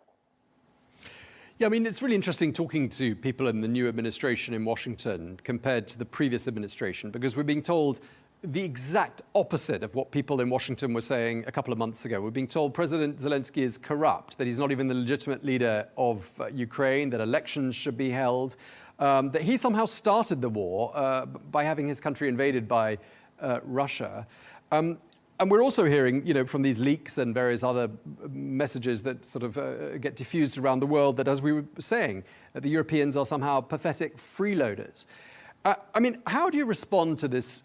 Yeah, I mean, it's really interesting talking to people in the new administration in Washington compared to the previous administration, because we're being told the exact opposite of what people in Washington were saying a couple of months ago. We're being told President Zelensky is corrupt, that he's not even the legitimate leader of Ukraine, that elections should be held, that he somehow started the war by having his country invaded by Russia. And we're also hearing, from these leaks and various other messages that sort of get diffused around the world that, as we were saying, the Europeans are somehow pathetic freeloaders. I mean, how do you respond to this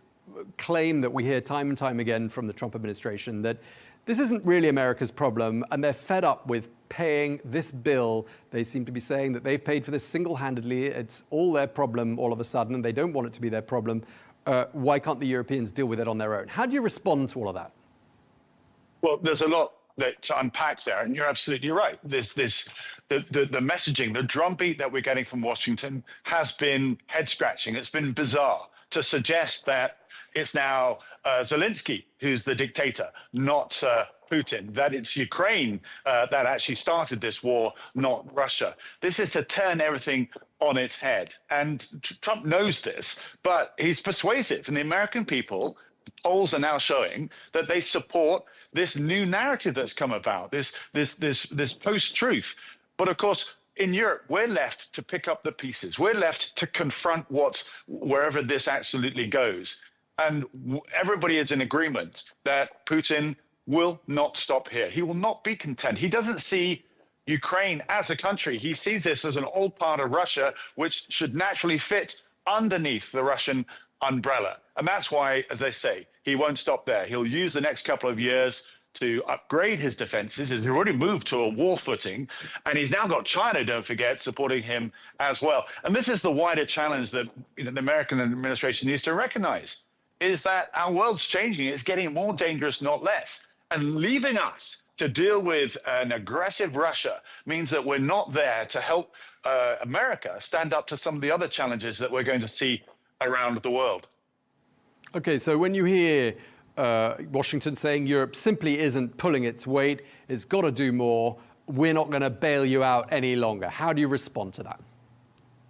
claim that we hear time and time again from the Trump administration that this isn't really America's problem and they're fed up with paying this bill? They seem to be saying that they've paid for this single-handedly. It's all their problem all of a sudden, and they don't want it to be their problem. Why can't the Europeans deal with it on their own? How do you respond to all of that? Well, there's a lot to unpack there, and you're absolutely right. The messaging, the drumbeat that we're getting from Washington has been head-scratching. It's been bizarre to suggest that it's now Zelensky who's the dictator, not Putin, that it's Ukraine that actually started this war, not Russia. This is to turn everything on its head. And Trump knows this, but he's persuasive. And the American people, polls are now showing that they support this new narrative that's come about, this post-truth. But of course, in Europe, we're left to pick up the pieces. We're left to confront wherever this absolutely goes. And everybody is in agreement that Putin will not stop here. He will not be content. He doesn't see Ukraine as a country. He sees this as an old part of Russia, which should naturally fit underneath the Russian umbrella. And that's why, as I say, he won't stop there. He'll use the next couple of years to upgrade his defenses. He's already moved to a war footing, and he's now got China, don't forget, supporting him as well. And this is the wider challenge that the American administration needs to recognize, is that our world's changing. It's getting more dangerous, not less. And leaving us to deal with an aggressive Russia means that we're not there to help America stand up to some of the other challenges that we're going to see around the world. Okay, so when you hear Washington saying Europe simply isn't pulling its weight, it's got to do more, we're not going to bail you out any longer, how do you respond to that?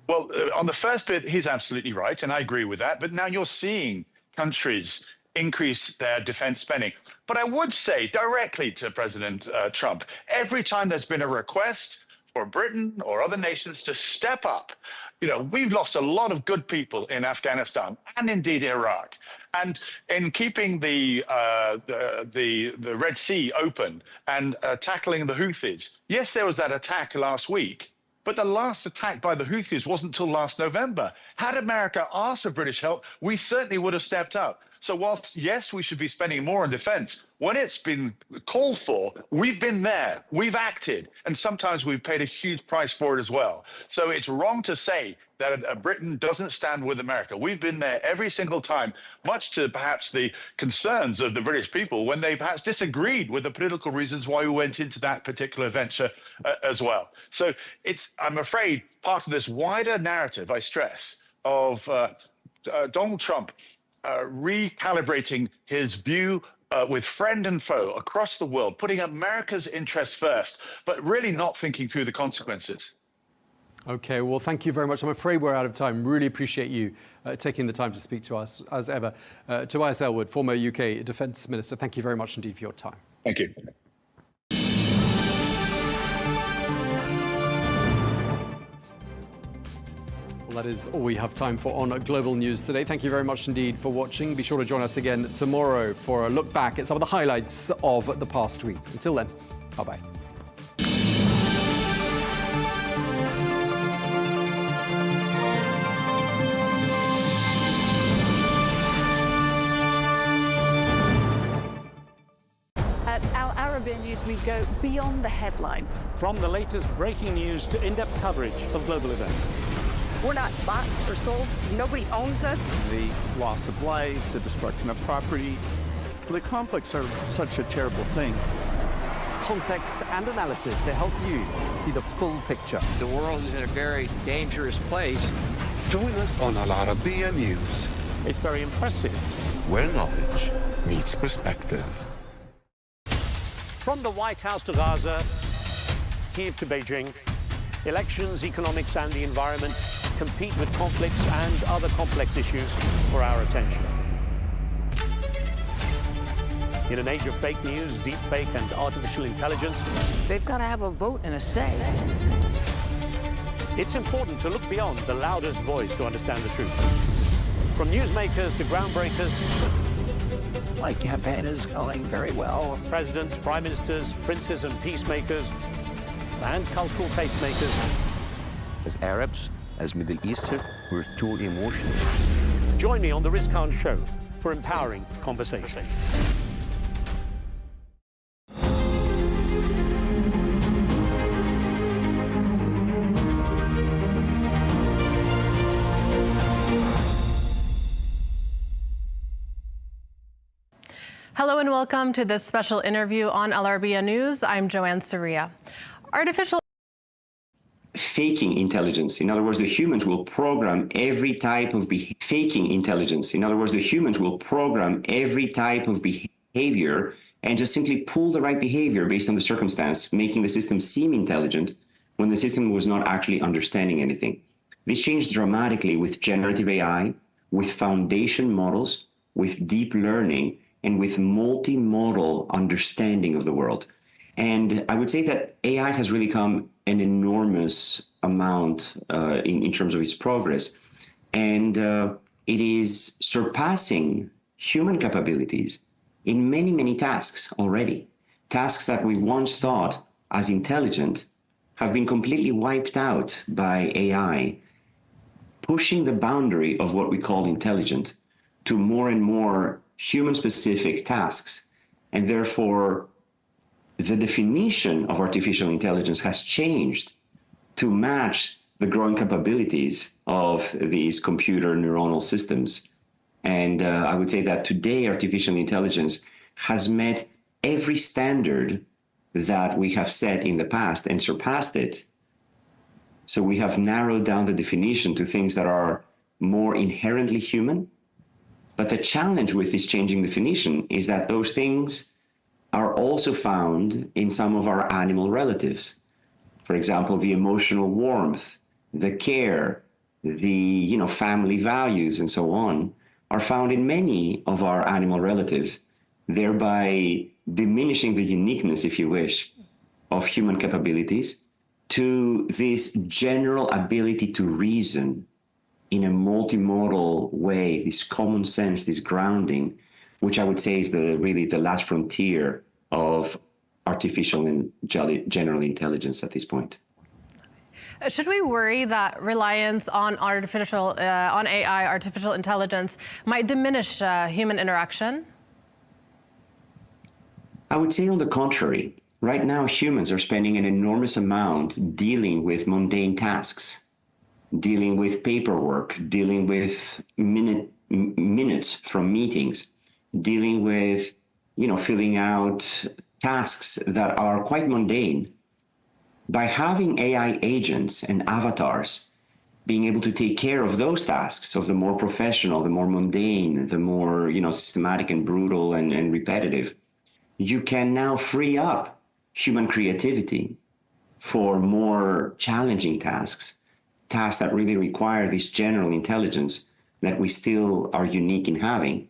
Well, on the first bit, he's absolutely right, and I agree with that. But now you're seeing countries increase their defense spending. But I would say directly to President Trump, every time there's been a request for Britain or other nations to step up, we've lost a lot of good people in Afghanistan and indeed Iraq. And in keeping the Red Sea open and tackling the Houthis, yes, there was that attack last week, but the last attack by the Houthis wasn't until last November. Had America asked for British help, we certainly would have stepped up. So whilst, yes, we should be spending more on defense, when it's been called for, we've been there, we've acted, and sometimes we've paid a huge price for it as well. So it's wrong to say that Britain doesn't stand with America. We've been there every single time, much to perhaps the concerns of the British people when they perhaps disagreed with the political reasons why we went into that particular venture as well. So it's, I'm afraid, part of this wider narrative, I stress, of Donald Trump recalibrating his view with friend and foe across the world, putting America's interests first, but really not thinking through the consequences. Okay, well, thank you very much. I'm afraid we're out of time. Really appreciate you taking the time to speak to us, as ever. Tobias Ellwood, former UK Defence Minister, thank you very much indeed for your time. Thank you. Well, that is all we have time for on Global News today. Thank you very much indeed for watching. Be sure to join us again tomorrow for a look back at some of the highlights of the past week. Until then, bye-bye. At Al Arabiya News, we go beyond the headlines. From the latest breaking news to in-depth coverage of global events. We're not bought or sold. Nobody owns us. The loss of life, the destruction of property. The conflicts are such a terrible thing. Context and analysis to help you see the full picture. The world is in a very dangerous place. Join us on Al Arabiya News. It's very impressive. Where knowledge meets perspective. From the White House to Gaza, Kiev to Beijing, Elections, economics, and the environment compete with conflicts and other complex issues for our attention. In an age of fake news, deepfake, and artificial intelligence, they've got to have a vote and a say. It's important to look beyond the loudest voice to understand the truth. From newsmakers to groundbreakers, My campaign is going very well. Presidents, prime ministers, princes and peacemakers, and cultural tastemakers. As Arabs, as Middle Eastern, we're too emotional. Join me on The Riz Khan Show for empowering conversation. Hello and welcome to this special interview on Al Arabiya News. I'm Joanne Soria. Artificial faking intelligence. In other words, the humans will program every type of faking intelligence. In other words, the humans will program every type of behavior and just simply pull the right behavior based on the circumstance, making the system seem intelligent when the system was not actually understanding anything. This changed dramatically with generative AI, with foundation models, with deep learning, and with multimodal understanding of the world. And I would say that AI has really come an enormous amount in terms of its progress. And it is surpassing human capabilities in many, many tasks already. Tasks that we once thought as intelligent have been completely wiped out by AI, pushing the boundary of what we call intelligent to more and more human-specific tasks. And therefore, the definition of artificial intelligence has changed to match the growing capabilities of these computer neuronal systems. And I would say that today, artificial intelligence has met every standard that we have set in the past and surpassed it. So we have narrowed down the definition to things that are more inherently human. But the challenge with this changing definition is that those things are also found in some of our animal relatives. For example, the emotional warmth, the care, the family values, and so on, are found in many of our animal relatives, thereby diminishing the uniqueness, if you wish, of human capabilities to this general ability to reason in a multimodal way, this common sense, this grounding, which I would say is really the last frontier of artificial and general intelligence at this point. Should we worry that reliance on AI, artificial intelligence, might diminish human interaction? I would say on the contrary. Right now, humans are spending an enormous amount dealing with mundane tasks, dealing with paperwork, dealing with minutes from meetings, dealing with, filling out tasks that are quite mundane. By having AI agents and avatars being able to take care of those tasks, of the more professional, the more mundane, the more, systematic and brutal and repetitive, you can now free up human creativity for more challenging tasks that really require this general intelligence that we still are unique in having.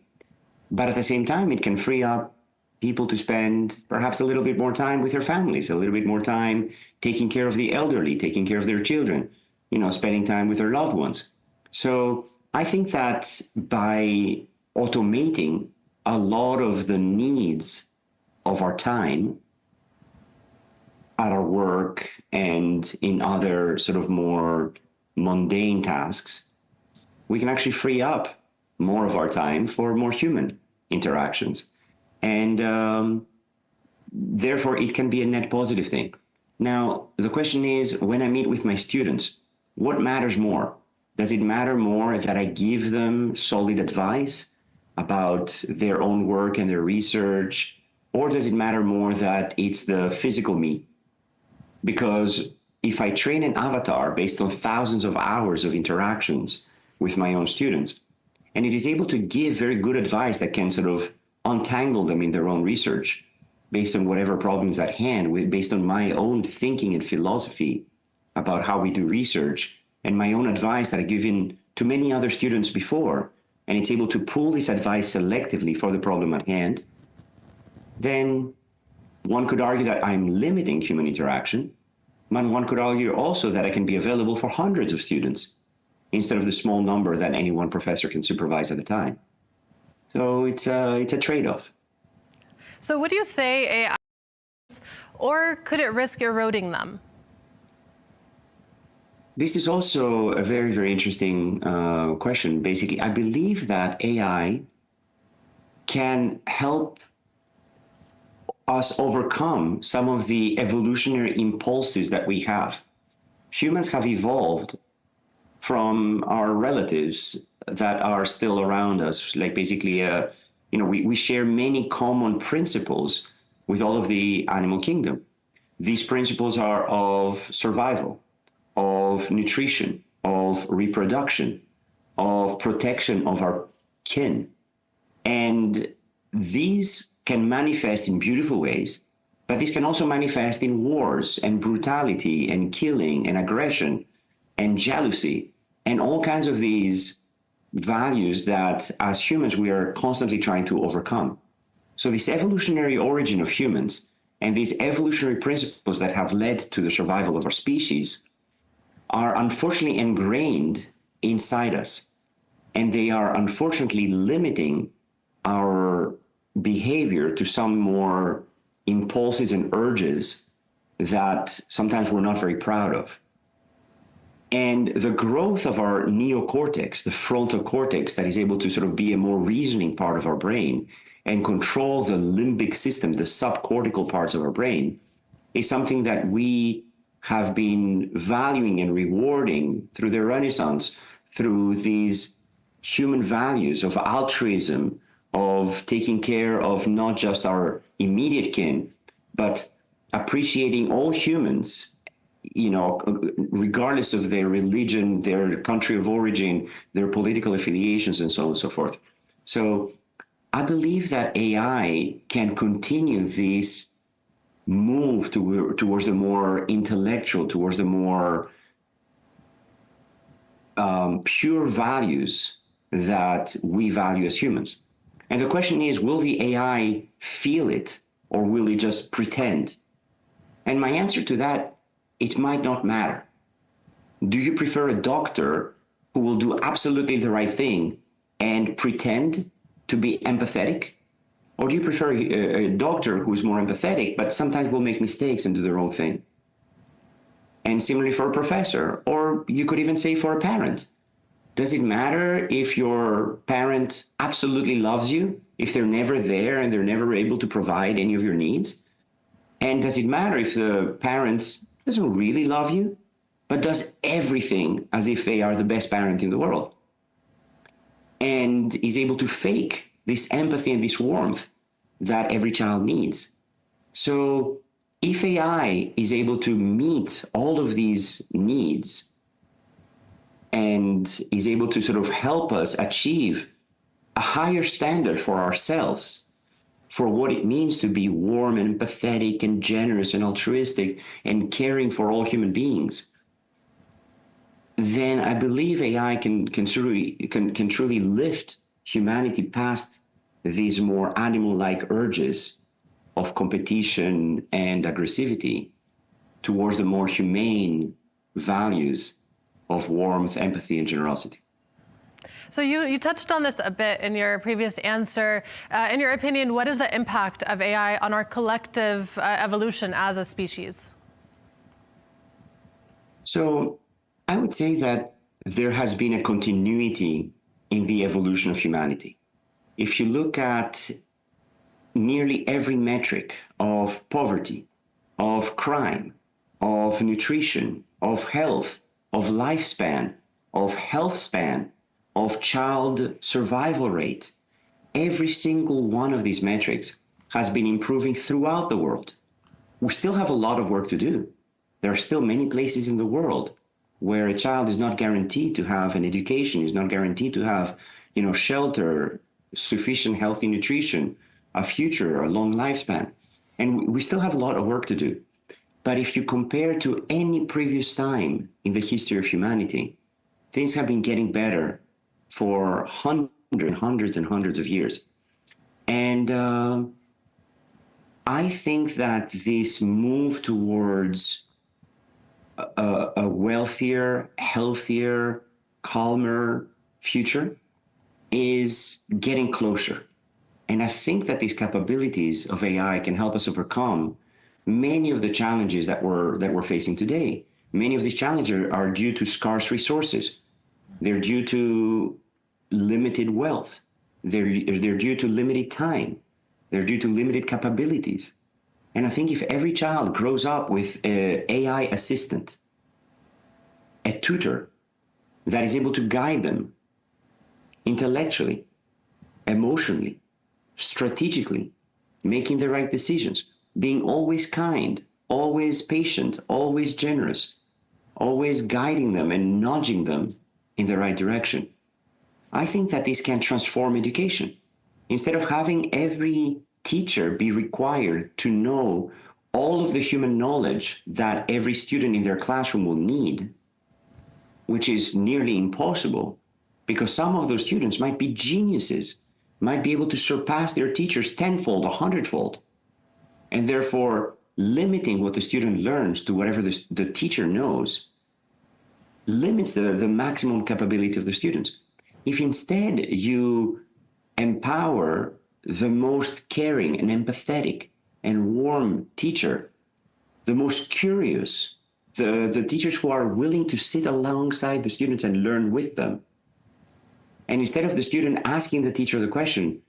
But at the same time, it can free up people to spend perhaps a little bit more time with their families, a little bit more time taking care of the elderly, taking care of their children, spending time with their loved ones. So I think that by automating a lot of the needs of our time at our work and in other sort of more mundane tasks, we can actually free up more of our time for more human interactions. And therefore, it can be a net positive thing. Now, the question is, when I meet with my students, what matters more? Does it matter more that I give them solid advice about their own work and their research? Or does it matter more that it's the physical me? Because if I train an avatar based on thousands of hours of interactions with my own students, and it is able to give very good advice that can sort of untangle them in their own research based on whatever problem is at hand, based on my own thinking and philosophy about how we do research and my own advice that I've given to many other students before, and it's able to pull this advice selectively for the problem at hand, then one could argue that I'm limiting human interaction, but one could argue also that I can be available for hundreds of students instead of the small number that any one professor can supervise at a time. So it's a trade-off. So would you say AI, or could it risk eroding them? This is also a very, very interesting question. Basically, I believe that AI can help us overcome some of the evolutionary impulses that we have. Humans have evolved from our relatives that are still around us. Like basically, we share many common principles with all of the animal kingdom. These principles are of survival, of nutrition, of reproduction, of protection of our kin. And these can manifest in beautiful ways, but this can also manifest in wars and brutality and killing and aggression and jealousy and all kinds of these values that as humans we are constantly trying to overcome. So this evolutionary origin of humans and these evolutionary principles that have led to the survival of our species are unfortunately ingrained inside us, and they are unfortunately limiting our behavior to some more impulses and urges that sometimes we're not very proud of. And the growth of our neocortex, the frontal cortex that is able to sort of be a more reasoning part of our brain and control the limbic system, the subcortical parts of our brain, is something that we have been valuing and rewarding through the Renaissance, through these human values of altruism, of taking care of not just our immediate kin, but appreciating all humans, regardless of their religion, their country of origin, their political affiliations, and so on and so forth. So I believe that AI can continue this move towards the more intellectual, towards the more pure values that we value as humans. And the question is, will the AI feel it, or will it just pretend? And my answer to that, it might not matter. Do you prefer a doctor who will do absolutely the right thing and pretend to be empathetic? Or do you prefer a doctor who is more empathetic, but sometimes will make mistakes and do the wrong thing? And similarly for a professor, or you could even say for a parent. Does it matter if your parent absolutely loves you, if they're never there and they're never able to provide any of your needs? And does it matter if the parent doesn't really love you, but does everything as if they are the best parent in the world and is able to fake this empathy and this warmth that every child needs? So if AI is able to meet all of these needs and is able to sort of help us achieve a higher standard for ourselves, for what it means to be warm and empathetic and generous and altruistic and caring for all human beings, then I believe AI can truly lift humanity past these more animal-like urges of competition and aggressivity towards the more humane values of warmth, empathy, and generosity. So you touched on this a bit in your previous answer. In your opinion, what is the impact of AI on our collective evolution as a species? So I would say that there has been a continuity in the evolution of humanity. If you look at nearly every metric of poverty, of crime, of nutrition, of health, of lifespan, of health span, of child survival rate, every single one of these metrics has been improving throughout the world. We still have a lot of work to do. There are still many places in the world where a child is not guaranteed to have an education, is not guaranteed to have, shelter, sufficient healthy nutrition, a future, a long lifespan. And we still have a lot of work to do. But if you compare to any previous time in the history of humanity, things have been getting better for hundreds and hundreds of years. And I think that this move towards a wealthier, healthier, calmer future is getting closer. And I think that these capabilities of AI can help us overcome many of the challenges that we're facing today. Many of these challenges are due to scarce resources. They're due to limited wealth. They're due to limited time. They're due to limited capabilities. And I think if every child grows up with an AI assistant, a tutor that is able to guide them intellectually, emotionally, strategically, making the right decisions, being always kind, always patient, always generous, always guiding them and nudging them in the right direction, I think that this can transform education. Instead of having every teacher be required to know all of the human knowledge that every student in their classroom will need, which is nearly impossible, because some of those students might be geniuses, might be able to surpass their teachers tenfold, 100-fold, and therefore limiting what the student learns to whatever the teacher knows limits the maximum capability of the students. If instead you empower the most caring and empathetic and warm teacher, the most curious, the teachers who are willing to sit alongside the students and learn with them, and instead of the student asking the teacher the question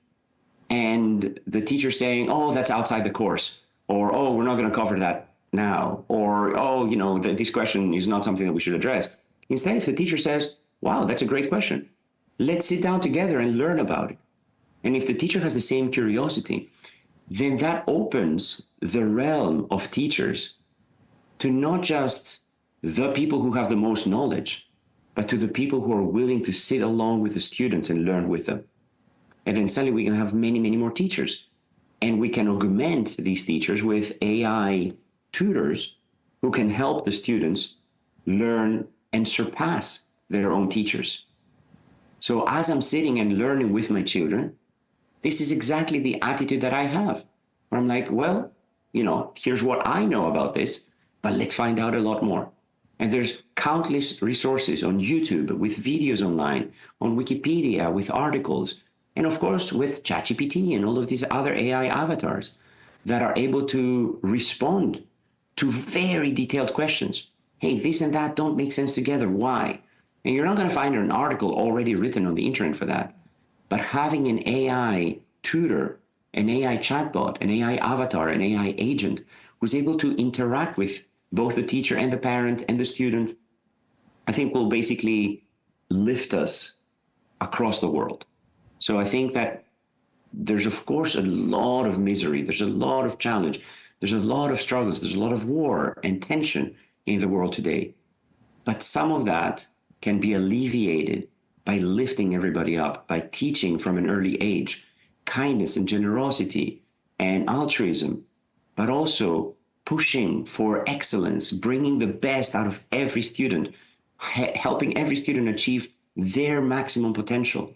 and the teacher saying, oh, that's outside the course, or, oh, we're not going to cover that now, or, oh, you know, this question is not something that we should address. Instead, if the teacher says, wow, that's a great question, let's sit down together and learn about it. And if the teacher has the same curiosity, then that opens the realm of teachers to not just the people who have the most knowledge, but to the people who are willing to sit along with the students and learn with them. And then suddenly we can have many, many more teachers. And we can augment these teachers with AI tutors who can help the students learn and surpass their own teachers. So as I'm sitting and learning with my children, this is exactly the attitude that I have. Where I'm like, well, you know, here's what I know about this, but let's find out a lot more. And there's countless resources on YouTube, with videos online, on Wikipedia, with articles, and of course with ChatGPT and all of these other AI avatars that are able to respond to very detailed questions. Hey, this and that don't make sense together. Why? And you're not going to find an article already written on the internet for that. But having an AI tutor, an AI chatbot, an AI avatar, an AI agent who's able to interact with both the teacher and the parent and the student, I think will basically lift us across the world. So I think that there's, of course, a lot of misery. There's a lot of challenge. There's a lot of struggles. There's a lot of war and tension in the world today. But some of that can be alleviated by lifting everybody up, by teaching from an early age kindness and generosity and altruism, but also pushing for excellence, bringing the best out of every student, helping every student achieve their maximum potential.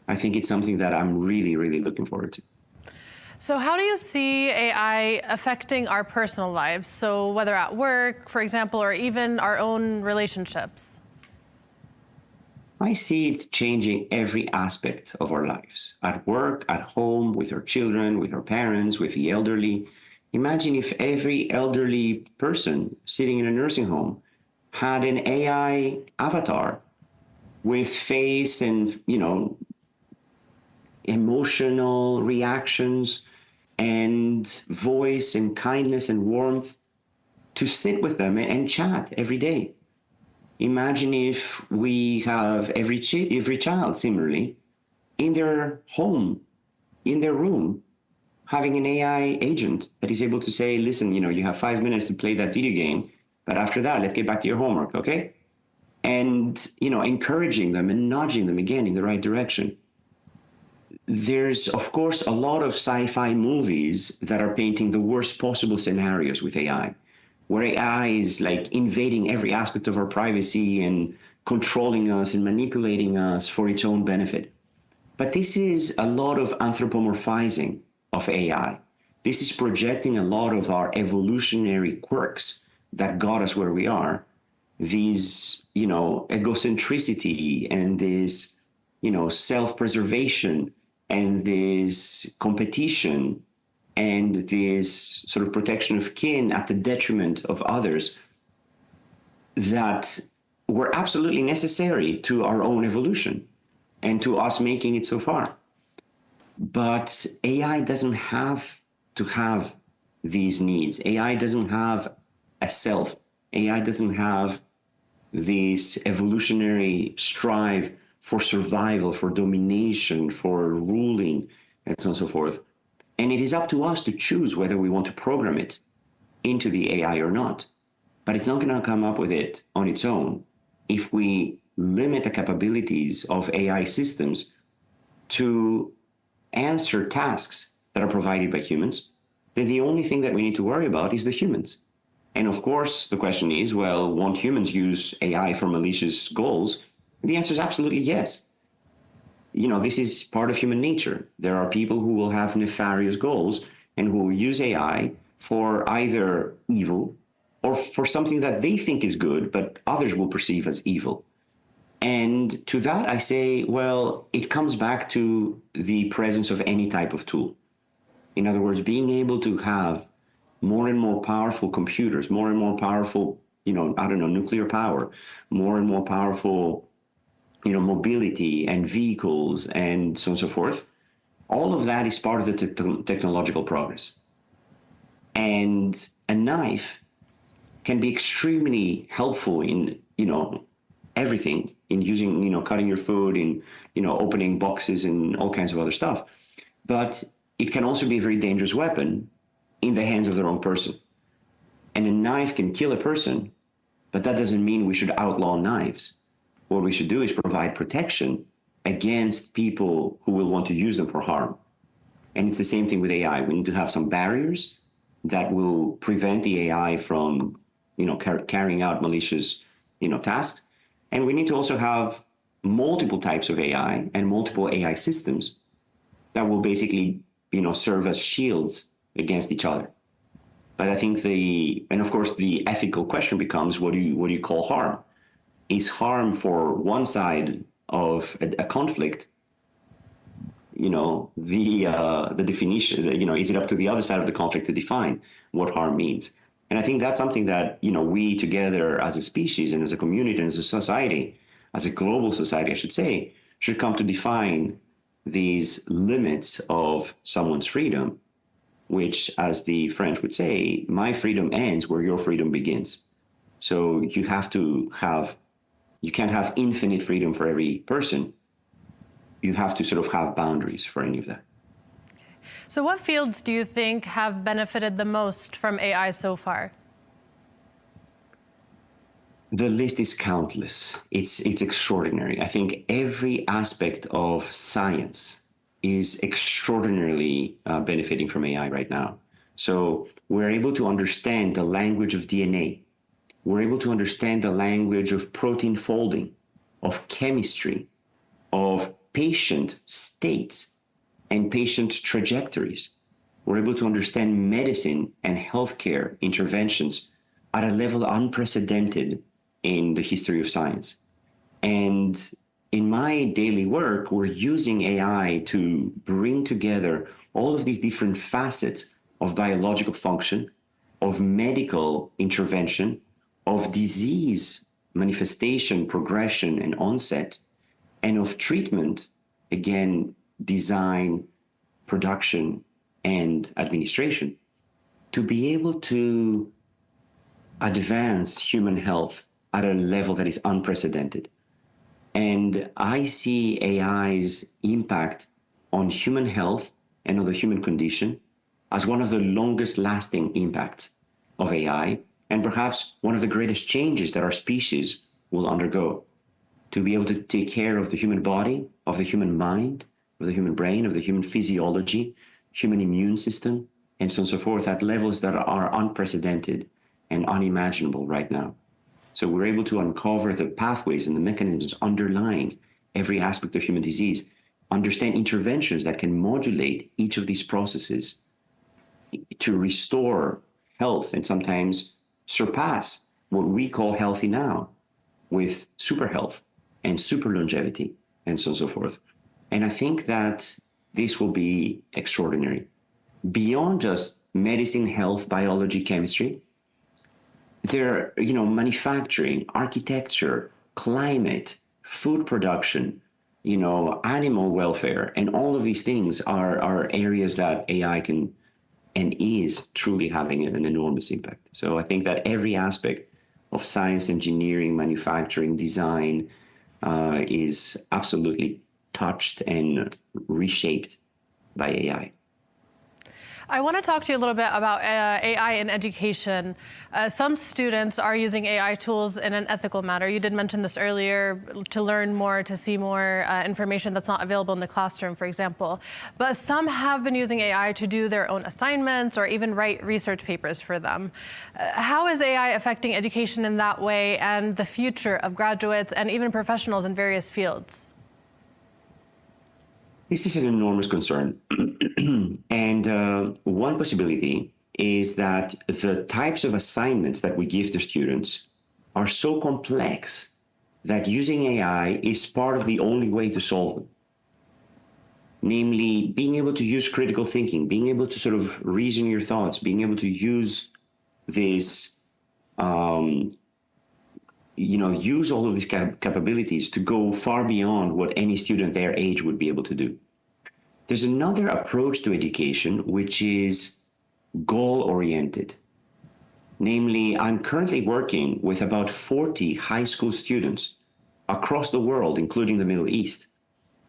I think it's something that I'm really, really looking forward to. So how do you see AI affecting our personal lives? So whether at work, for example, or even our own relationships? I see it changing every aspect of our lives, at work, at home, with our children, with our parents, with the elderly. Imagine if every elderly person sitting in a nursing home had an AI avatar with face and, you know, emotional reactions and voice and kindness and warmth to sit with them and chat every day. Imagine if we have every child similarly in their home, in their room, having an AI agent that is able to say, listen, you know, you have 5 minutes to play that video game, but after that, let's get back to your homework, okay? And, you know, encouraging them and nudging them again in the right direction. There's, of course, a lot of sci-fi movies that are painting the worst possible scenarios with AI. where AI is like invading every aspect of our privacy and controlling us and manipulating us for its own benefit. But this is a lot of anthropomorphizing of AI. This is projecting a lot of our evolutionary quirks that got us where we are. These, egocentricity and this, self-preservation and this competition and this sort of protection of kin at the detriment of others that were absolutely necessary to our own evolution and to us making it so far. But AI doesn't have to have these needs. AI doesn't have a self. AI doesn't have this evolutionary strive for survival, for domination, for ruling, and so on and so forth. And it is up to us to choose whether we want to program it into the AI or not. But it's not going to come up with it on its own if we limit the capabilities of AI systems to answer tasks that are provided by humans. Then the only thing that we need to worry about is the humans. And of course, the question is, well, won't humans use AI for malicious goals? The answer is absolutely yes. This is part of human nature. There are people who will have nefarious goals and who will use AI for either evil or for something that they think is good, but others will perceive as evil. And to that, I say, well, it comes back to the presence of any type of tool. In other words, being able to have more and more powerful computers, more and more powerful, nuclear power, more and more powerful, mobility and vehicles and so on and so forth. All of that is part of the technological progress. And a knife can be extremely helpful in, everything, in using, cutting your food, in, opening boxes and all kinds of other stuff. But it can also be a very dangerous weapon in the hands of the wrong person. And a knife can kill a person, but that doesn't mean we should outlaw knives. What we should do is provide protection against people who will want to use them for harm. And it's the same thing with AI. We need to have some barriers that will prevent the AI from, carrying out malicious, tasks. And we need to also have multiple types of AI and multiple AI systems that will basically, serve as shields against each other. But I think and of course the ethical question becomes, what do you call harm? Is harm for one side of a conflict, the definition, is it up to the other side of the conflict to define what harm means? And I think that's something that, we together as a species and as a community and as a society, as a global society, I should say, should come to define these limits of someone's freedom, which, as the French would say, my freedom ends where your freedom begins. So you can't have infinite freedom for every person. You have to sort of have boundaries for any of that. So what fields do you think have benefited the most from AI so far? The list is countless. It's extraordinary. I think every aspect of science is extraordinarily benefiting from AI right now. So we're able to understand the language of DNA. We're able to understand the language of protein folding, of chemistry, of patient states and patient trajectories. We're able to understand medicine and healthcare interventions at a level unprecedented in the history of science. And in my daily work, we're using AI to bring together all of these different facets of biological function, of medical intervention, of disease manifestation, progression, and onset, and of treatment, again, design, production, and administration, to be able to advance human health at a level that is unprecedented. And I see AI's impact on human health and on the human condition as one of the longest lasting impacts of AI, and perhaps one of the greatest changes that our species will undergo, to be able to take care of the human body, of the human mind, of the human brain, of the human physiology, human immune system, and so on and so forth, at levels that are unprecedented and unimaginable right now. So we're able to uncover the pathways and the mechanisms underlying every aspect of human disease, understand interventions that can modulate each of these processes to restore health and sometimes surpass what we call healthy now with super health and super longevity and so on and so forth. And I think that this will be extraordinary. Beyond just medicine, health, biology, chemistry, there are, manufacturing, architecture, climate, food production, animal welfare, and all of these things are areas that AI can and is truly having an enormous impact. So I think that every aspect of science, engineering, manufacturing, design is absolutely touched and reshaped by AI. I want to talk to you a little bit about AI in education. Some students are using AI tools in an ethical manner. You did mention this earlier, to learn more, to see more information that's not available in the classroom, for example. But some have been using AI to do their own assignments or even write research papers for them. How is AI affecting education in that way and the future of graduates and even professionals in various fields? This is an enormous concern. And one possibility is that the types of assignments that we give to students are so complex that using AI is part of the only way to solve them. Namely, being able to use critical thinking, being able to sort of reason your thoughts, being able to use this, use all of these capabilities to go far beyond what any student their age would be able to do. There's another approach to education, which is goal-oriented. Namely, I'm currently working with about 40 high school students across the world, including the Middle East,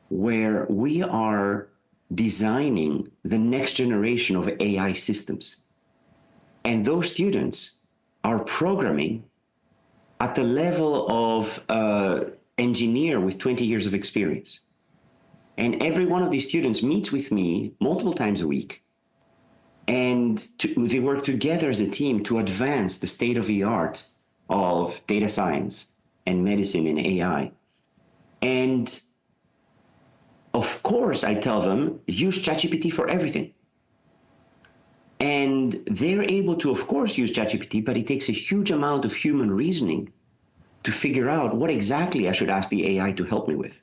where we are designing the next generation of AI systems. And those students are programming at the level of engineer with 20 years of experience. And every one of these students meets with me multiple times a week. And they work together as a team to advance the state of the art of data science and medicine and AI. And of course, I tell them, use ChatGPT for everything. And they're able to, of course, use ChatGPT, but it takes a huge amount of human reasoning to figure out what exactly I should ask the AI to help me with.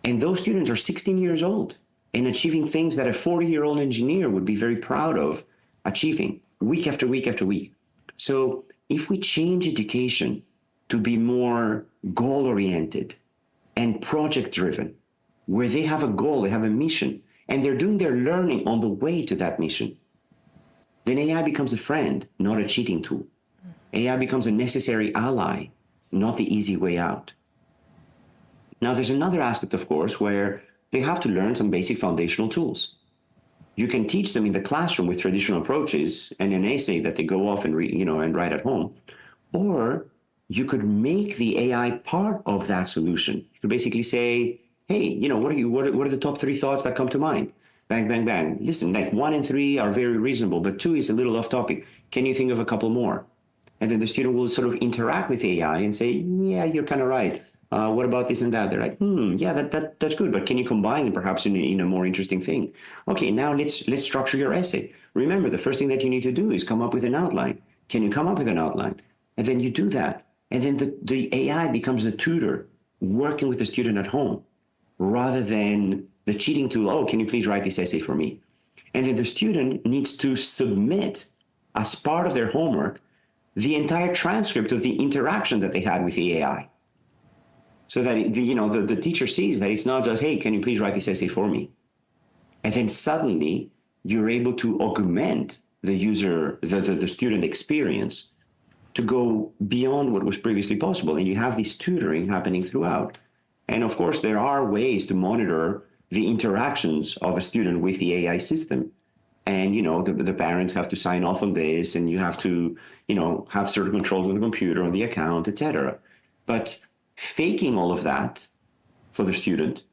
And those students are 16 years old and achieving things that a 40-year-old engineer would be very proud of achieving week after week after week. So if we change education to be more goal-oriented and project-driven, where they have a goal, they have a mission, and they're doing their learning on the way to that mission, then AI becomes a friend, not a cheating tool. AI becomes a necessary ally, not the easy way out. Now, there's another aspect, of course, where they have to learn some basic foundational tools. You can teach them in the classroom with traditional approaches and an essay that they go off and read, and write at home. Or you could make the AI part of that solution. You could basically say, hey, what are the top 3 thoughts that come to mind? Bang, bang, bang. Listen, like 1 and 3 are very reasonable, but 2 is a little off topic. Can you think of a couple more? And then the student will sort of interact with AI and say, yeah, you're kind of right. What about this and that? They're like, yeah, that's good, but can you combine them perhaps in a more interesting thing? Okay, now let's structure your essay. Remember, the first thing that you need to do is come up with an outline. Can you come up with an outline? And then you do that. And then the AI becomes the tutor working with the student at home rather than the cheating tool. Oh, can you please write this essay for me? And then the student needs to submit as part of their homework the entire transcript of the interaction that they had with the AI. So that the teacher sees that it's not just, hey, can you please write this essay for me? And then suddenly you're able to augment the user, the student experience to go beyond what was previously possible. And you have this tutoring happening throughout. And of course, there are ways to monitor the interactions of a student with the AI system. And, the parents have to sign off on this, and you have to, have certain controls on the computer, on the account, etc. But faking all of that for the student,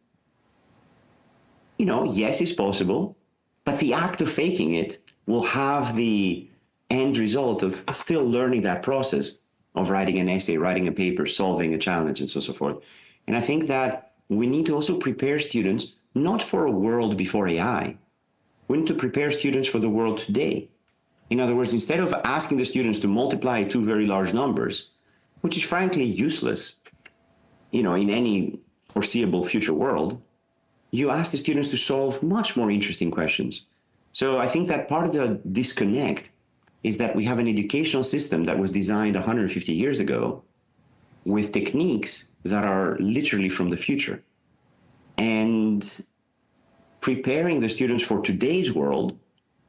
yes, it's possible, but the act of faking it will have the end result of still learning that process of writing an essay, writing a paper, solving a challenge, and so forth. And I think that we need to also prepare students not for a world before AI. We need to prepare students for the world today. In other words, instead of asking the students to multiply two very large numbers, which is frankly useless, in any foreseeable future world, you ask the students to solve much more interesting questions. So I think that part of the disconnect is that we have an educational system that was designed 150 years ago with techniques that are literally from the future. And preparing the students for today's world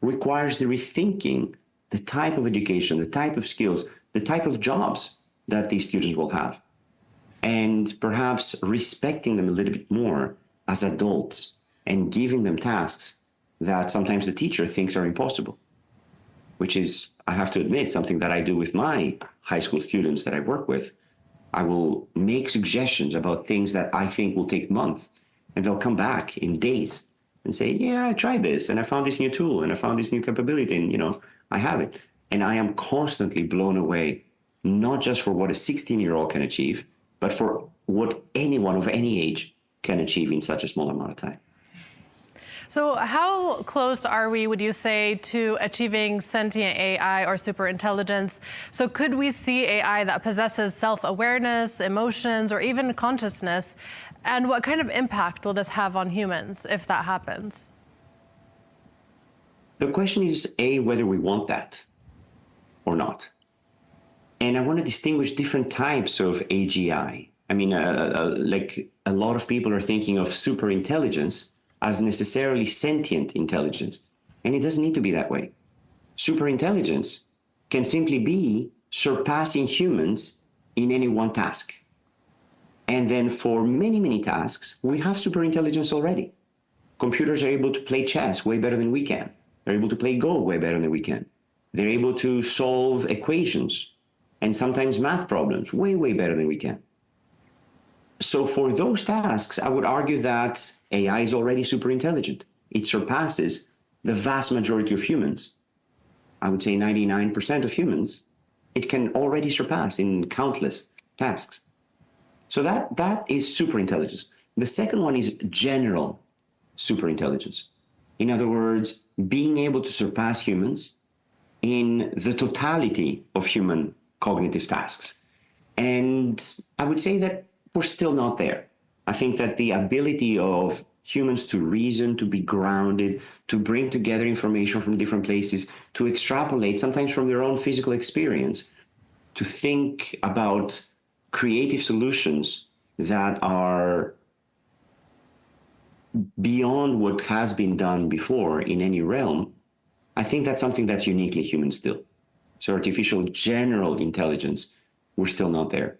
requires the rethinking the type of education, the type of skills, the type of jobs that these students will have, and perhaps respecting them a little bit more as adults and giving them tasks that sometimes the teacher thinks are impossible, which is, I have to admit, something that I do with my high school students that I work with. I will make suggestions about things that I think will take months, and they'll come back in days and say, yeah, I tried this and I found this new tool and I found this new capability and, I have it. And I am constantly blown away, not just for what a 16-year-old can achieve, but for what anyone of any age can achieve in such a small amount of time. So how close are we, would you say, to achieving sentient AI or superintelligence? So could we see AI that possesses self-awareness, emotions, or even consciousness? And what kind of impact will this have on humans if that happens? The question is, A, whether we want that or not. And I want to distinguish different types of AGI. I mean, like a lot of people are thinking of superintelligence as necessarily sentient intelligence. And it doesn't need to be that way. Superintelligence can simply be surpassing humans in any one task. And then for many, many tasks, we have superintelligence already. Computers are able to play chess way better than we can. They're able to play Go way better than we can. They're able to solve equations and sometimes math problems way, way better than we can. So for those tasks, I would argue that AI is already super intelligent. It surpasses the vast majority of humans. I would say 99% of humans, it can already surpass in countless tasks. So that is super intelligence. The second one is general super intelligence. In other words, being able to surpass humans in the totality of human cognitive tasks. And I would say that we're still not there. I think that the ability of humans to reason, to be grounded, to bring together information from different places, to extrapolate, sometimes from their own physical experience, to think about creative solutions that are beyond what has been done before in any realm, I think that's something that's uniquely human still. So artificial general intelligence, we're still not there.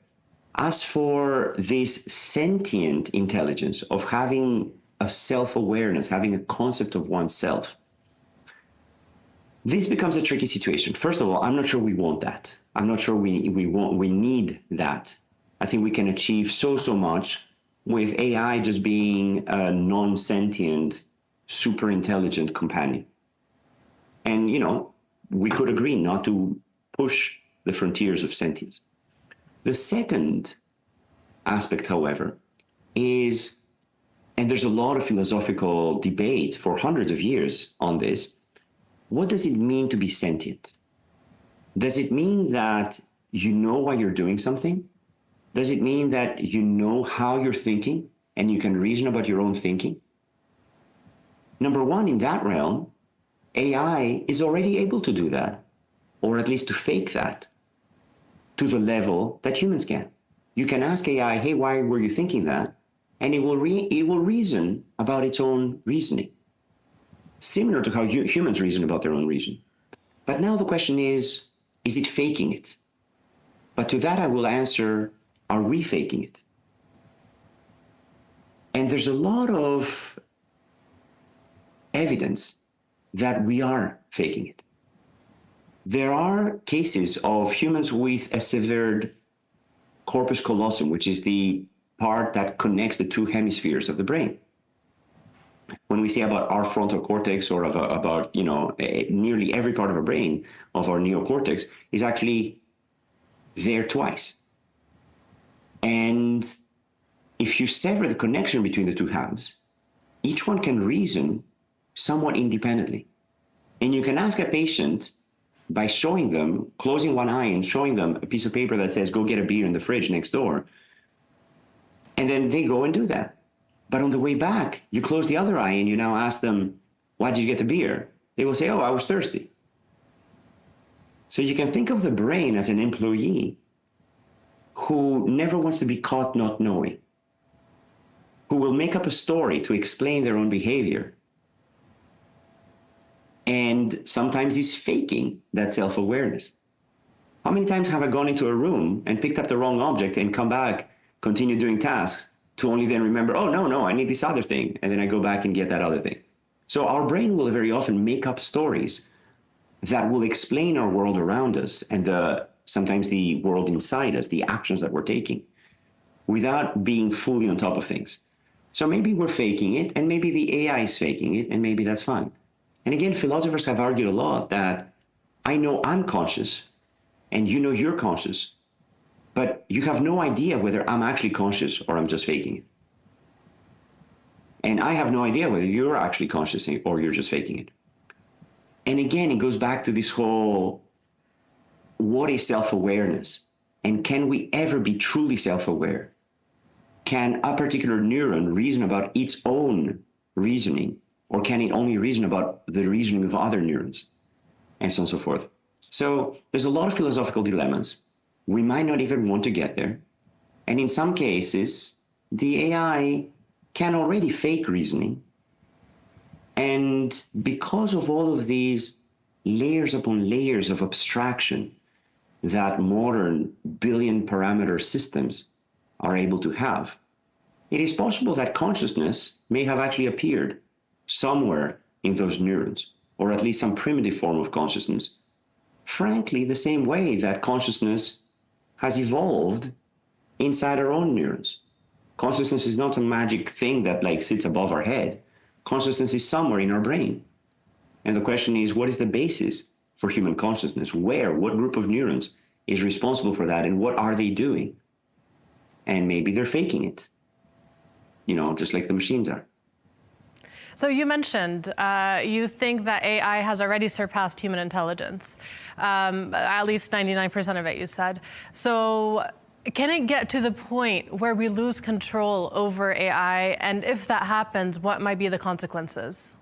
As for this sentient intelligence of having a self-awareness, having a concept of oneself, this becomes a tricky situation. First of all, I'm not sure we want that. I'm not sure we need that. I think we can achieve so much with AI just being a non-sentient, super intelligent companion. And, we could agree not to push the frontiers of sentience. The second aspect, however, is, and there's a lot of philosophical debate for hundreds of years on this, what does it mean to be sentient? Does it mean that you know why you're doing something? Does it mean that you know how you're thinking and you can reason about your own thinking? Number one, in that realm, AI is already able to do that, or at least to fake that, to the level that humans can. You can ask AI, hey, why were you thinking that? And it will reason about its own reasoning, similar to how humans reason about their own reason. But now the question is it faking it? But to that I will answer, are we faking it? And there's a lot of evidence that we are faking it. There are cases of humans with a severed corpus callosum, which is the part that connects the two hemispheres of the brain. when we say about our frontal cortex or about nearly every part of our brain, of our neocortex, is actually there twice. And if you sever the connection between the two halves, each one can reason somewhat independently. And you can ask a patient by showing them, closing one eye and showing them a piece of paper that says, go get a beer in the fridge next door. And then they go and do that. But on the way back, you close the other eye and you now ask them, why did you get the beer? They will say, oh, I was thirsty. So you can think of the brain as an employee who never wants to be caught not knowing, who will make up a story to explain their own behavior. And sometimes is faking that self-awareness. How many times have I gone into a room and picked up the wrong object and come back, continue doing tasks, to only then remember, oh, no, I need this other thing. And then I go back and get that other thing. So our brain will very often make up stories that will explain our world around us and sometimes the world inside us, the actions that we're taking, without being fully on top of things. So maybe we're faking it, and maybe the AI is faking it, and maybe that's fine. And again, philosophers have argued a lot that I know I'm conscious, and you know you're conscious, but you have no idea whether I'm actually conscious or I'm just faking it. And I have no idea whether you're actually conscious or you're just faking it. And again, it goes back to this whole, what is self-awareness? And can we ever be truly self-aware? Can a particular neuron reason about its own reasoning, or can it only reason about the reasoning of other neurons? And so on and so forth. So there's a lot of philosophical dilemmas. We might not even want to get there. And in some cases, the AI can already fake reasoning. And because of all of these layers upon layers of abstraction that modern billion parameter systems are able to have, it is possible that consciousness may have actually appeared somewhere in those neurons, or at least some primitive form of consciousness. Frankly, the same way that consciousness has evolved inside our own neurons. Consciousness is not a magic thing that sits above our head. Consciousness is somewhere in our brain. And the question is, what is the basis for human consciousness? What group of neurons is responsible for that, and what are they doing? And maybe they're faking it, just like the machines are. So you mentioned you think that AI has already surpassed human intelligence, at least 99% of it, you said. So can it get to the point where we lose control over AI? And if that happens, what might be the consequences?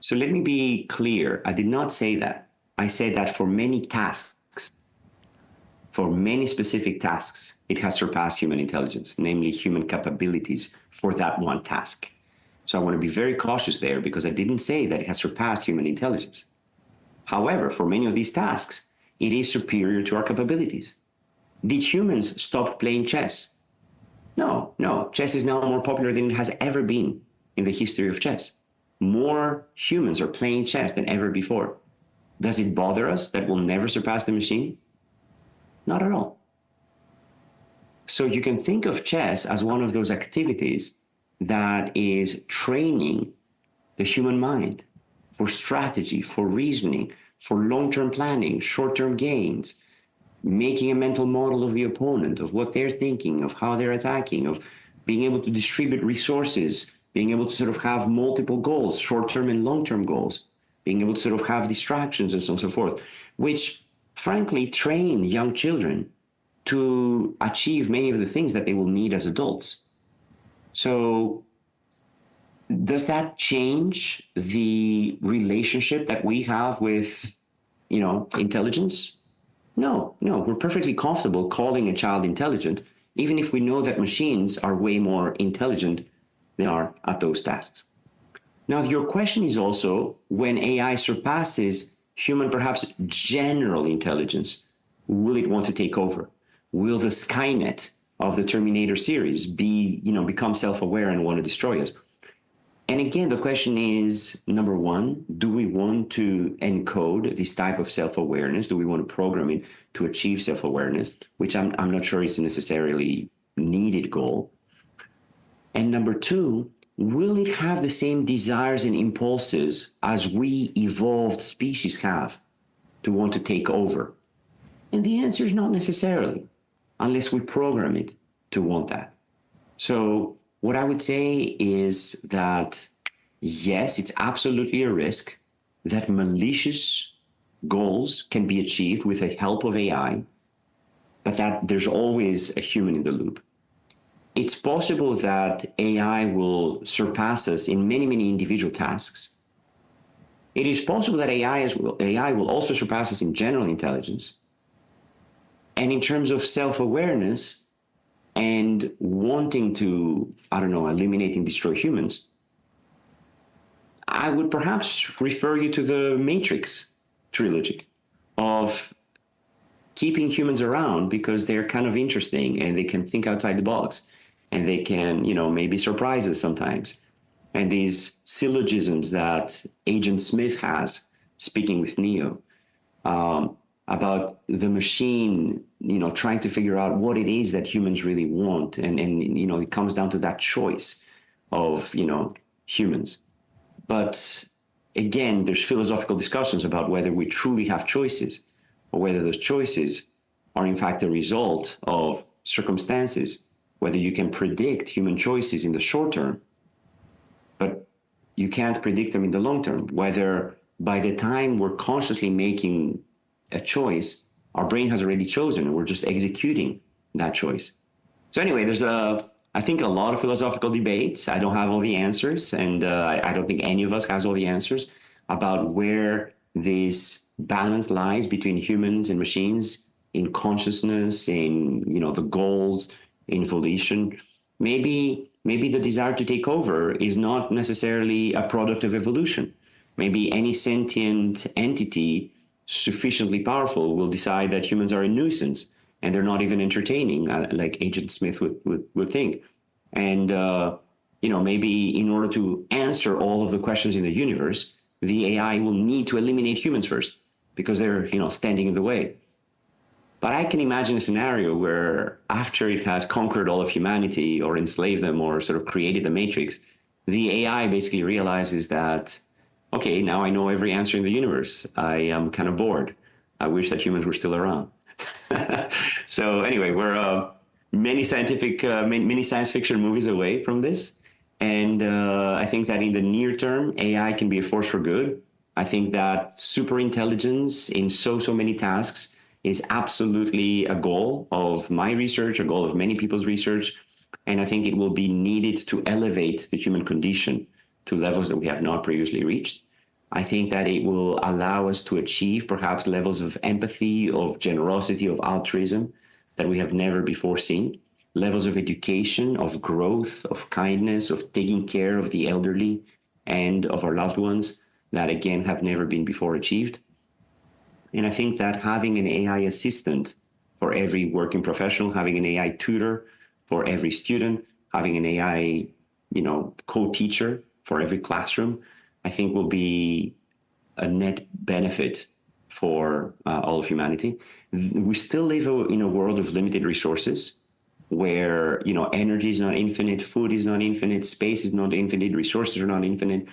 So let me be clear. I did not say that. I said that for many tasks, for many specific tasks, it has surpassed human intelligence, namely human capabilities for that one task. So I want to be very cautious there, because I didn't say that it has surpassed human intelligence. However, for many of these tasks, it is superior to our capabilities. Did humans stop playing chess? No. Chess is now more popular than it has ever been in the history of chess. More humans are playing chess than ever before. Does it bother us that we'll never surpass the machine? Not at all. So you can think of chess as one of those activities that is training the human mind for strategy, for reasoning, for long-term planning, short-term gains, making a mental model of the opponent, of what they're thinking, of how they're attacking, of being able to distribute resources, being able to sort of have multiple goals, short-term and long-term goals, being able to sort of have distractions and so on and so forth, which frankly train young children to achieve many of the things that they will need as adults. So does that change the relationship that we have with, intelligence? No, we're perfectly comfortable calling a child intelligent, even if we know that machines are way more intelligent than are at those tasks. Now, your question is also, when AI surpasses human, perhaps general intelligence, will it want to take over? Will the Skynet of the Terminator series become self-aware and want to destroy us? And again, the question is, number one, do we want to encode this type of self-awareness? Do we want to program it to achieve self-awareness, which I'm not sure is a necessarily needed goal? And number two, will it have the same desires and impulses as we evolved species have to want to take over? And the answer is not necessarily, unless we program it to want that. So what I would say is that, yes, it's absolutely a risk that malicious goals can be achieved with the help of AI, but that there's always a human in the loop. It's possible that AI will surpass us in many, many individual tasks. It is possible that AI will also surpass us in general intelligence. And in terms of self-awareness and wanting to, eliminate and destroy humans, I would perhaps refer you to the Matrix trilogy of keeping humans around because they're kind of interesting and they can think outside the box and they can, maybe surprise us sometimes. And these syllogisms that Agent Smith has, speaking with Neo, about the machine, trying to figure out what it is that humans really want. And it comes down to that choice of, humans. But again, there's philosophical discussions about whether we truly have choices or whether those choices are in fact a result of circumstances, whether you can predict human choices in the short term, but you can't predict them in the long term, whether by the time we're consciously making a choice, our brain has already chosen and we're just executing that choice. So anyway, there's I think a lot of philosophical debates. I don't have all the answers, and I don't think any of us has all the answers about where this balance lies between humans and machines in consciousness, in the goals, in volition. Maybe the desire to take over is not necessarily a product of evolution. Maybe any sentient entity sufficiently powerful will decide that humans are a nuisance and they're not even entertaining, like Agent Smith would think. And, maybe in order to answer all of the questions in the universe, the AI will need to eliminate humans first because they're, standing in the way. But I can imagine a scenario where after it has conquered all of humanity or enslaved them or sort of created the matrix, the AI basically realizes that, okay, now I know every answer in the universe. I am kind of bored. I wish that humans were still around. So anyway, we're many science fiction movies away from this. And I think that in the near term, AI can be a force for good. I think that super intelligence in so many tasks is absolutely a goal of my research, a goal of many people's research. And I think it will be needed to elevate the human condition to levels that we have not previously reached. I think that it will allow us to achieve perhaps levels of empathy, of generosity, of altruism that we have never before seen, levels of education, of growth, of kindness, of taking care of the elderly and of our loved ones that, again, have never been before achieved. And I think that having an AI assistant for every working professional, having an AI tutor for every student, having an AI, co-teacher for every classroom, I think will be a net benefit for all of humanity. We still live in a world of limited resources where, energy is not infinite, food is not infinite, space is not infinite, resources are not infinite.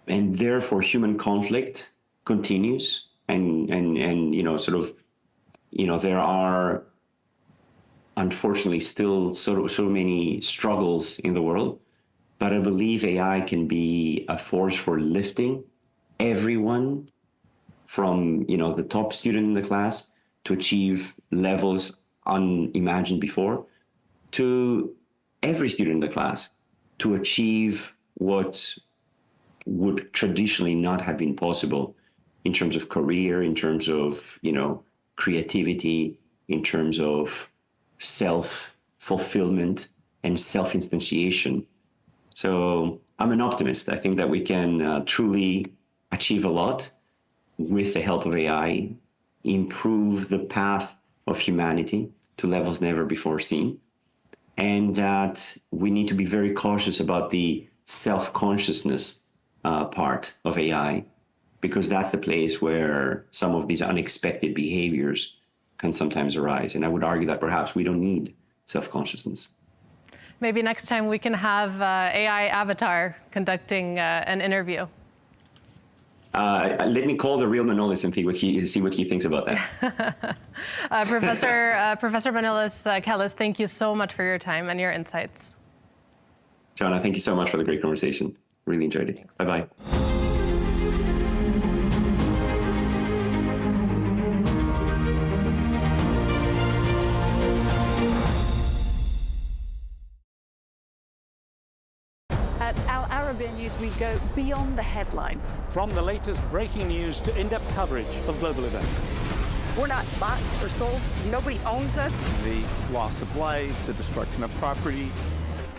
And therefore human conflict continues and there are unfortunately still so many struggles in the world. But I believe AI can be a force for lifting everyone from, the top student in the class to achieve levels unimagined before, to every student in the class to achieve what would traditionally not have been possible in terms of career, in terms of, creativity, in terms of self-fulfillment and self-instantiation. So I'm an optimist. I think that we can truly achieve a lot with the help of AI, improve the path of humanity to levels never before seen, and that we need to be very cautious about the self-consciousness part of AI, because that's the place where some of these unexpected behaviors can sometimes arise. And I would argue that perhaps we don't need self-consciousness. Maybe next time we can have AI avatar conducting an interview. Let me call the real Manolis and see what he thinks about that. Professor Manolis Kellis, thank you so much for your time and your insights. Joanna, thank you so much for the great conversation. Really enjoyed it. Bye-bye. At Al Arabiya News, we go beyond the headlines. From the latest breaking news to in-depth coverage of global events. We're not bought or sold. Nobody owns us. The loss of life, the destruction of property.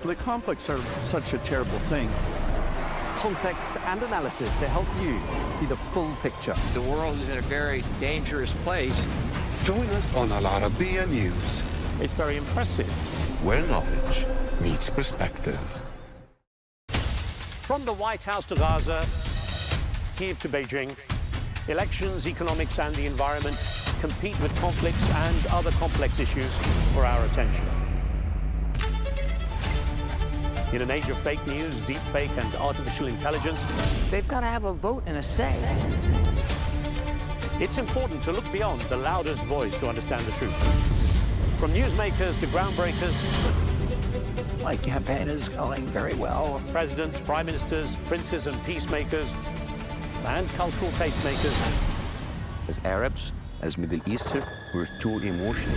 The conflicts are such a terrible thing. Context and analysis to help you see the full picture. The world is in a very dangerous place. Join us on Arabiya News, It's very impressive. where knowledge meets perspective. From the White House to Gaza, Kiev to Beijing, elections, economics, and the environment compete with conflicts and other complex issues for our attention. In an age of fake news, deepfake, and artificial intelligence, They've got to have a vote and a say. it's important to look beyond the loudest voice to understand the truth. From newsmakers to groundbreakers, My campaign is going very well. presidents, prime ministers, princes and peacemakers, and cultural tastemakers. As Arabs, as Middle Eastern, we're too emotional.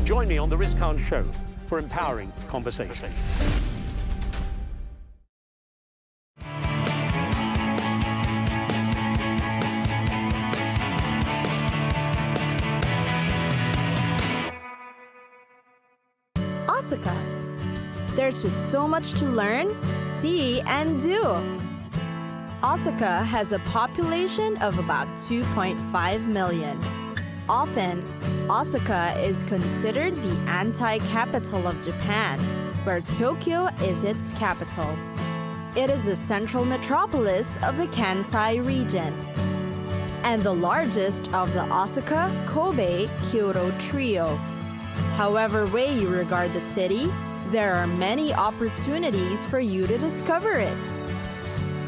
Join me on the Rizkan Show for empowering conversation. Osaka. There's just so much to learn, see, and do. Osaka has a population of about 2.5 million. Often, Osaka is considered the anti-capital of Japan, where Tokyo is its capital. It is the central metropolis of the Kansai region, and the largest of the Osaka, Kobe, Kyoto trio. However way you regard the city, there are many opportunities for you to discover it.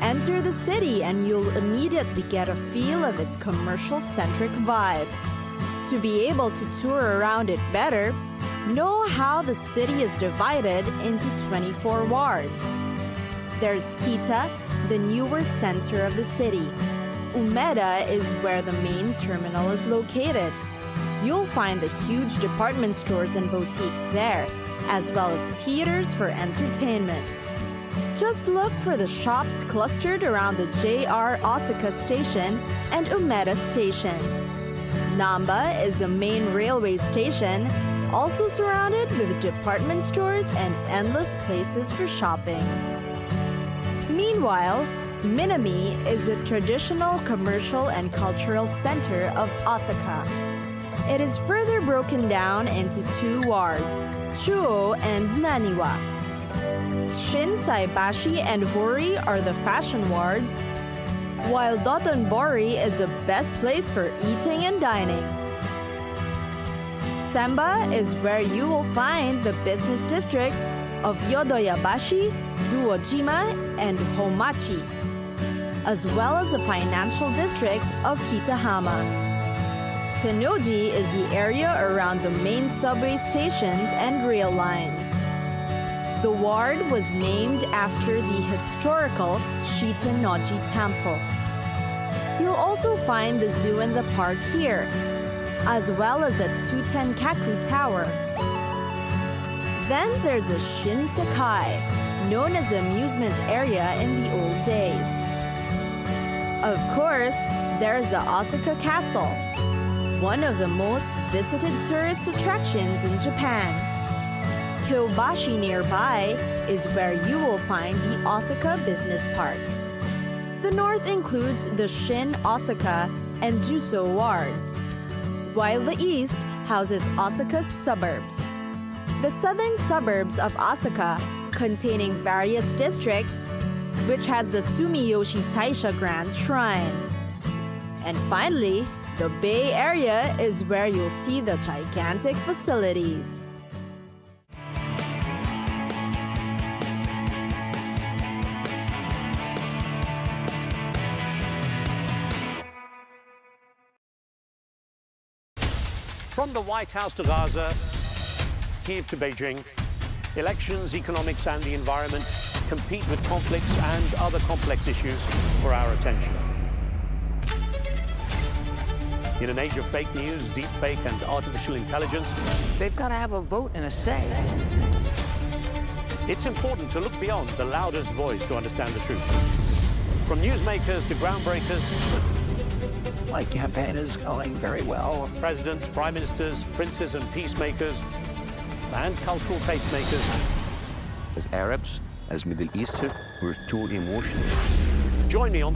Enter the city and you'll immediately get a feel of its commercial-centric vibe. To be able to tour around it better, know how the city is divided into 24 wards. There's Kita, the newer center of the city. Umeda is where the main terminal is located. You'll find the huge department stores and boutiques there, as well as theaters for entertainment. Just look for the shops clustered around the JR Osaka Station and Umeda Station. Namba is the main railway station, also surrounded with department stores and endless places for shopping. Meanwhile, Minami is the traditional commercial and cultural center of Osaka. It is further broken down into two wards, Chuo and Naniwa. Shinsaibashi and Hori are the fashion wards, while Dotonbori is the best place for eating and dining. Semba is where you will find the business districts of Yodoyabashi, Duojima, and Homachi, as well as the financial district of Kitahama. Tennoji is the area around the main subway stations and rail lines. The ward was named after the historical Shitennoji Temple. You'll also find the zoo and the park here, as well as the Tsutenkaku Tower. Then there's the Shinsekai, known as the amusement area in the old days. Of course, there's the Osaka Castle, one of the most visited tourist attractions in Japan. Kyobashi nearby is where you will find the Osaka Business Park. The north includes the Shin, Osaka, and Juso wards, while the east houses Osaka's suburbs. The southern suburbs of Osaka, containing various districts, which has the Sumiyoshi Taisha Grand Shrine. And finally, the Bay Area is where you'll see the gigantic facilities. From the White House to Gaza, Kiev to Beijing, elections, economics and the environment compete with conflicts and other complex issues for our attention. In an age of fake news, deepfake and artificial intelligence, They've got to have a vote and a say. it's important to look beyond the loudest voice to understand the truth. From newsmakers to groundbreakers, My campaign is going very well. presidents, prime ministers, princes and peacemakers, and cultural tastemakers. As Arabs, as Middle Eastern, we're too emotional. Join me on